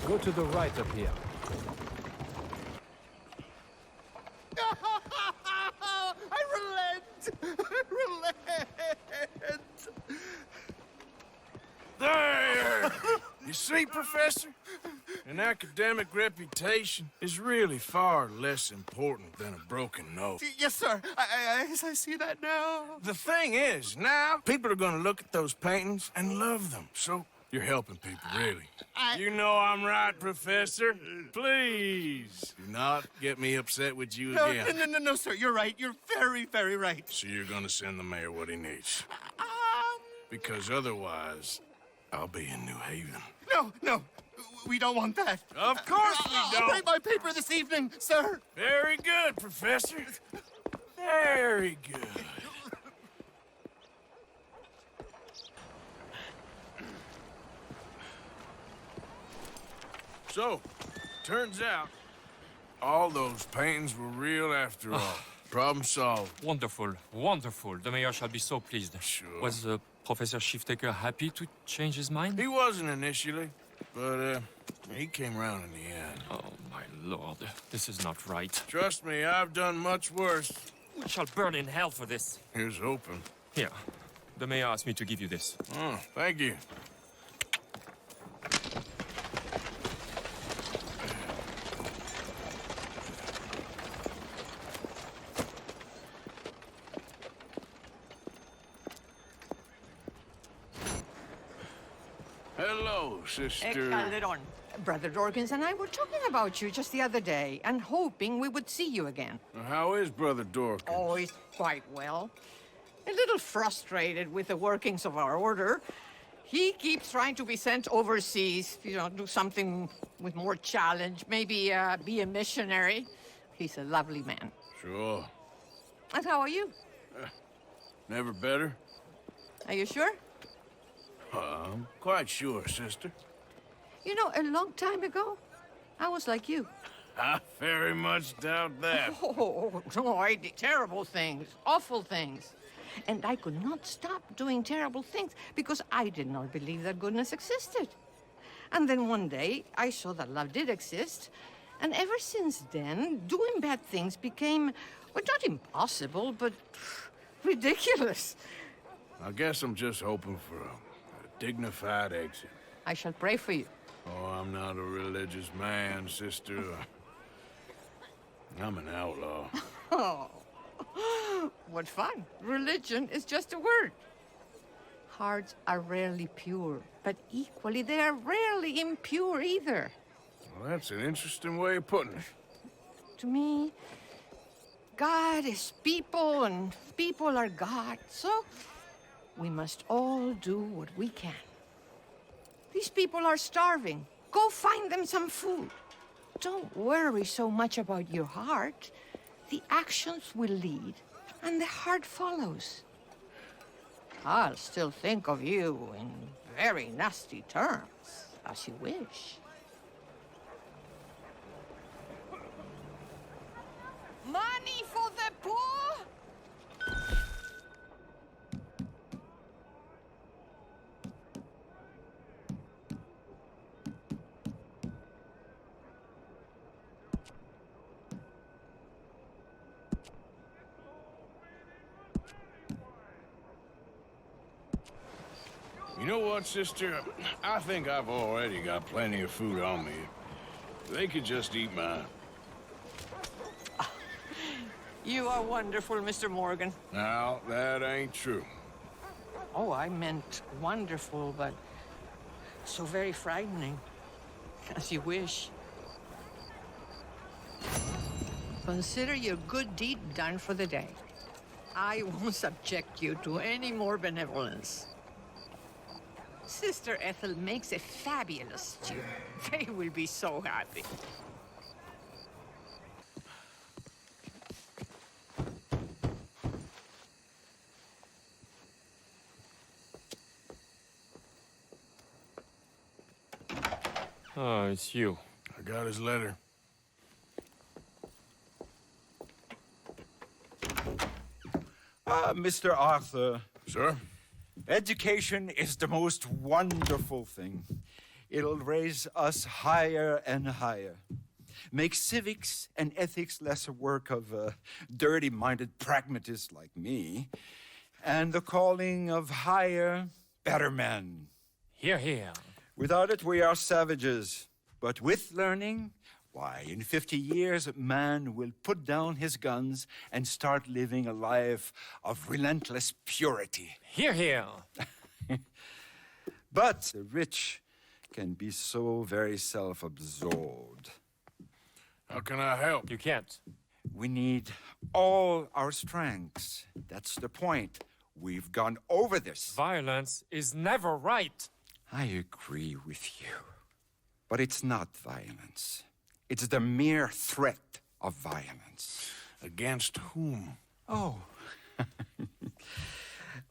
Speaker 13: Go to the right up here.
Speaker 21: I relent! Relent!
Speaker 1: There! You see, Professor? An academic reputation is really far less important than a broken nose.
Speaker 21: Yes, sir. I see that now.
Speaker 1: The thing is, now, people are gonna look at those paintings and love them. So, you're helping people, really. You know I'm right, Professor. Please, do not get me upset with you again.
Speaker 21: No, sir. You're right. You're very, very right.
Speaker 1: So you're gonna send the mayor what he needs. Because otherwise, I'll be in New Haven.
Speaker 21: No. We don't want that.
Speaker 1: Of course we don't.
Speaker 21: I'll write my paper this evening, sir.
Speaker 1: Very good, Professor. Very good. So, turns out, all those paintings were real after all. Problem solved.
Speaker 13: Wonderful, wonderful. The mayor shall be so pleased.
Speaker 1: Sure.
Speaker 13: Was Professor Shiftaker happy to change his mind?
Speaker 1: He wasn't initially, but he came around in the end.
Speaker 13: Oh, my lord. This is not right.
Speaker 1: Trust me, I've done much worse.
Speaker 13: We shall burn in hell for this.
Speaker 1: Here's hoping.
Speaker 13: Here. The mayor asked me to give you this.
Speaker 1: Oh, thank you. Hello, sister.
Speaker 5: Calderon. Brother Dorkins and I were talking about you just the other day and hoping we would see you again.
Speaker 1: How is Brother Dorkins?
Speaker 5: Oh, he's quite well. A little frustrated with the workings of our order. He keeps trying to be sent overseas, you know, do something with more challenge, maybe be a missionary. He's a lovely man.
Speaker 1: Sure.
Speaker 5: And how are you?
Speaker 1: Never better?
Speaker 5: Are you sure?
Speaker 1: I'm quite sure, sister.
Speaker 5: You know, a long time ago, I was like you.
Speaker 1: I very much doubt that.
Speaker 5: Oh, no, I did terrible things, awful things. And I could not stop doing terrible things because I did not believe that goodness existed. And then one day, I saw that love did exist. And ever since then, doing bad things became, well, not impossible, but ridiculous.
Speaker 1: I guess I'm just hoping for a dignified exit.
Speaker 5: I shall pray for you.
Speaker 1: Oh, I'm not a religious man, sister. I'm an outlaw.
Speaker 5: Oh, what fun. Religion is just a word. Hearts are rarely pure, but equally they are rarely impure either.
Speaker 1: Well, that's an interesting way of putting it.
Speaker 5: To me, God is people and people are God, so we must all do what we can. These people are starving. Go find them some food. Don't worry so much about your heart. The actions will lead, and the heart follows. I'll still think of you in very nasty terms, as you wish. Money for the poor?
Speaker 1: You know what, sister? I think I've already got plenty of food on me. They could just eat mine.
Speaker 5: You are wonderful, Mr. Morgan.
Speaker 1: Now, that ain't true.
Speaker 5: Oh, I meant wonderful, but so very frightening. As you wish. Consider your good deed done for the day. I won't subject you to any more benevolence. Sister Ethel makes a fabulous stew. They will be so happy.
Speaker 13: Oh, it's you.
Speaker 1: I got his letter.
Speaker 8: Mr. Arthur.
Speaker 1: Sir?
Speaker 8: Education is the most wonderful thing. It'll raise us higher and higher. Make civics and ethics less a work of dirty-minded pragmatists like me, and the calling of higher, better men.
Speaker 13: Hear, hear.
Speaker 8: Without it, we are savages. But with learning, why, in 50 years, man will put down his guns and start living a life of relentless purity.
Speaker 13: Hear, hear.
Speaker 8: But the rich can be so very self-absorbed.
Speaker 1: How can I help?
Speaker 13: You can't.
Speaker 8: We need all our strengths. That's the point. We've gone over this.
Speaker 13: Violence is never right.
Speaker 8: I agree with you. But it's not violence. It's the mere threat of violence.
Speaker 1: Against whom?
Speaker 8: Oh.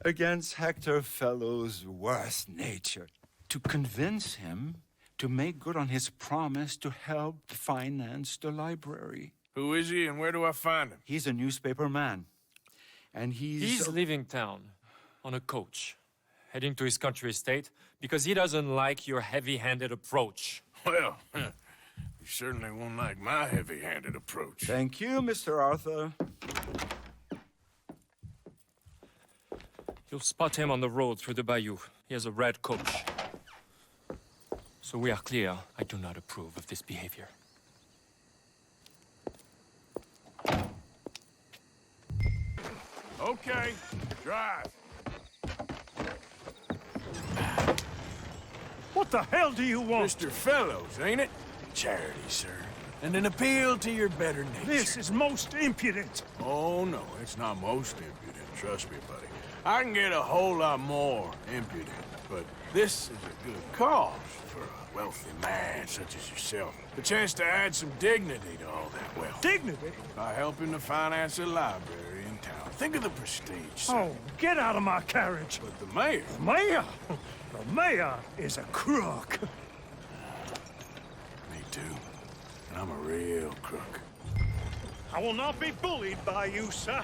Speaker 8: Against Hector Fellow's worst nature. To convince him to make good on his promise to help finance the library.
Speaker 1: Who is he and where do I find him?
Speaker 8: He's a newspaper man. And he's
Speaker 13: leaving town on a coach, heading to his country estate because he doesn't like your heavy-handed approach.
Speaker 1: Well, you certainly won't like my heavy-handed approach.
Speaker 8: Thank you, Mr. Arthur.
Speaker 13: You'll spot him on the road through the bayou. He has a red coach. So we are clear, I do not approve of this behavior.
Speaker 1: Okay, drive.
Speaker 13: What
Speaker 12: the hell do you want?
Speaker 1: Mr. Fellows, ain't it? Charity, sir. And an appeal to your better nature.
Speaker 12: This is most impudent.
Speaker 1: Oh, no, it's not most impudent. Trust me, buddy. I can get a whole lot more impudent, but this is a good cause for a wealthy man such as yourself. The chance to add some dignity to all that wealth.
Speaker 12: Dignity?
Speaker 1: By helping to finance a library in town. Think of the prestige, sir.
Speaker 12: Oh, get out of my carriage.
Speaker 1: But the mayor...
Speaker 12: The mayor? The mayor is a crook.
Speaker 1: Me too. And I'm a real crook.
Speaker 12: I will not be bullied by you, sir.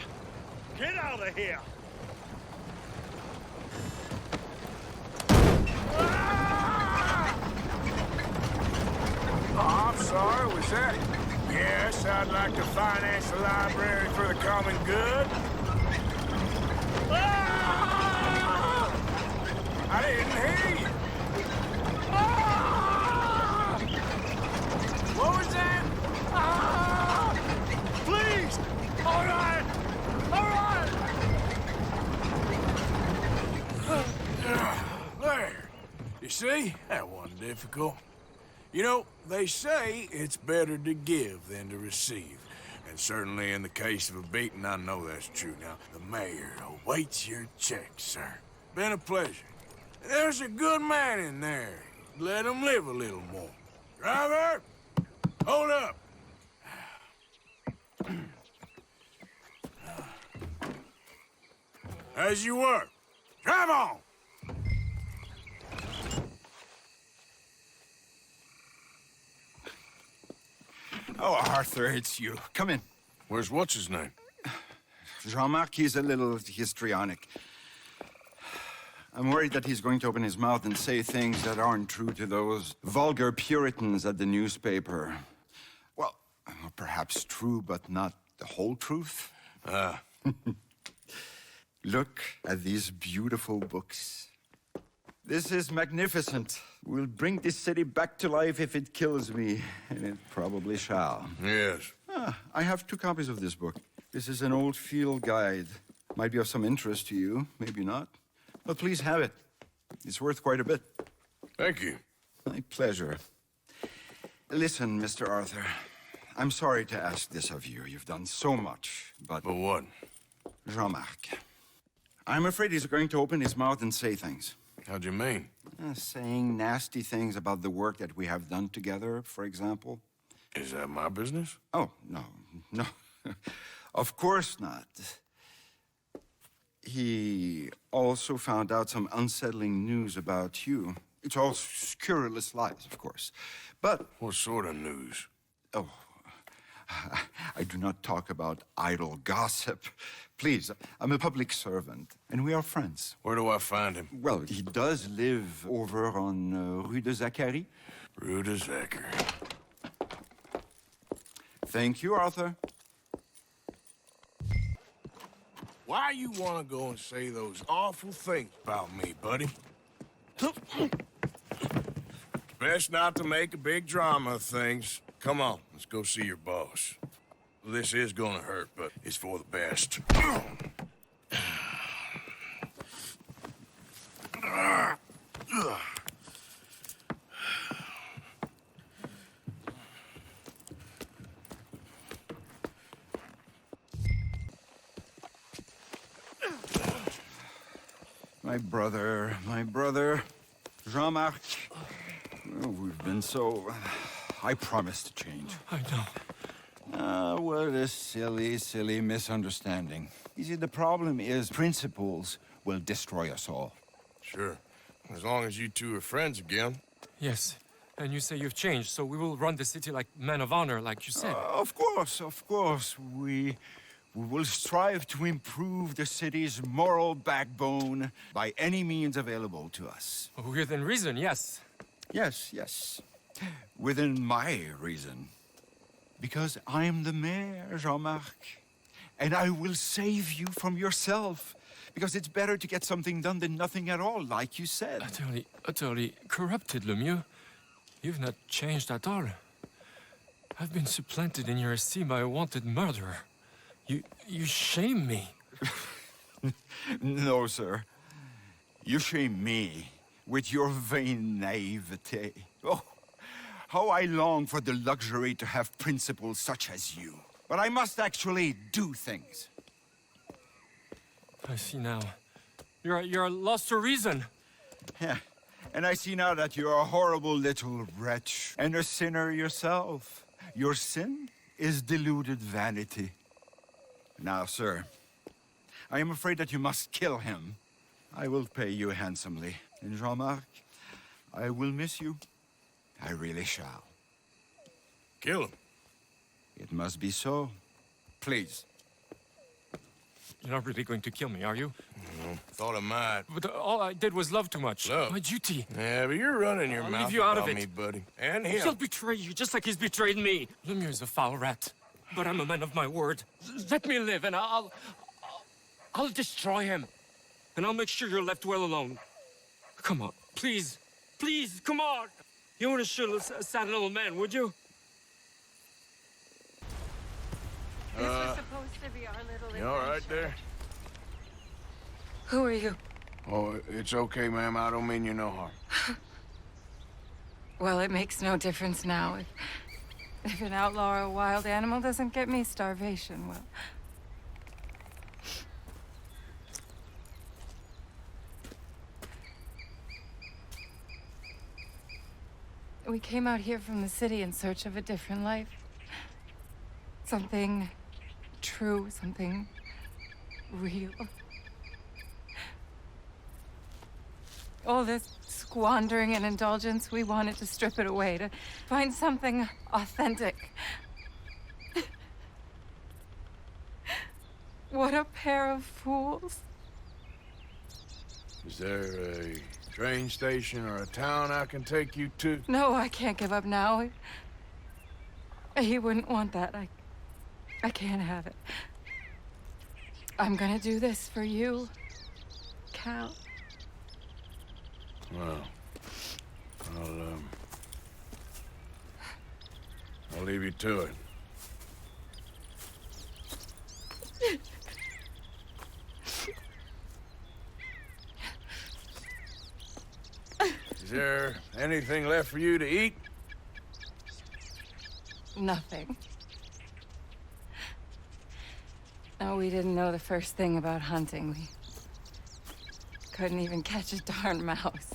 Speaker 12: Get out of here.
Speaker 1: Oh, I'm sorry, was that? Yes, I'd like to finance the library for the common good. I didn't hear you. What was that?
Speaker 12: Please! All right! All right!
Speaker 1: There. You see? That wasn't difficult. You know, they say it's better to give than to receive. And certainly in the case of a beating, I know that's true. Now, the mayor awaits your check, sir. Been a pleasure. There's a good man in there. Let him live a little more. Driver! Hold up! As you were. Drive on!
Speaker 8: Oh, Arthur, it's you. Come in.
Speaker 1: Where's what's-his-name?
Speaker 8: Jean-Marc, he's a little histrionic. I'm worried that he's going to open his mouth and say things that aren't true to those vulgar Puritans at the newspaper. Well, perhaps true, but not the whole truth. Look at these beautiful books. This is magnificent. We'll bring this city back to life if it kills me, and it probably shall.
Speaker 1: Yes.
Speaker 8: I have 2 copies of this book. This is an old field guide. Might be of some interest to you, maybe not. But please have it. It's worth quite a bit.
Speaker 1: Thank you.
Speaker 8: My pleasure. Listen, Mr. Arthur. I'm sorry to ask this of you. You've done so much, but...
Speaker 1: But what?
Speaker 8: Jean-Marc. I'm afraid he's going to open his mouth and say things.
Speaker 1: How'd you mean?
Speaker 8: Saying nasty things about the work that we have done together, for example.
Speaker 1: Is that my business?
Speaker 8: Oh, no. No. Of course not. He also found out some unsettling news about you. It's all scurrilous lies, of course. But...
Speaker 1: What sort of news?
Speaker 8: Oh, I do not talk about idle gossip. Please, I'm a public servant, and we are friends.
Speaker 1: Where do I find him?
Speaker 8: Well, he does live over on Rue de Zachary.
Speaker 1: Rue de Zachary.
Speaker 8: Thank you, Arthur.
Speaker 1: Why you want to go and say those awful things about me, buddy? Best not to make a big drama of things. Come on, let's go see your boss. This is gonna hurt, but it's for the best.
Speaker 8: My brother, Jean-Marc. Oh, we've been so... I promise to change.
Speaker 13: I know.
Speaker 8: What a silly, silly misunderstanding. You see, the problem is principles will destroy us all.
Speaker 1: Sure. As long as you two are friends again.
Speaker 13: Yes. And you say you've changed, so we will run the city like men of honor, like you said.
Speaker 8: Of course. We will strive to improve the city's moral backbone by any means available to us.
Speaker 13: Within reason, yes.
Speaker 8: Yes. Within my reason. Because I'm the mayor, Jean-Marc. And I will save you from yourself. Because it's better to get something done than nothing at all, like you said.
Speaker 13: Utterly corrupted, Lemieux. You've not changed at all. I've been supplanted in your esteem by a wanted murderer. You shame me.
Speaker 8: No, sir. You shame me with your vain naivete. Oh, how I long for the luxury to have principles such as you. But I must actually do things.
Speaker 13: I see now. You're lost to reason.
Speaker 8: Yeah, and I see now that you're a horrible little wretch and a sinner yourself. Your sin is deluded vanity. Now, sir, I am afraid that you must kill him. I will pay you handsomely. And Jean-Marc, I will miss you. I really shall.
Speaker 1: Kill him.
Speaker 8: It must be so. Please.
Speaker 13: You're not really going to kill me, are you?
Speaker 1: Thought I might.
Speaker 13: But all I did was love too much.
Speaker 1: Love?
Speaker 13: My duty.
Speaker 1: Yeah, but you're running your
Speaker 13: I'll
Speaker 1: mouth
Speaker 13: leave you out
Speaker 1: about
Speaker 13: of it.
Speaker 1: me, buddy. And him.
Speaker 13: He'll betray you, just like he's betrayed me. Lemieux's a foul rat. But I'm a man of my word. Let me live, and I'll destroy him. And I'll make sure you're left well alone. Come on, please. Please, come on. You wouldn't shoot a sad little man, would you?
Speaker 15: This was supposed to be our little
Speaker 1: You all right there?
Speaker 15: Who are you?
Speaker 1: Oh, it's okay, ma'am. I don't mean you no harm.
Speaker 15: Well, it makes no difference now. If an outlaw or a wild animal doesn't get me, starvation will. We came out here from the city in search of a different life. Something true, something real. All this squandering and indulgence, we wanted to strip it away, to find something authentic. What a pair of fools.
Speaker 1: Is there a train station or a town I can take you to?
Speaker 15: No, I can't give up now. He wouldn't want that. I can't have it. I'm gonna do this for you, Cal.
Speaker 1: Well, I'll leave you to it. Is there anything left for you to eat?
Speaker 15: Nothing. No, we didn't know the first thing about hunting. We couldn't even catch a darn mouse.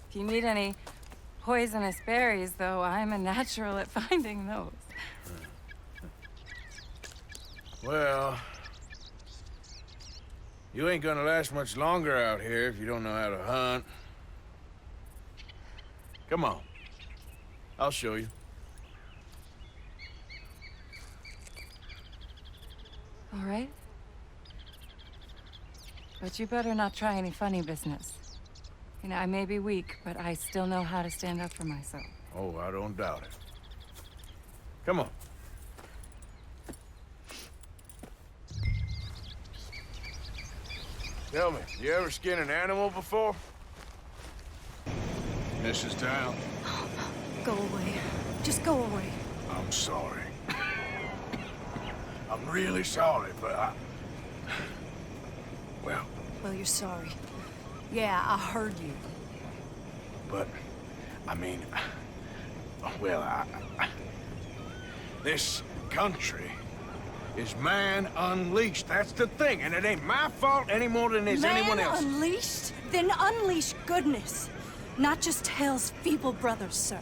Speaker 15: If you need any poisonous berries, though, I'm a natural at finding those.
Speaker 1: Well, you ain't gonna last much longer out here if you don't know how to hunt. Come on. I'll show you.
Speaker 15: All right. But you better not try any funny business. You know, I may be weak, but I still know how to stand up for myself.
Speaker 1: Oh, I don't doubt it. Come on. Tell me, you ever skin an animal before? Mrs. Town?
Speaker 11: Go away. Just go away.
Speaker 1: I'm sorry. I'm really sorry, but well,
Speaker 11: you're sorry. Yeah, I heard you.
Speaker 1: but, I mean, well, this country is man unleashed. That's the thing, and it ain't my fault any more than it's anyone else's.
Speaker 11: Man unleashed? Then unleash goodness. Not just hell's feeble brothers, sir.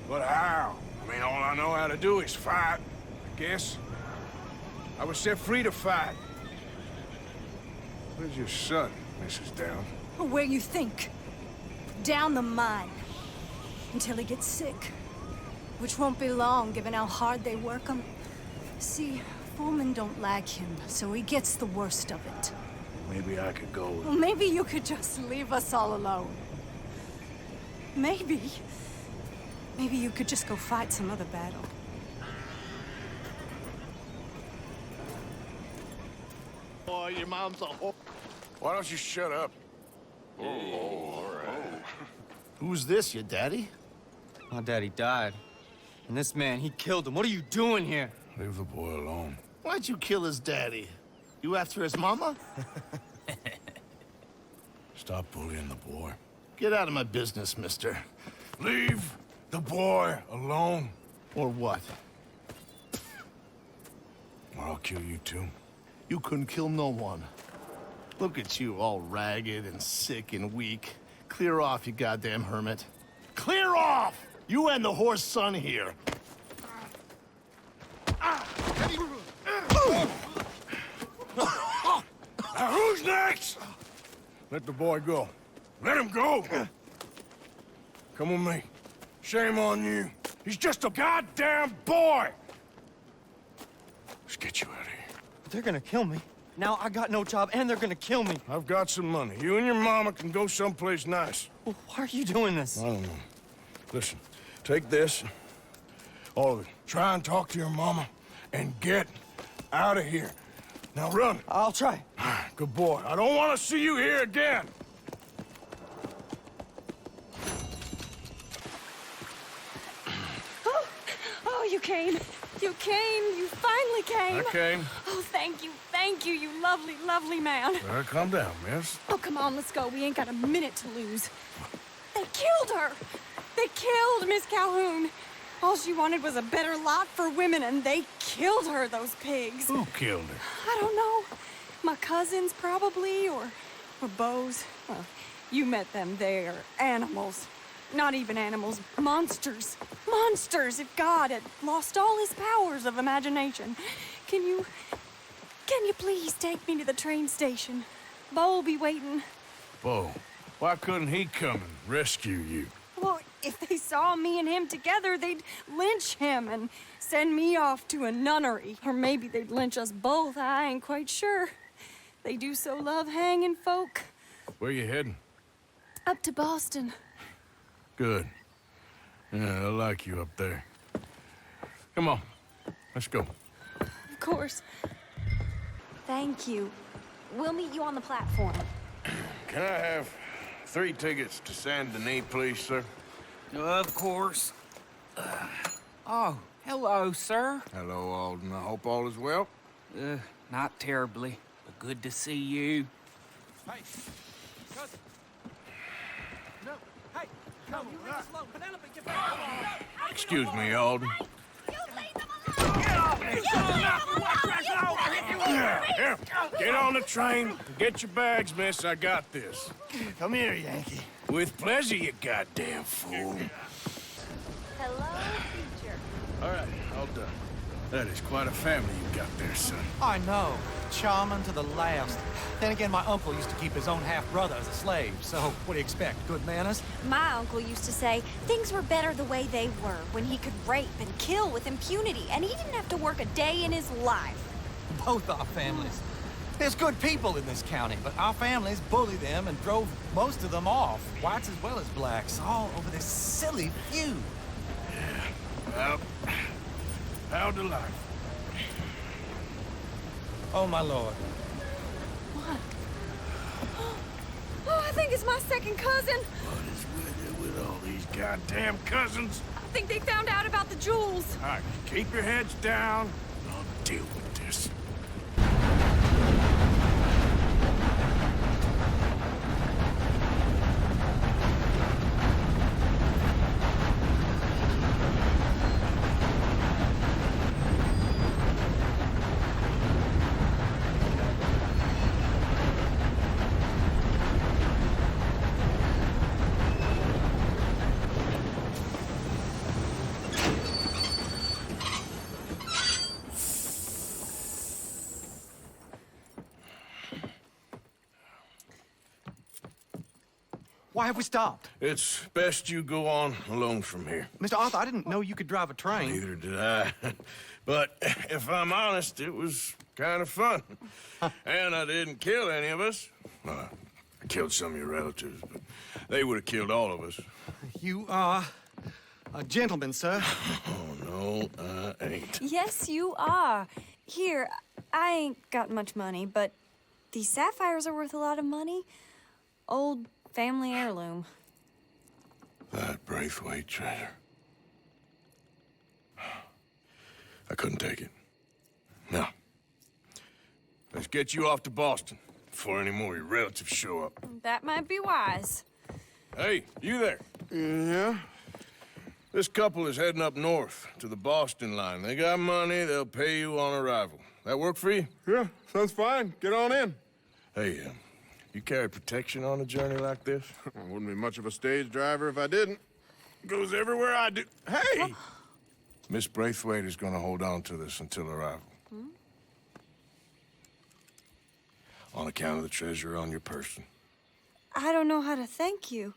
Speaker 1: But how? I mean, all I know how to do is fight, I guess. I was set free to fight. Where's your son, Mrs. Down?
Speaker 11: Where you think? Down the mine. Until he gets sick. Which won't be long, given how hard they work him. See, foremen don't like him, so he gets the worst of it.
Speaker 1: Maybe I could go.
Speaker 11: Well, maybe you could just leave us all alone. Maybe. Maybe you could just go fight some other battle.
Speaker 10: Boy, your mom's a whore.
Speaker 1: Why don't you shut up?
Speaker 10: Oh, all right.
Speaker 17: Who's this, your daddy?
Speaker 19: My daddy died. And this man, he killed him. What are you doing here?
Speaker 1: Leave the boy alone.
Speaker 17: Why'd you kill his daddy? You after his mama?
Speaker 1: Stop bullying the boy.
Speaker 17: Get out of my business, mister.
Speaker 1: Leave the boy alone.
Speaker 17: Or what?
Speaker 1: Or I'll kill you too.
Speaker 17: You couldn't kill no one. Look at you, all ragged and sick and weak. Clear off, you goddamn hermit. Clear off! You and the horse son here.
Speaker 1: Now who's next? Let the boy go. Let him go! Come with me. Shame on you. He's just a goddamn boy! Let's get you out of here.
Speaker 19: They're gonna kill me. Now I got no job and they're gonna kill me.
Speaker 1: I've got some money. You and your mama can go someplace nice.
Speaker 19: Well, why are you doing this?
Speaker 1: I don't know. Listen, take this. All of it. Try and talk to your mama and get out of here. Now run.
Speaker 19: I'll try.
Speaker 1: Good boy. I don't want to see you here again.
Speaker 11: Oh, you came. You came. You finally came.
Speaker 1: I came.
Speaker 11: Oh, thank you, you lovely, lovely man.
Speaker 1: Calm down, miss.
Speaker 11: Oh, come on, let's go. We ain't got a minute to lose. They killed her. They killed Miss Calhoun. All she wanted was a better lot for women, and they killed her, those pigs.
Speaker 1: Who killed her?
Speaker 11: I don't know. My cousins, probably, or Beau's. Well, you met them. They're animals. Not even animals. Monsters. Monsters, if God had lost all his powers of imagination. Can you please take me to the train station? Beau'll be waiting.
Speaker 1: Beau, why couldn't he come and rescue you?
Speaker 11: Well, if they saw me and him together, they'd lynch him and send me off to a nunnery. Or maybe they'd lynch us both. I ain't quite sure. They do so love hanging folk.
Speaker 1: Where you heading?
Speaker 11: Up to Boston.
Speaker 1: Good. Yeah, I like you up there. Come on, let's go.
Speaker 11: Of course.
Speaker 20: Thank you. We'll meet you on the platform.
Speaker 1: Can I have 3 tickets to Saint Denis, please, sir?
Speaker 7: Of course. Oh, hello, sir.
Speaker 1: Hello, Alden. I hope all is well.
Speaker 7: Not terribly, but good to see you.
Speaker 16: Hey, cousin. No, hey, no, you leave us alone. Penelope, get back.
Speaker 1: Excuse me, Alden. Here, get on the train. Get your bags, miss. I got this.
Speaker 17: Come here, Yankee.
Speaker 1: With pleasure, you goddamn fool.
Speaker 20: Hello, teacher.
Speaker 1: All right, all done. That is quite a family you got there, son.
Speaker 14: I know. Charming to the last. Then again, my uncle used to keep his own half-brother as a slave, so what do you expect? Good manners?
Speaker 20: My uncle used to say things were better the way they were, when he could rape and kill with impunity, and he didn't have to work a day in his life.
Speaker 14: Both our families. There's good people in this county, but our families bullied them and drove most of them off, whites as well as blacks, all over this silly feud.
Speaker 1: Yeah, well, how to life.
Speaker 14: Oh, my lord.
Speaker 11: What? Oh, I think it's my second cousin.
Speaker 1: What is with it with all these goddamn cousins?
Speaker 11: I think they found out about the jewels.
Speaker 1: All right, keep your heads down. I'll deal with this.
Speaker 14: Why have we stopped?
Speaker 1: It's best you go on alone from here.
Speaker 14: Mr. Arthur, I didn't know you could drive a train.
Speaker 1: Neither did I. But if I'm honest, it was kind of fun. And I didn't kill any of us. I killed some of your relatives, but they would have killed all of us.
Speaker 14: You are a gentleman, sir.
Speaker 1: Oh, no, I ain't.
Speaker 11: Yes, you are. Here, I ain't got much money, but these sapphires are worth a lot of money. Old family heirloom.
Speaker 1: That Braithwaite treasure. I couldn't take it. No. Let's get you off to Boston. before any more of your relatives show up.
Speaker 11: That might be wise.
Speaker 1: Hey, you there?
Speaker 12: Yeah?
Speaker 1: This couple is heading up north to the Boston line. They got money, they'll pay you on arrival. That work for you?
Speaker 12: Yeah, sounds fine. Get on in.
Speaker 1: Hey, you carry protection on a journey like this?
Speaker 12: I wouldn't be much of a stage driver if I didn't. Goes everywhere I do. Hey!
Speaker 1: Miss Braithwaite is gonna hold on to this until arrival. On account of the treasure on your person.
Speaker 11: I don't know how to thank you.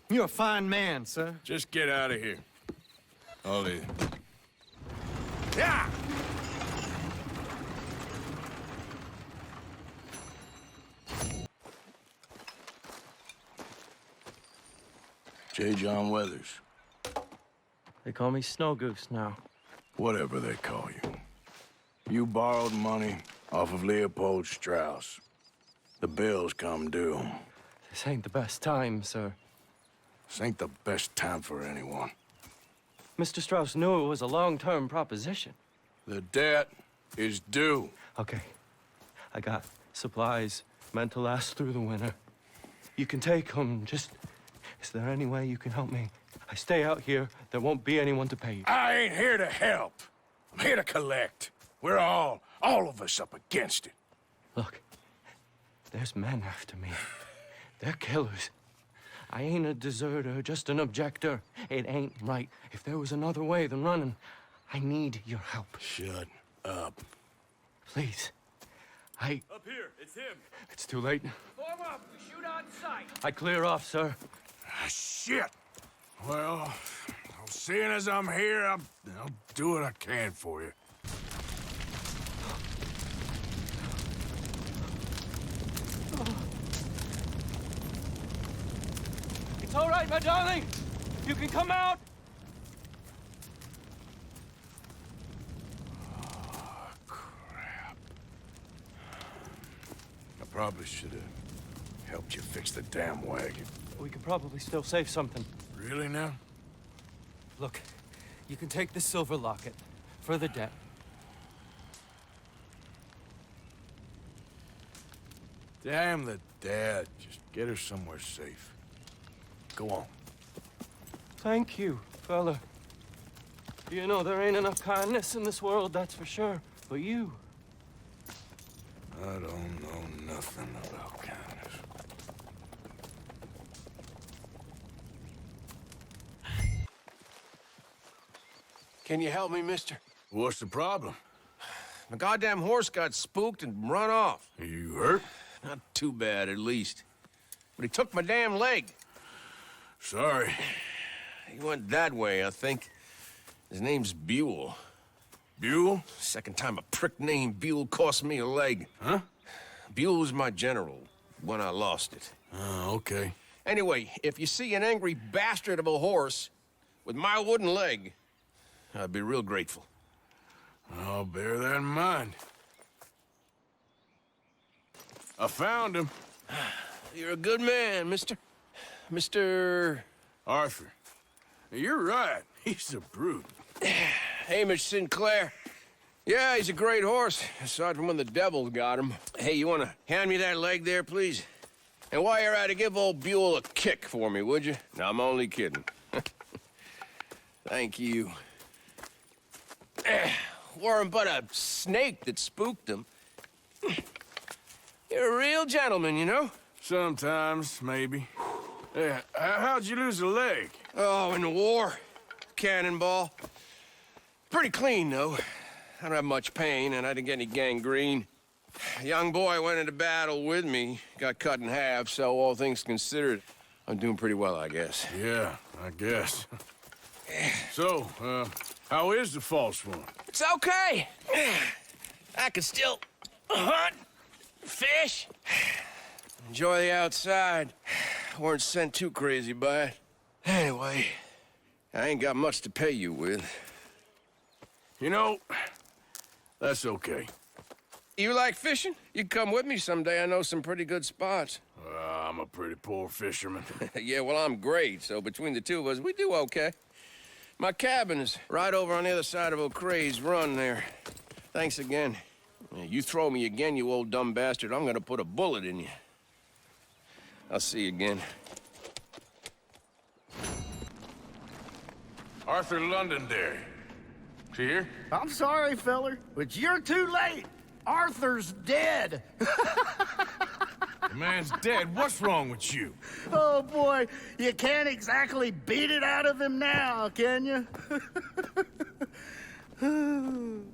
Speaker 19: You're a fine man, sir.
Speaker 1: Just get out of here. I'll leave. Yeah! J. John Weathers.
Speaker 13: They call me Snow Goose now.
Speaker 1: Whatever they call you. You borrowed money off of Leopold Strauss. The bills come due.
Speaker 13: This ain't the best time, sir.
Speaker 1: This ain't the best time for anyone.
Speaker 13: Mr. Strauss knew it was a long-term proposition.
Speaker 1: The debt is due.
Speaker 13: Okay. I got supplies meant to last through the winter. You can take them. Just, is there any way you can help me? I stay out here, there won't be anyone to pay you.
Speaker 1: I ain't here to help. I'm here to collect. We're all of us up against it.
Speaker 13: Look, there's men after me. They're killers. I ain't a deserter, just an objector. It ain't right. If there was another way than running, I need your help.
Speaker 1: Shut up.
Speaker 13: Please.
Speaker 3: Up here, it's him.
Speaker 13: It's too late.
Speaker 3: Form up, we shoot on sight.
Speaker 13: I clear off, sir.
Speaker 1: Shit. Well, seeing as I'm here, I'll do what I can for you.
Speaker 13: It's all right, my darling. You can come out.
Speaker 1: Oh, crap. I probably should have helped you fix the damn wagon.
Speaker 13: We could probably still save something.
Speaker 1: Really now?
Speaker 13: Look, you can take the silver locket for the debt.
Speaker 1: Damn the dad. Just get her somewhere safe. Go on.
Speaker 13: Thank you, fella. You know, there ain't enough kindness in this world, that's for sure. But you...
Speaker 1: I don't know nothing about kindness.
Speaker 2: Can you help me, mister?
Speaker 1: What's the problem?
Speaker 2: My goddamn horse got spooked and run off.
Speaker 1: Are you hurt?
Speaker 2: Not too bad, at least. But he took my damn leg.
Speaker 1: Sorry.
Speaker 2: He went that way, I think. His name's Buell.
Speaker 1: Buell?
Speaker 2: Second time a prick named Buell cost me a leg.
Speaker 1: Huh?
Speaker 2: Buell was my general when I lost it.
Speaker 1: Oh, okay.
Speaker 2: Anyway, if you see an angry bastard of a horse with my wooden leg, I'd be real grateful.
Speaker 1: I'll bear that in mind. I found him.
Speaker 2: You're a good man, mister. Mr.
Speaker 1: Arthur. You're right. He's a brute.
Speaker 2: Hamish Sinclair. Yeah, he's a great horse, aside from when the devil got him. Hey, you want to hand me that leg there, please? And while you're at it, give old Buell a kick for me, would you? No, I'm only kidding. Thank you. Weren't but a snake that spooked him. You're a real gentleman, you know?
Speaker 1: Sometimes, maybe. Yeah, how'd you lose a leg?
Speaker 2: Oh, in the war. Cannonball. Pretty clean, though. I don't have much pain, and I didn't get any gangrene. A young boy went into battle with me, got cut in half, so all things considered, I'm doing pretty well, I guess.
Speaker 1: Yeah, I guess. So, how is the false one?
Speaker 2: It's okay. I can still hunt, fish, enjoy the outside. Weren't sent too crazy by it. Anyway, I ain't got much to pay you with.
Speaker 1: You know, that's okay.
Speaker 2: You like fishing? You can come with me someday. I know some pretty good spots.
Speaker 1: I'm a pretty poor fisherman.
Speaker 2: Yeah, well, I'm great, so between the two of us, we do okay. My cabin is right over on the other side of O'Crae's Run there. Thanks again. Yeah, you throw me again, you old dumb bastard, I'm gonna put a bullet in you. I'll see you again.
Speaker 1: Arthur Londonderry. Is he here?
Speaker 17: I'm sorry, feller, but you're too late. Arthur's dead.
Speaker 1: The man's dead. What's wrong with you?
Speaker 17: Oh, boy, you can't exactly beat it out of him now, can you?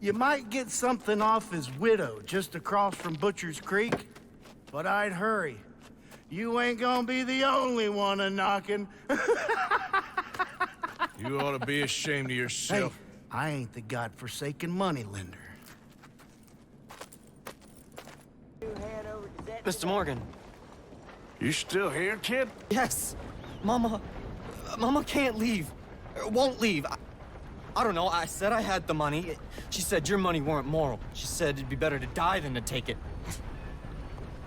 Speaker 17: You might get something off his widow just across from Butcher's Creek, but I'd hurry. You ain't gonna be the only one a-knocking.
Speaker 1: You ought to be ashamed of yourself.
Speaker 17: Hey, I ain't the godforsaken moneylender.
Speaker 19: Mr. Morgan.
Speaker 1: You still here, kid?
Speaker 19: Yes. Mama can't leave. Won't leave. I don't know. I said I had the money. She said your money weren't moral. She said it'd be better to die than to take it.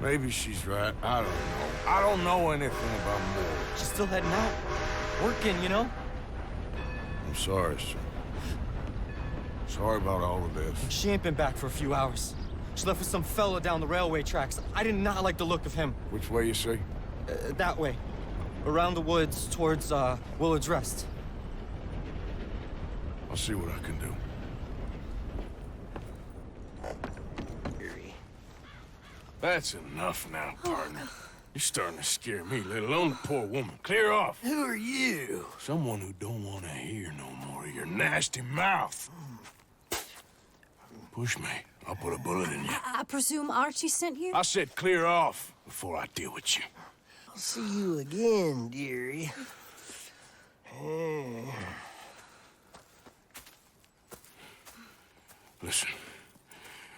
Speaker 1: Maybe she's right. I don't know. I don't know anything about more.
Speaker 19: She's still heading out. Working, you know?
Speaker 1: I'm sorry, sir. Sorry about all of this.
Speaker 19: She ain't been back for a few hours. She left with some fella down the railway tracks. I did not like the look of him.
Speaker 1: Which way, you say?
Speaker 19: That way. Around the woods, towards, Willard's Rest.
Speaker 1: I'll see what I can do. That's enough now, partner. You're starting to scare me, let alone the poor woman. Clear off.
Speaker 17: Who are you?
Speaker 1: Someone who don't want to hear no more of your nasty mouth. Push me. I'll put a bullet in you.
Speaker 11: I presume Archie sent you?
Speaker 1: I said clear off before I deal with you.
Speaker 17: I'll see you again, dearie.
Speaker 1: Listen.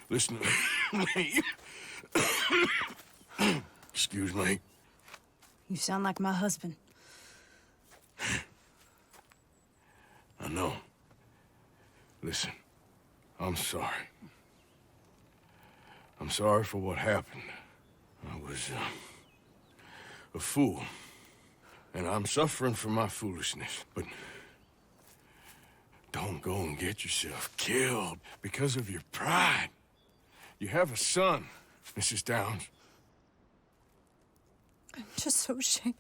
Speaker 1: Listen to me. Excuse me.
Speaker 11: You sound like my husband.
Speaker 1: I know. Listen, I'm sorry. I'm sorry for what happened. I was a fool. And I'm suffering for my foolishness. But don't go and get yourself killed because of your pride. You have a son, Mrs. Downs.
Speaker 11: I'm just so ashamed.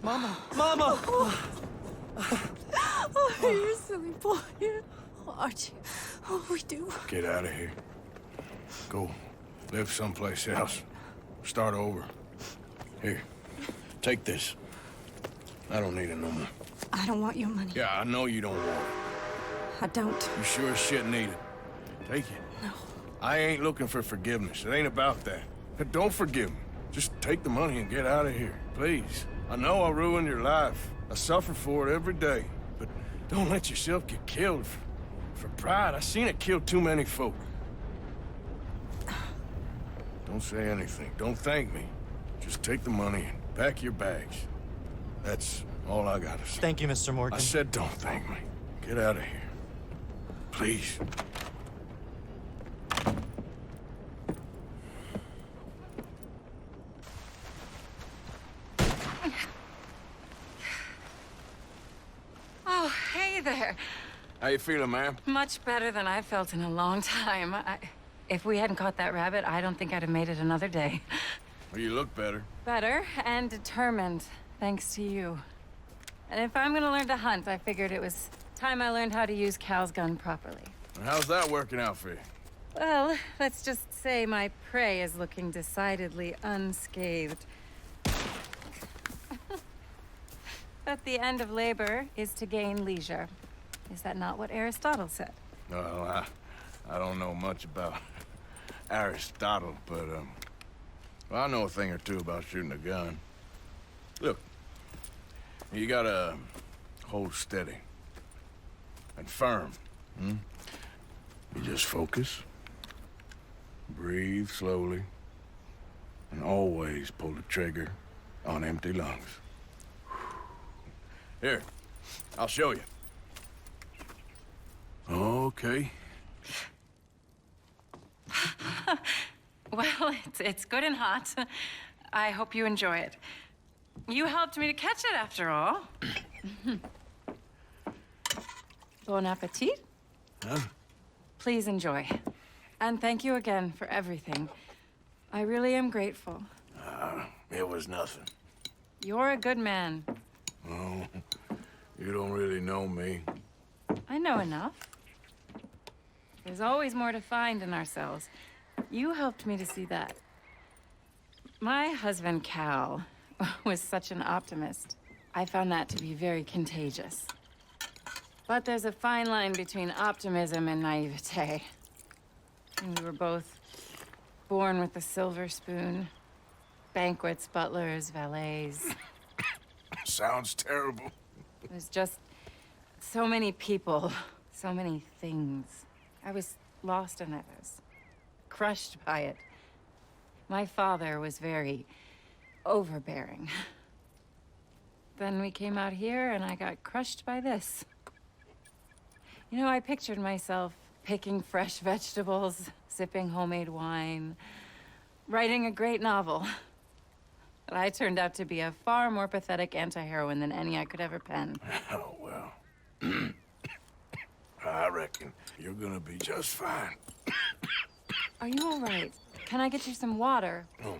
Speaker 19: Mama! Mama!
Speaker 11: Oh, you're a silly boy. Oh, Archie, what do we do?
Speaker 1: Get out of here. Go live someplace else. Start over. Here, take this. I don't need it no more.
Speaker 11: I don't want your money.
Speaker 1: Yeah, I know you don't want it.
Speaker 11: I don't.
Speaker 1: You sure as shit need it. Take it.
Speaker 11: No.
Speaker 1: I ain't looking for forgiveness. It ain't about that. But don't forgive me. Just take the money and get out of here, please. I know I ruined your life. I suffer for it every day. But don't let yourself get killed for pride. I seen it kill too many folk. Don't say anything. Don't thank me. Just take the money and pack your bags. That's all I gotta say.
Speaker 19: Thank you, Mr. Morgan.
Speaker 1: I said don't thank me. Get out of here. Please.
Speaker 15: Oh, hey there.
Speaker 1: How you feeling, ma'am?
Speaker 15: Much better than I felt in a long time. If we hadn't caught that rabbit, I don't think I'd have made it another day.
Speaker 1: Well, you look better.
Speaker 15: Better and determined, thanks to you. And if I'm gonna learn to hunt, I figured it was time I learned how to use Cal's gun properly.
Speaker 1: How's that working out for you?
Speaker 15: Well, let's just say my prey is looking decidedly unscathed. But the end of labor is to gain leisure. Is that not what Aristotle said?
Speaker 1: Well, I don't know much about Aristotle, but, well, I know a thing or two about shooting a gun. Look, you gotta hold steady and firm, hmm? You just focus, breathe slowly, and always pull the trigger on empty lungs. Here, I'll show you. Okay.
Speaker 15: Well, it's good and hot. I hope you enjoy it. You helped me to catch it, after all. Bon appetit.
Speaker 1: Huh?
Speaker 15: Please enjoy. And thank you again for everything. I really am grateful.
Speaker 1: It was nothing.
Speaker 15: You're a good man.
Speaker 1: Oh, you don't really know me.
Speaker 15: I know enough. There's always more to find in ourselves. You helped me to see that. My husband, Cal, was such an optimist. I found that to be very contagious. But there's a fine line between optimism and naivete. And we were both born with a silver spoon. Banquets, butlers, valets.
Speaker 1: Sounds terrible.
Speaker 15: There's just so many people, so many things. I was lost in it. I was crushed by it. My father was very overbearing. Then we came out here and I got crushed by this. You know, I pictured myself picking fresh vegetables, sipping homemade wine, writing a great novel. But I turned out to be a far more pathetic anti-heroine than any I could ever pen.
Speaker 1: Oh, well. I reckon you're gonna be just fine.
Speaker 15: Are you all right? Can I get you some water?
Speaker 1: No,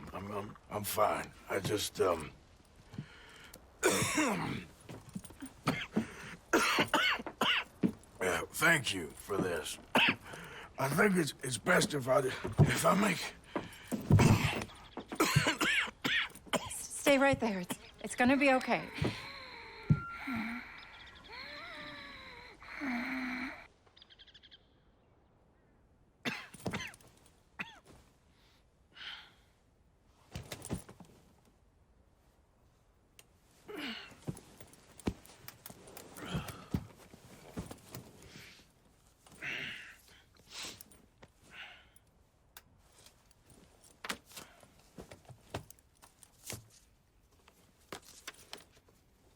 Speaker 1: I'm fine. I just, thank you for this. I think it's best if I make...
Speaker 15: Stay right there. It's gonna be okay.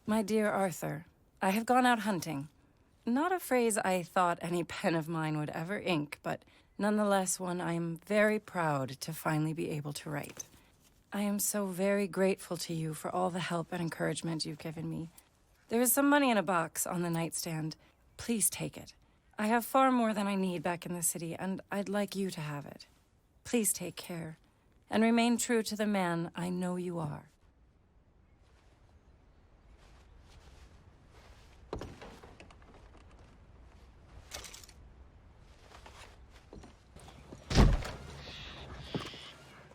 Speaker 15: My dear Arthur, I have gone out hunting. Not a phrase I thought any pen of mine would ever ink, but nonetheless one I am very proud to finally be able to write. I am so very grateful to you for all the help and encouragement you've given me. There is some money in a box on the nightstand. Please take it. I have far more than I need back in the city, and I'd like you to have it. Please take care, and remain true to the man I know you are.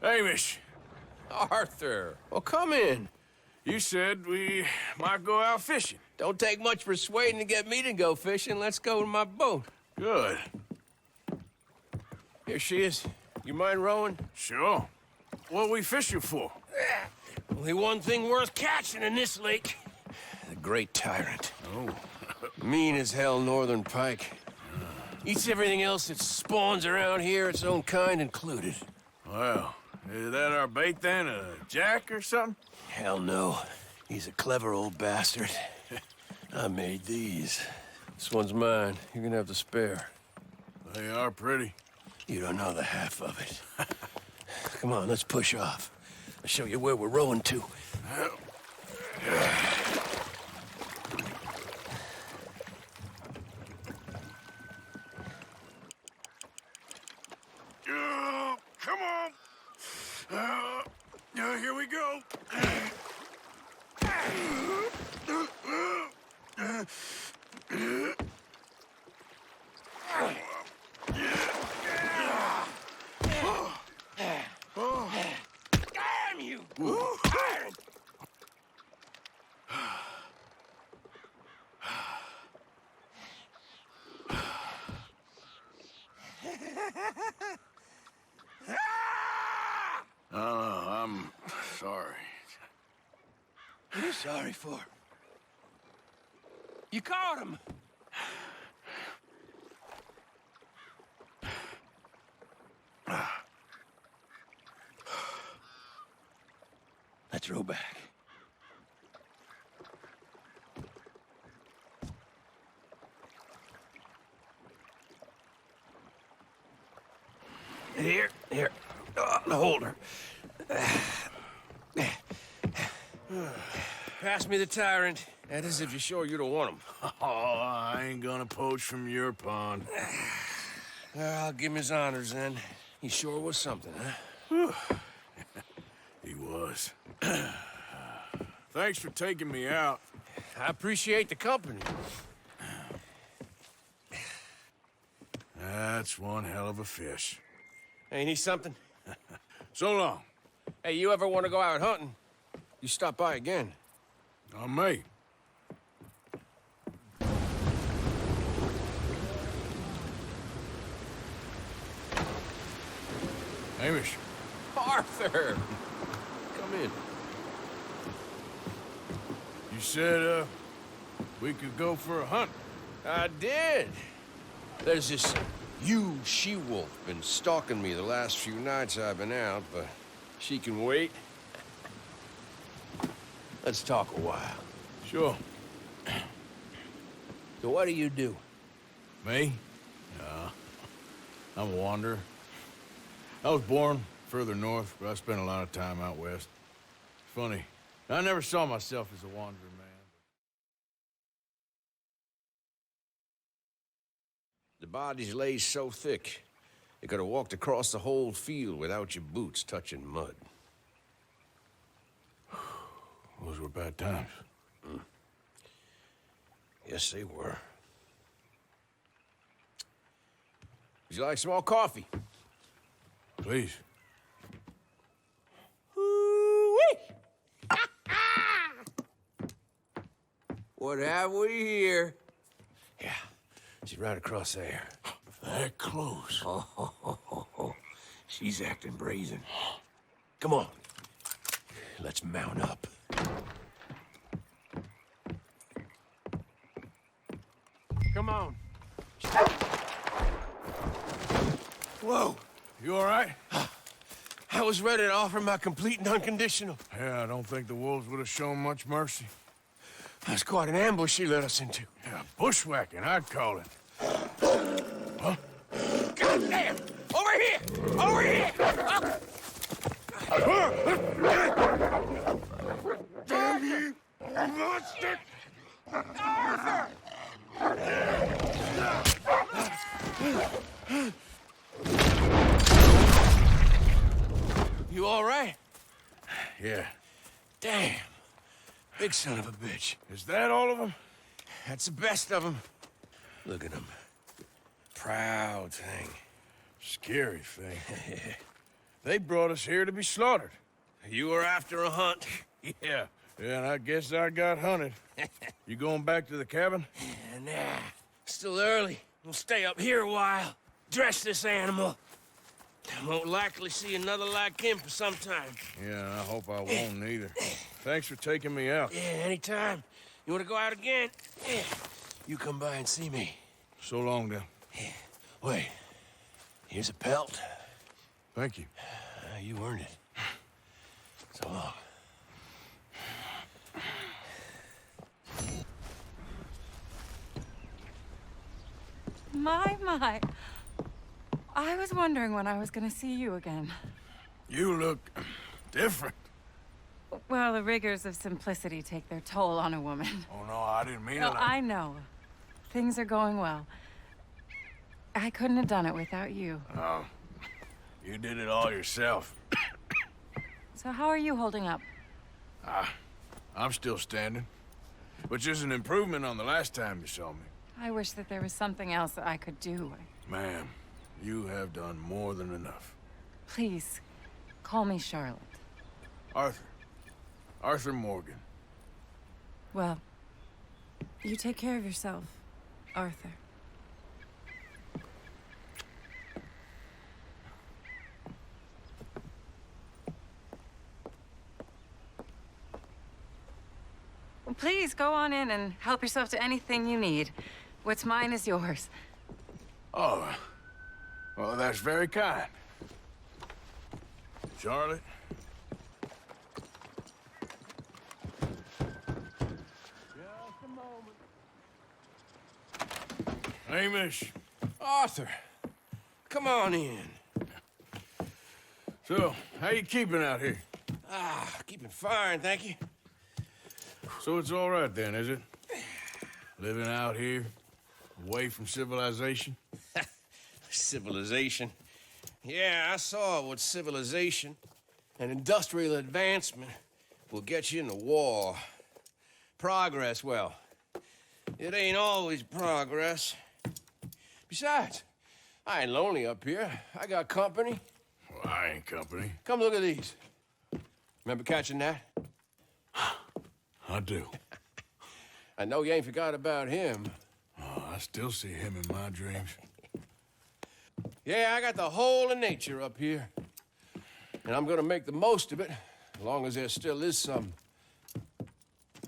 Speaker 1: Hamish.
Speaker 2: Arthur, well, come in.
Speaker 1: You said we might go out fishing.
Speaker 2: Don't take much persuading to get me to go fishing. Let's go to my boat.
Speaker 1: Good.
Speaker 2: Here she is. You mind rowing?
Speaker 1: Sure. What we fishing for?
Speaker 2: Only one thing worth catching in this lake. The Great Tyrant.
Speaker 1: Oh.
Speaker 2: Mean as hell northern pike. Eats everything else that spawns around here, its own kind included.
Speaker 1: Well, is that our bait then? A jack or something?
Speaker 2: Hell no. He's a clever old bastard. I made these. This one's mine. You're gonna have to spare.
Speaker 1: They are pretty.
Speaker 2: You don't know the half of it. Come on, let's push off. I'll show you where we're rowing to.
Speaker 1: Come on. Here we go.
Speaker 2: Damn you!
Speaker 1: I'm sorry.
Speaker 2: What are you sorry for? You caught him! Let's row back. Here, the holder. Pass me the tyrant, That is if you're sure you don't want him.
Speaker 1: Oh, I ain't gonna poach from your pond.
Speaker 2: Well, I'll give him his honors then. He sure was something, huh?
Speaker 1: He was. Thanks for taking me out.
Speaker 2: I appreciate the company.
Speaker 1: That's one hell of a fish.
Speaker 2: Ain't he something?
Speaker 1: So long.
Speaker 2: Hey, you ever want to go out hunting? You stop by again.
Speaker 1: On me. Hamish.
Speaker 2: Arthur! Come in.
Speaker 1: You said, we could go for a hunt.
Speaker 2: I did. There's this she-wolf been stalking me the last few nights I've been out, but she can wait. Let's talk a while.
Speaker 1: Sure.
Speaker 2: So what do you do?
Speaker 1: Me? I'm a wanderer. I was born further north, but I spent a lot of time out west. Funny, I never saw myself as a wanderer, man.
Speaker 2: The bodies lay so thick, you could have walked across the whole field without your boots touching mud.
Speaker 1: Those were bad times.
Speaker 2: Yes, they were. Would you like some more coffee?
Speaker 1: Please.
Speaker 2: What have we here? Yeah, she's right across there.
Speaker 1: That close.
Speaker 2: Oh, she's acting brazen. Come on, let's mount up.
Speaker 1: Come on.
Speaker 2: Whoa.
Speaker 1: You all right?
Speaker 2: I was ready to offer my complete and unconditional.
Speaker 1: Yeah, I don't think the wolves would have shown much mercy.
Speaker 2: That's quite an ambush she led us into.
Speaker 1: Yeah, bushwhacking, I'd call it. Huh?
Speaker 2: Goddamn! Over here! Over here!
Speaker 1: Damn you! Monster!
Speaker 2: Arthur! You all right?
Speaker 1: Yeah.
Speaker 2: Damn. Big son of a bitch.
Speaker 1: Is that all of them?
Speaker 2: That's the best of them. Look at him. Proud thing.
Speaker 1: Scary thing. They brought us here to be slaughtered.
Speaker 2: You were after a hunt.
Speaker 1: Yeah. Yeah, and I guess I got hunted. You going back to the cabin?
Speaker 2: Nah. Still early. We'll stay up here a while. Dress this animal. I won't likely see another like him for some time.
Speaker 1: Yeah, I hope I won't neither. Thanks for taking me out.
Speaker 2: Yeah, anytime. You want to go out again? Yeah. You come by and see me.
Speaker 1: So long, then.
Speaker 2: Wait. Here's a pelt.
Speaker 1: Thank you.
Speaker 2: You earned it. So long.
Speaker 15: My. I was wondering when I was gonna see you again.
Speaker 1: You look different.
Speaker 15: Well, the rigors of simplicity take their toll on a woman.
Speaker 1: Oh, no, I didn't mean
Speaker 15: No,
Speaker 1: it.
Speaker 15: I know. Things are going well. I couldn't have done it without you.
Speaker 1: Oh, you did it all yourself.
Speaker 15: So how are you holding up?
Speaker 1: I'm still standing, which is an improvement on the last time you saw me.
Speaker 15: I wish that there was something else that I could do.
Speaker 1: Ma'am, you have done more than enough.
Speaker 15: Please, call me Charlotte.
Speaker 1: Arthur. Arthur Morgan.
Speaker 15: Well, you take care of yourself, Arthur. Well, please go on in and help yourself to anything you need. What's mine is yours.
Speaker 1: Oh, well, that's very kind. Charlotte?
Speaker 2: Just a moment.
Speaker 1: Hamish.
Speaker 2: Arthur, come on in.
Speaker 1: So, how you keeping out here?
Speaker 2: Keeping fine, thank you.
Speaker 1: So it's all right then, is it? Living out here, away from civilization?
Speaker 2: Civilization? Yeah, I saw what civilization and industrial advancement will get you in the war. Progress, well, it ain't always progress. Besides, I ain't lonely up here. I got company.
Speaker 1: Well, I ain't company.
Speaker 2: Come look at these. Remember catching that?
Speaker 1: I do.
Speaker 2: I know you ain't forgot about him.
Speaker 1: Oh, I still see him in my dreams.
Speaker 2: Yeah, I got the whole of nature up here. And I'm gonna make the most of it, as long as there still is some.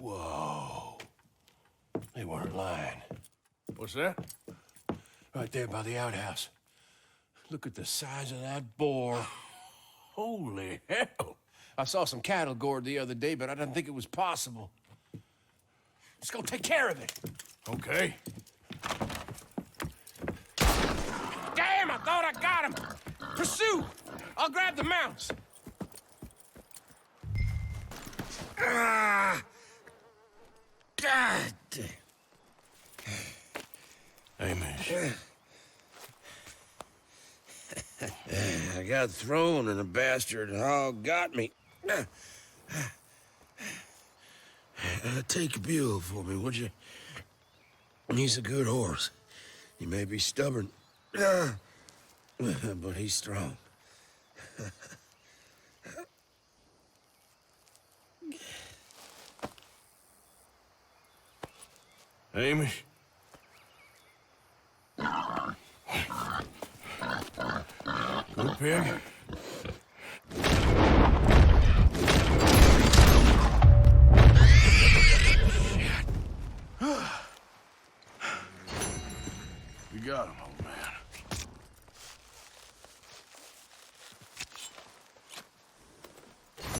Speaker 2: Whoa. They weren't lying.
Speaker 1: What's that?
Speaker 2: Right there by the outhouse. Look at the size of that boar.
Speaker 1: Holy hell.
Speaker 2: I saw some cattle gored the other day, but I didn't think it was possible. Let's go take care of it.
Speaker 1: Okay.
Speaker 2: Damn, I thought I got him. Pursue. I'll grab the mounts.
Speaker 1: God damn. Hamish.
Speaker 6: I got thrown and the bastard hog got me. Take a mule for me, would you? He's a good horse. He may be stubborn, but he's strong.
Speaker 1: Hamish? Good pig?